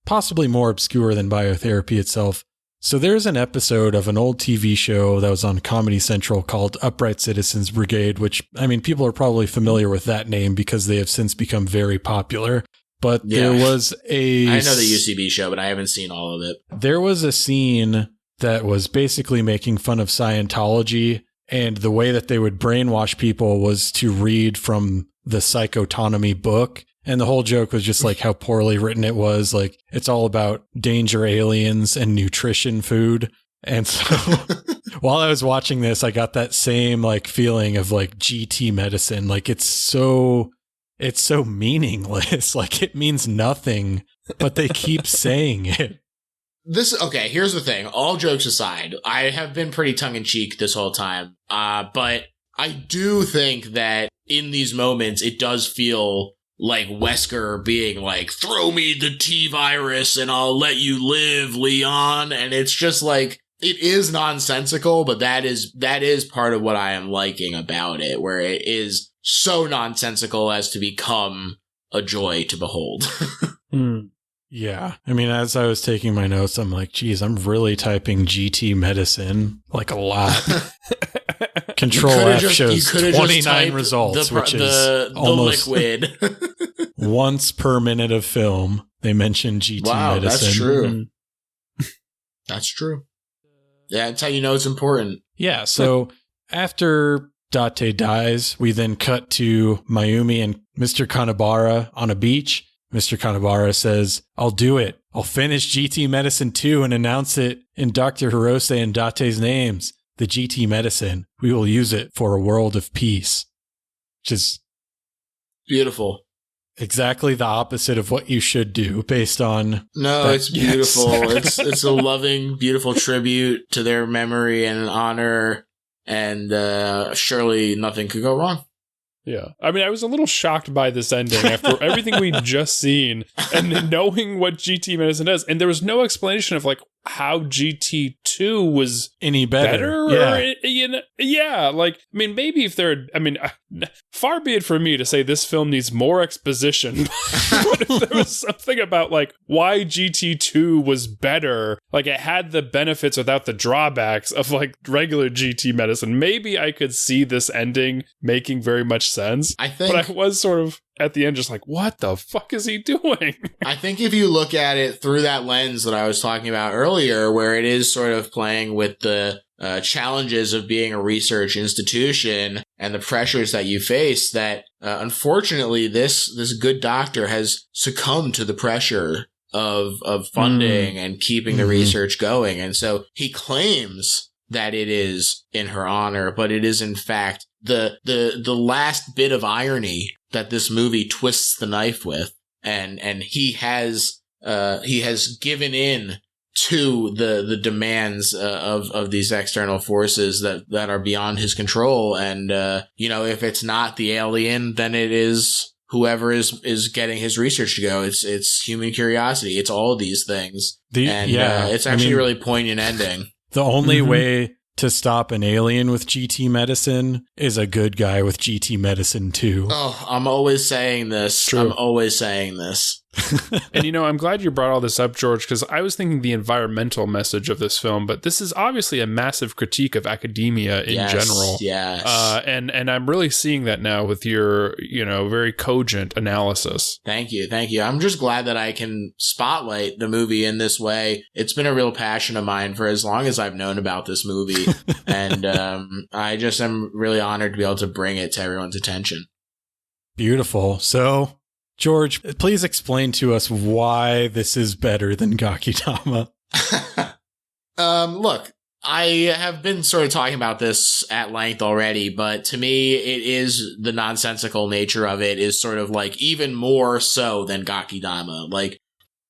possibly more obscure than Biotherapy itself. So there's an episode of an old TV show that was on Comedy Central called Upright Citizens Brigade, which, I mean, people are probably familiar with that name because they have since become very popular. But there was I know the UCB show, but I haven't seen all of it. There was a scene that was basically making fun of Scientology, and the way that they would brainwash people was to read from the Psychotonomy book. And the whole joke was just like how poorly written it was. Like, it's all about danger aliens and nutrition food. And so while I was watching this, I got that same feeling of GT medicine. It's so meaningless. It means nothing, but they keep saying it. Here's the thing. All jokes aside, I have been pretty tongue-in-cheek this whole time. But I do think that in these moments, it does feel like Wesker being like, throw me the T-virus and I'll let you live, Leon. And it's just like, it is nonsensical, but that is part of what I am liking about it, where it is so nonsensical as to become a joy to behold. Yeah. I mean, as I was taking my notes, I'm like, geez, I'm really typing GT medicine like a lot. Control F shows 29 results, which is almost liquid. once per minute of film. They mention GT medicine. That's true. That's true. Yeah, that's how you know it's important. Yeah. So after Date dies, we then cut to Mayumi and Mr. Kanabara on a beach. Mr. Kanabara says, I'll do it. I'll finish GT Medicine 2 and announce it in Dr. Hirose and Date's names. The GT Medicine. We will use it for a world of peace. Which is beautiful. Exactly the opposite of what you should do based on... No, it's beautiful. Yes. It's a loving, beautiful tribute to their memory and honor. And surely nothing could go wrong. Yeah. I mean, I was a little shocked by this ending after everything we'd just seen and then knowing what GT Medicine does. And there was no explanation of like how GT2 was any better. Yeah. Like, I mean, maybe if far be it from me to say this film needs more exposition. But if there was something about like why GT2 was better, like it had the benefits without the drawbacks of like regular GT Medicine, maybe I could see this ending making very much sense. But I was sort of at the end just like, what the fuck is he doing? I think if you look at it through that lens that I was talking about earlier, where it is sort of playing with the challenges of being a research institution and the pressures that you face, that unfortunately this good doctor has succumbed to the pressure of funding and keeping the research going. And so he claims that it is in her honor, but it is in fact the last bit of irony that this movie twists the knife with. And he has given in to the demands of these external forces that are beyond his control. And if it's not the alien, then it is whoever is getting his research to go. It's human curiosity. It's all of these things. It's actually a really poignant ending. The only way to stop an alien with GT medicine is a good guy with GT medicine too. Oh, I'm always saying this. True. I'm always saying this. And I'm glad you brought all this up, George, because I was thinking the environmental message of this film, but this is obviously a massive critique of academia in general. Yes. And I'm really seeing that now with your, very cogent analysis. Thank you. I'm just glad that I can spotlight the movie in this way. It's been a real passion of mine for as long as I've known about this movie. And I just am really honored to be able to bring it to everyone's attention. Beautiful. So, George, please explain to us why this is better than Gakidama. Look, I have been sort of talking about this at length already, but to me, it is the nonsensical nature of it is sort of like even more so than Gakidama. Like,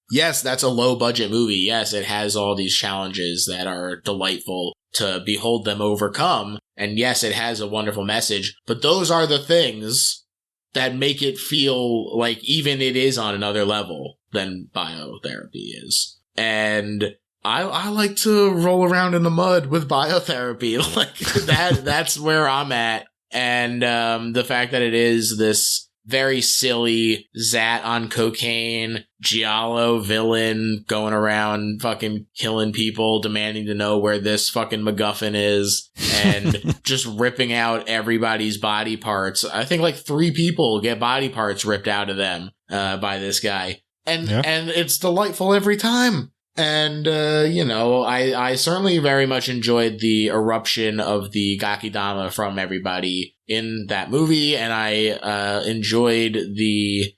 yes, that's a low budget movie. Yes, it has all these challenges that are delightful to behold them overcome. And yes, it has a wonderful message, but those are the things that make it feel like even it is on another level than Biotherapy is. And I like to roll around in the mud with Biotherapy. Like that's where I'm at. And the fact that it is this very silly Zat on cocaine, Giallo villain going around fucking killing people, demanding to know where this fucking MacGuffin is, and just ripping out everybody's body parts. I think like 3 people get body parts ripped out of them by this guy. And it's delightful every time. And, I certainly very much enjoyed the eruption of the Gakidama from everybody in that movie. And I enjoyed the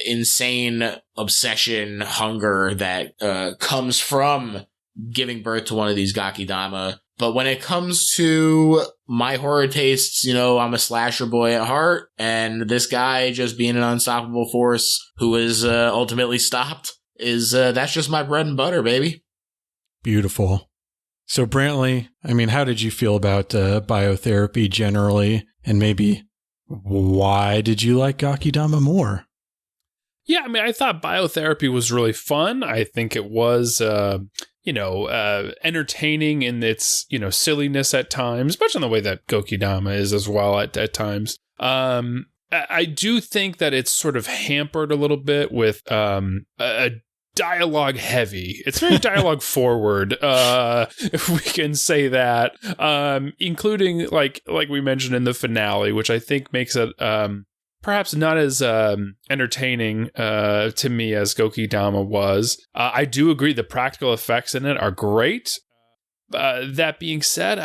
insane obsession, hunger that comes from giving birth to one of these Gakidama. But when it comes to my horror tastes, I'm a slasher boy at heart. And this guy just being an unstoppable force who is ultimately stopped. That's just my bread and butter, baby. Beautiful. So, Brantley, how did you feel about Biotherapy generally? And maybe why did you like Gakidama more? Yeah, I mean, I thought Biotherapy was really fun. I think it was, entertaining in its, silliness at times, much in the way that Gakidama is as well at times. I do think that it's sort of hampered a little bit with a dialogue heavy. It's very dialogue forward, if we can say that, including like we mentioned in the finale, which I think makes it perhaps not as entertaining to me as Gakidama was. I do agree the practical effects in it are great. That being said,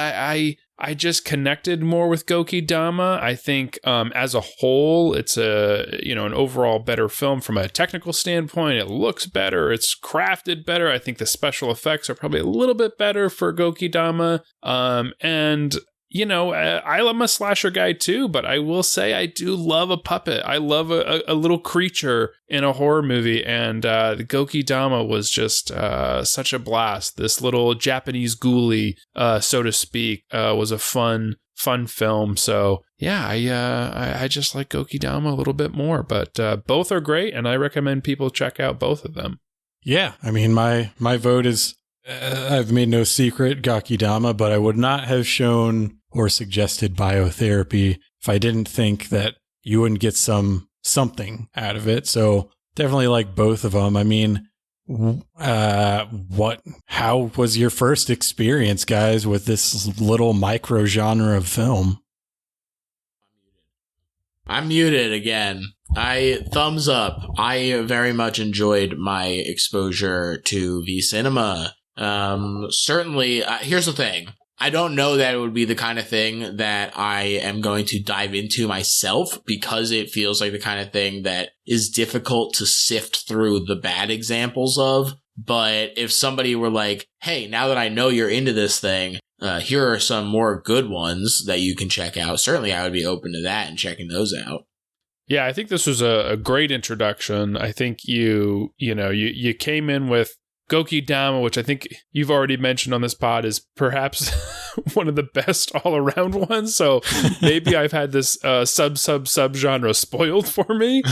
I just connected more with Gakidama. I think as a whole, it's an overall better film from a technical standpoint. It looks better. It's crafted better. I think the special effects are probably a little bit better for Gakidama. I'm a slasher guy too, but I will say I do love a puppet. I love a little creature in a horror movie, and the Gakidama was just such a blast. This little Japanese ghoulie, so to speak, was a fun film. So yeah, I just like Gakidama a little bit more, but both are great, and I recommend people check out both of them. Yeah, I mean, my vote is, I've made no secret, Gakidama, but I would not have shown or suggested Biotherapy if I didn't think that you wouldn't get something out of it. So definitely like both of them. I mean, how was your first experience, guys, with this little micro genre of film? I'm muted again. Thumbs up. I very much enjoyed my exposure to V Cinema. Certainly, here's the thing. I don't know that it would be the kind of thing that I am going to dive into myself, because it feels like the kind of thing that is difficult to sift through the bad examples of. But if somebody were like, hey, now that I know you're into this thing, here are some more good ones that you can check out, certainly I would be open to that and checking those out. Yeah, I think this was a great introduction. I think you came in with Gakidama, which I think you've already mentioned on this pod, is perhaps one of the best all-around ones. So maybe I've had this sub-genre spoiled for me,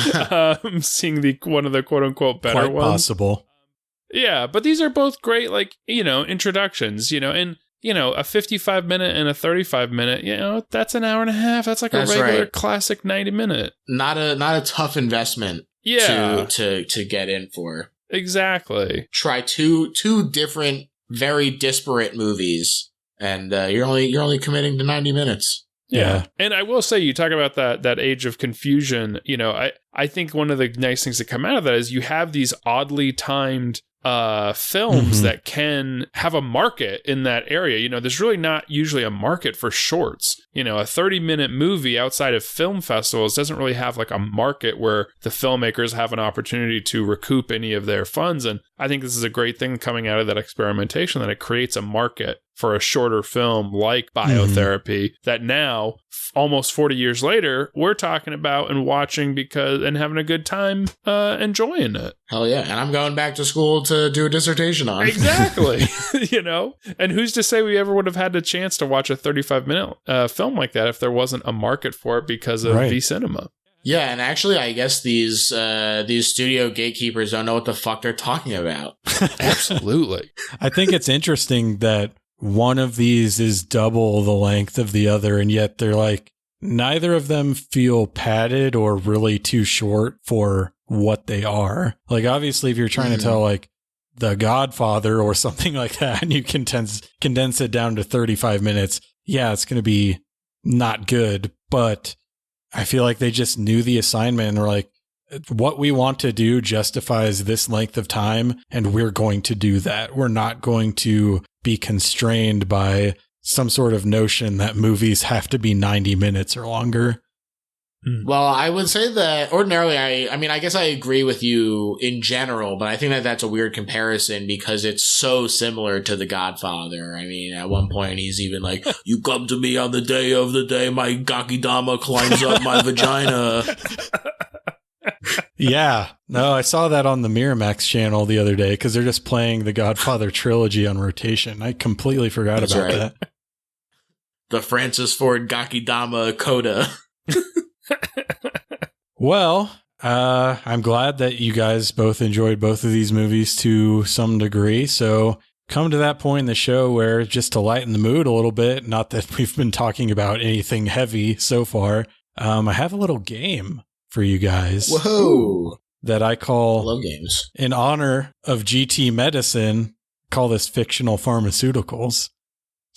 seeing one of the quote-unquote better Quite ones. Possible. Yeah, but these are both great, introductions, and a 55-minute and a 35-minute, that's an hour and a half. That's like a regular classic 90-minute. Not a tough investment. Yeah. To get in for. Exactly. Try two different, very disparate movies, and you're only committing to 90 minutes. Yeah. And I will say, you talk about that age of confusion. I think one of the nice things that come out of that is you have these oddly timed films that can have a market in that area. There's really not usually a market for shorts. A 30-minute movie outside of film festivals doesn't really have like a market where the filmmakers have an opportunity to recoup any of their funds. And I think this is a great thing coming out of that experimentation, that it creates a market for a shorter film like Biotherapy that now, almost 40 years later, we're talking about and watching and having a good time enjoying it. Hell yeah. And I'm going back to school to do a dissertation on. Exactly. And who's to say we ever would have had the chance to watch a 35-minute film like that if there wasn't a market for it because of V Cinema. Yeah, and actually, I guess these studio gatekeepers don't know what the fuck they're talking about. Absolutely. I think it's interesting that one of these is double the length of the other, and yet they're like, neither of them feel padded or really too short for what they are. Like, obviously, if you're trying to tell like The Godfather or something like that, and you condense it down to 35 minutes, yeah, it's going to be not good. But I feel like they just knew the assignment and were like, what we want to do justifies this length of time, and we're going to do that. We're not going to be constrained by some sort of notion that movies have to be 90 minutes or longer. Well, I would say that ordinarily, I guess I agree with you in general, but I think that that's a weird comparison because it's so similar to The Godfather. I mean, at one point he's even like, you come to me on the day my Gakidama climbs up my vagina. Yeah. No, I saw that on the Miramax channel the other day because they're just playing the Godfather trilogy on rotation. I completely forgot about that. The Francis Ford Gakidama coda. Well, I'm glad that you guys both enjoyed both of these movies to some degree. So come to that point in the show where, just to lighten the mood a little bit, not that we've been talking about anything heavy so far, I have a little game for you guys. Whoa. That I call, I love games. in honor of GT Medicine, call this fictional pharmaceuticals.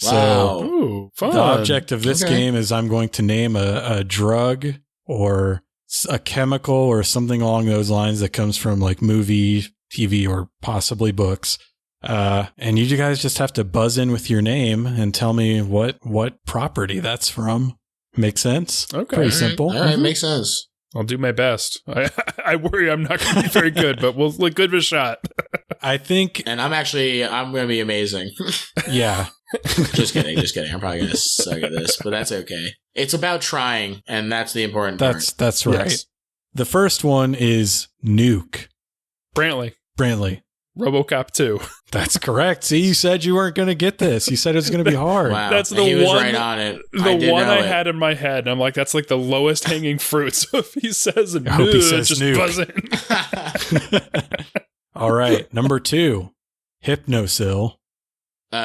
Wow. So Ooh, fun. the object of this game is I'm going to name a drug or a chemical or something along those lines that comes from like movie, TV, or possibly books. And you guys just have to buzz in with your name and tell me what property that's from. Make sense? Okay. Pretty simple. All right, makes sense. I'll do my best. I worry I'm not going to be very good, but we'll look good with a shot. I think... And I'm going to be amazing. Yeah. Just kidding. I'm probably going to suck at this, but that's okay. It's about trying, and that's the important part. That's right. Yes. The first one is nuke. Brantley. RoboCop 2. That's correct. See, you said you weren't going to get this. You said it was going to be hard. Wow. That's the he was one. right on it. The one I had in my head, and I'm like, that's like the lowest hanging fruit. So if he says I hope he says just nuke. buzz in. All right. Number 2, Hypnosil.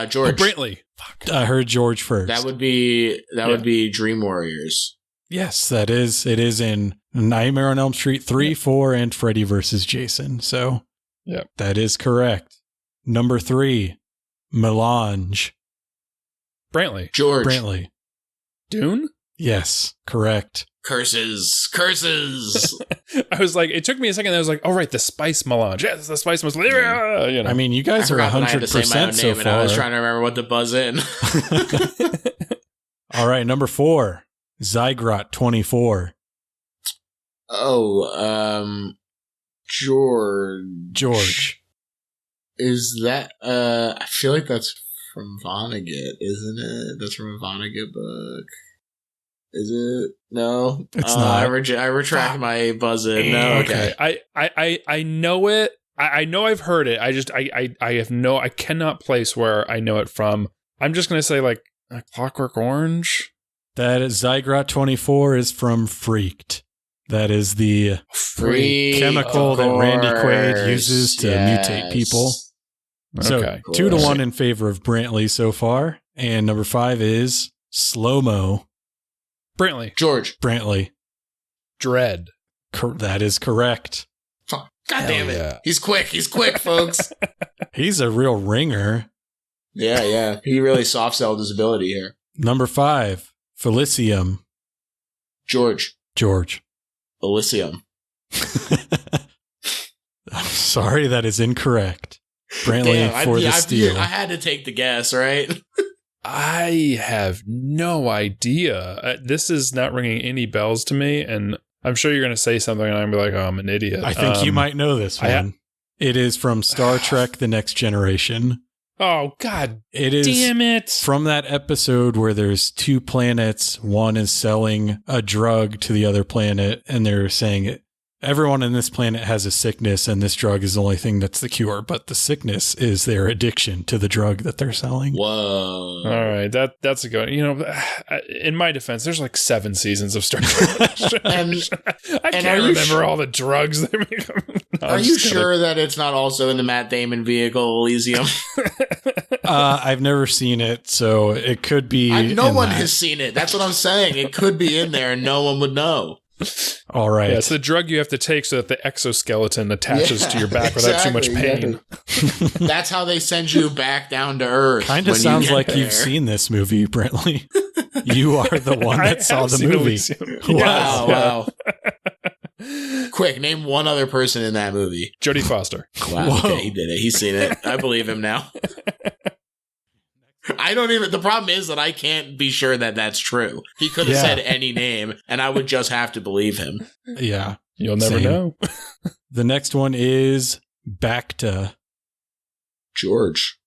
George. Brantley. I heard George first. That would be Dream Warriors. Yes, that is. It is in Nightmare on Elm Street 3, 4, and Freddy vs. Jason. So yeah, that is correct. Number 3, Melange. Brantley. George. Brantley. Dune? Yes, correct. Curses. I was like, it took me a second. I was like, oh, right, the spice melange. Yes, the spice melange. Yeah. You know. I mean, you guys are 100% so far. I was trying to remember what to buzz in. All right, number 4, Zygrot 24. Oh, George. Is that, I feel like that's from Vonnegut, isn't it? That's from a Vonnegut book. Is it? No. It's not. I retract my buzz in. No, okay. I know it. I know I've heard it. I cannot place where I know it from. I'm just going to say like a Clockwork Orange. That is Zygrot 24 is from Freaked. That is the chemical that Randy Quaid uses to mutate people. So Okay. 2-1 in favor of Brantley so far. And number 5 is Slow-Mo. Brantley. George. Brantley. Dread. That is correct. God damn it. Yeah. He's quick, folks. He's a real ringer. Yeah. He really soft-sold his ability here. Number 5, Felicium. George. Elysium. I'm sorry, that is incorrect. Brantley for the steal. I had to take the guess, right? I have no idea. This is not ringing any bells to me, and I'm sure you're going to say something, and I'm going to be like, oh, I'm an idiot. I think you might know this one. It is from Star Trek The Next Generation. Oh, God it is damn it. From that episode where there's 2 planets, one is selling a drug to the other planet, and they're saying everyone on this planet has a sickness, and this drug is the only thing that's the cure, but the sickness is their addiction to the drug that they're selling. Whoa. All right, that's a good. You know, in my defense, there's like 7 seasons of Star Trek. I can't remember all the drugs they make. No, are you sure that it's not also in the Matt Damon vehicle Elysium? I've never seen it, so it could be. No one has seen it. That's what I'm saying. It could be in there, and no one would know. All right. Yeah, it's the drug you have to take so that the exoskeleton attaches to your back without too much pain. Exactly. That's how they send you back down to Earth. Kind of sounds like you've seen this movie, Brantley. You are the one that saw the movie. Wow. Quick, name one other person in that movie. Jodie Foster. Wow, okay, he did it. He's seen it. I believe him now. The problem is that I can't be sure that that's true. He could have said any name, and I would just have to believe him. Yeah. You'll never know. The next one is Bacta. George.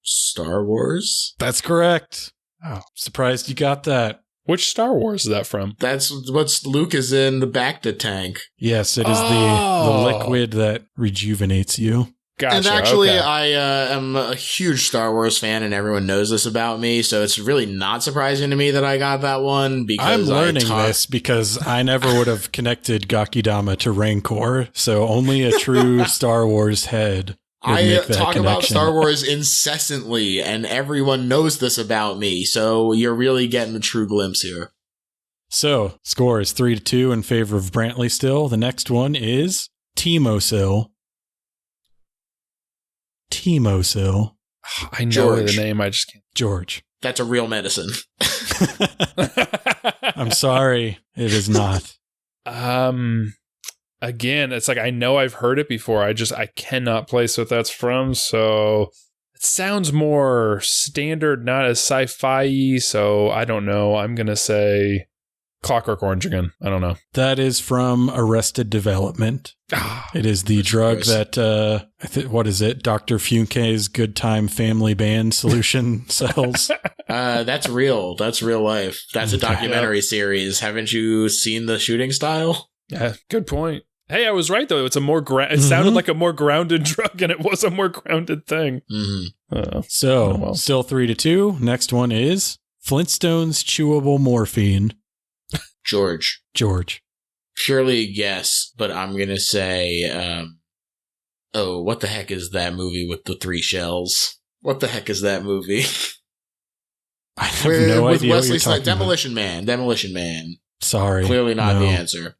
Star Wars? That's correct. Oh, surprised you got that. Which Star Wars is that from? That's what Luke is in the Bacta tank. Yes, it is the liquid that rejuvenates you. Gotcha. And actually, okay. I am a huge Star Wars fan, and everyone knows this about me, so it's really not surprising to me that I got that one. Because I'm learning this because I never would have connected Gakidama to Rancor, so only a true Star Wars head would I make that talk about connection. Star Wars incessantly, and everyone knows this about me, so you're really getting a true glimpse here. So, score is 3-2 in favor of Brantley still. The next one is Temosil. Temosil. I know George. the name. I just can't. George. That's a real medicine. I'm sorry, it is not. Again, it's like I know I've heard it before. I cannot place what that's from. So it sounds more standard, not as sci-fi. So I don't know. I'm gonna say Clockwork Orange again. I don't know. That is from Arrested Development. It is the drug that, what is it? Dr. Funke's Good Time Family Band solution sells. That's real. That's real life. That's a documentary series. Haven't you seen the shooting style? Yeah, good point. Hey, I was right though. It's a more it sounded like a more grounded drug, and it was a more grounded thing. Mm-hmm. Still 3-2. Next one is Flintstones Chewable Morphine. George. Purely a guess, but I'm gonna say, what the heck is that movie with the 3 shells? What the heck is that movie? I have no with idea Wesley what you're Snipes. talking about. Demolition Man. Sorry. Clearly not no. the answer.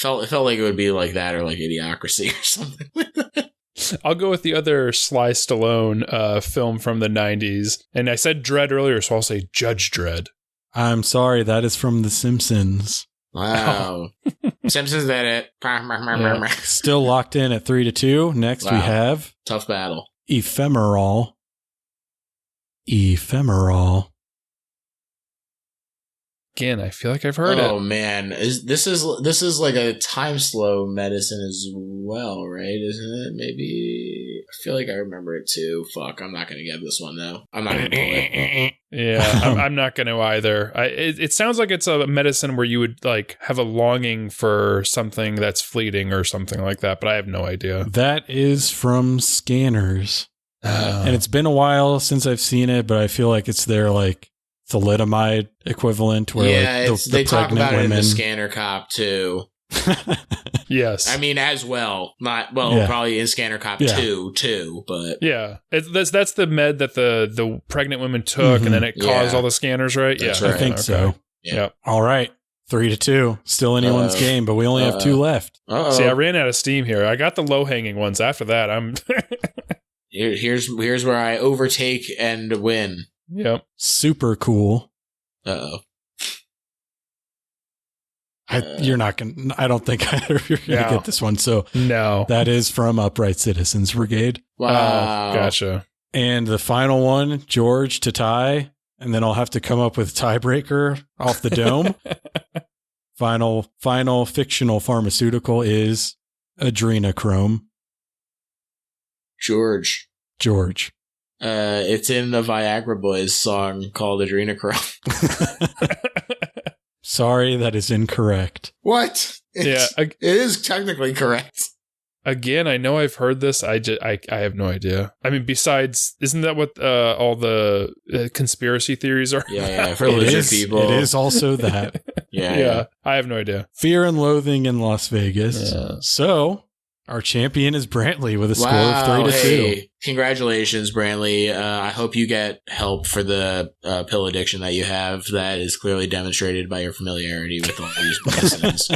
It felt like it would be like that or like Idiocracy or something like that. I'll go with the other Sly Stallone film from the 90s. And I said Dredd earlier, so I'll say Judge Dredd. I'm sorry, that is from The Simpsons. Wow. Simpsons did it. Yeah. Still locked in at 3-2. Next we have Tough battle. Ephemeral. Again, I feel like I've heard it. Oh man, this is like a time slow medicine as well, right? Isn't it? Maybe I feel like I remember it too. Fuck, I'm not gonna get this one though. I'm not gonna pull it. Yeah, I'm not going to either. It sounds like it's a medicine where you would like have a longing for something that's fleeting or something like that, but I have no idea. That is from Scanners. And it's been a while since I've seen it, but I feel like it's their like thalidomide equivalent where like the they talk pregnant about women. it in the Scanner Cop too. Yes. I mean, as well. Probably in Scanner Cop 2 too, but yeah, that's the med that the pregnant women took, and then it caused all the scanners, right? That's Yeah, right. I think so. Yeah. All right. 3-2. Still anyone's game, but we only have 2 left. See, I ran out of steam here. I got the low hanging ones. After that, I'm here's where I overtake and win. Yep. Super cool. Uh-oh. You're not going to, I don't think either of you are going to get this one. So no, that is from Upright Citizens Brigade. Wow. Gotcha. And the final one, George to tie, and then I'll have to come up with tiebreaker off the dome. Final fictional pharmaceutical is adrenochrome. George. It's in the Viagra Boys song called Adrenochrome. Sorry, that is incorrect. What? It is technically correct. Again, I know I've heard this. I have no idea. I mean, besides, isn't that what all the conspiracy theories are? Yeah, for lizard people. It is also that. Yeah. I have no idea. Fear and Loathing in Las Vegas. Yeah. So, our champion is Brantley with a score of 3-2. Hey, congratulations, Brantley. I hope you get help for the pill addiction that you have. That is clearly demonstrated by your familiarity with all these medicines.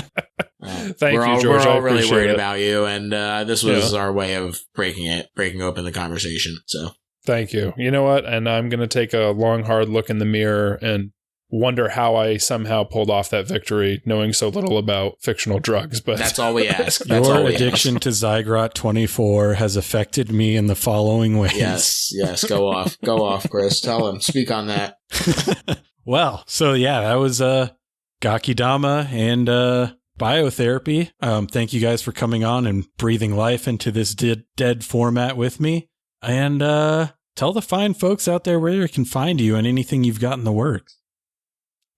Thank you, George. We're all I really worried it. about you, and this was our way of breaking open the conversation. So, thank you. You know what? And I'm going to take a long, hard look in the mirror and wonder how I somehow pulled off that victory, knowing so little about fictional drugs. But that's all we ask. Your addiction to Zygrot 24 has affected me in the following ways. Yes. Go off, Chris. Tell him. Speak on that. Well, so yeah, that was Gakidama and Biotherapy. Thank you guys for coming on and breathing life into this dead format with me. And tell the fine folks out there where they can find you and anything you've got in the works.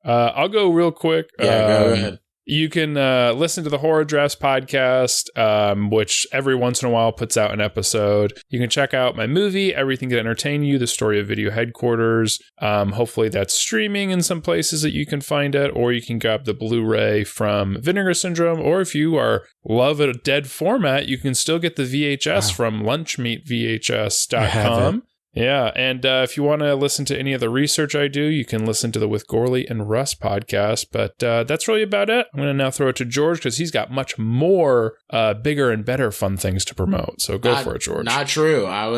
I'll go real quick. Yeah, go ahead. You can listen to the Horror Drafts podcast, which every once in a while puts out an episode. You can check out my movie, Everything to Entertain You, The Story of Video Headquarters. Hopefully that's streaming in some places that you can find it, or you can grab the Blu-ray from Vinegar Syndrome, or if you love a dead format, you can still get the VHS from lunchmeatvhs.com. Yeah, and if you want to listen to any of the research I do, you can listen to the With Gorley and Russ podcast. But that's really about it. I'm going to now throw it to George because he's got much more bigger and better fun things to promote. So go for it, George. Not true. I'm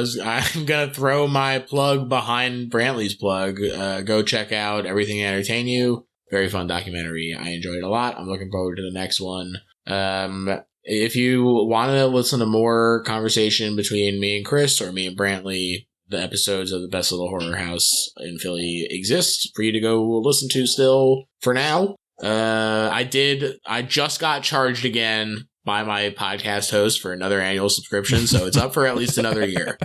going to throw my plug behind Brantley's plug. Go check out Everything to Entertain You. Very fun documentary. I enjoyed it a lot. I'm looking forward to the next one. If you want to listen to more conversation between me and Chris or me and Brantley, the episodes of the Best Little Horror House in Philly exist for you to go listen to still for now. I just got charged again by my podcast host for another annual subscription, so it's up for at least another year.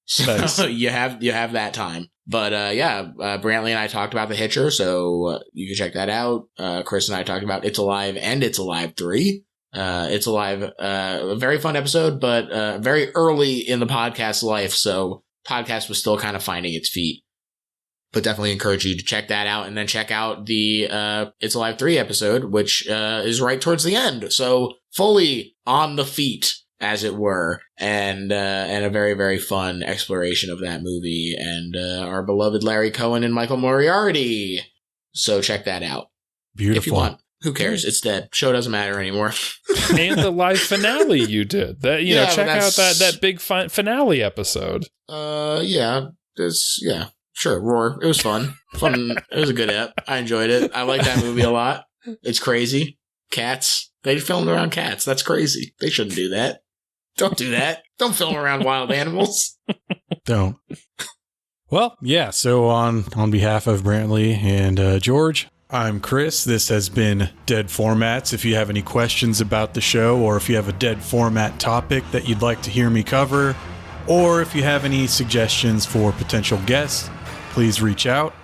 So nice. you have that time. But Brantley and I talked about The Hitcher, so you can check that out. Chris and I talked about It's Alive and It's Alive 3. It's Alive, a very fun episode, but very early in the podcast life, so podcast was still kind of finding its feet. But definitely encourage you to check that out, and then check out the It's Alive 3 episode, which is right towards the end. So fully on the feet, as it were, and a very, very fun exploration of that movie and our beloved Larry Cohen and Michael Moriarty. So check that out. Beautiful. If you want. Who cares? It's dead. Show doesn't matter anymore. And the live finale you did. Check out that big finale episode. Sure. Roar. It was fun. It was a good ep. I enjoyed it. I like that movie a lot. It's crazy. Cats. They filmed around cats. That's crazy. They shouldn't do that. Don't do that. Don't film around wild animals. Don't. Well, yeah. So on behalf of Brantley and George, I'm Chris. This has been Dead Formats. If you have any questions about the show, or if you have a dead format topic that you'd like to hear me cover, or if you have any suggestions for potential guests, please reach out.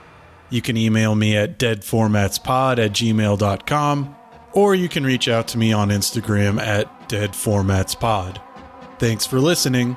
You can email me at deadformatspod@gmail.com, or you can reach out to me on Instagram at deadformatspod. Thanks for listening.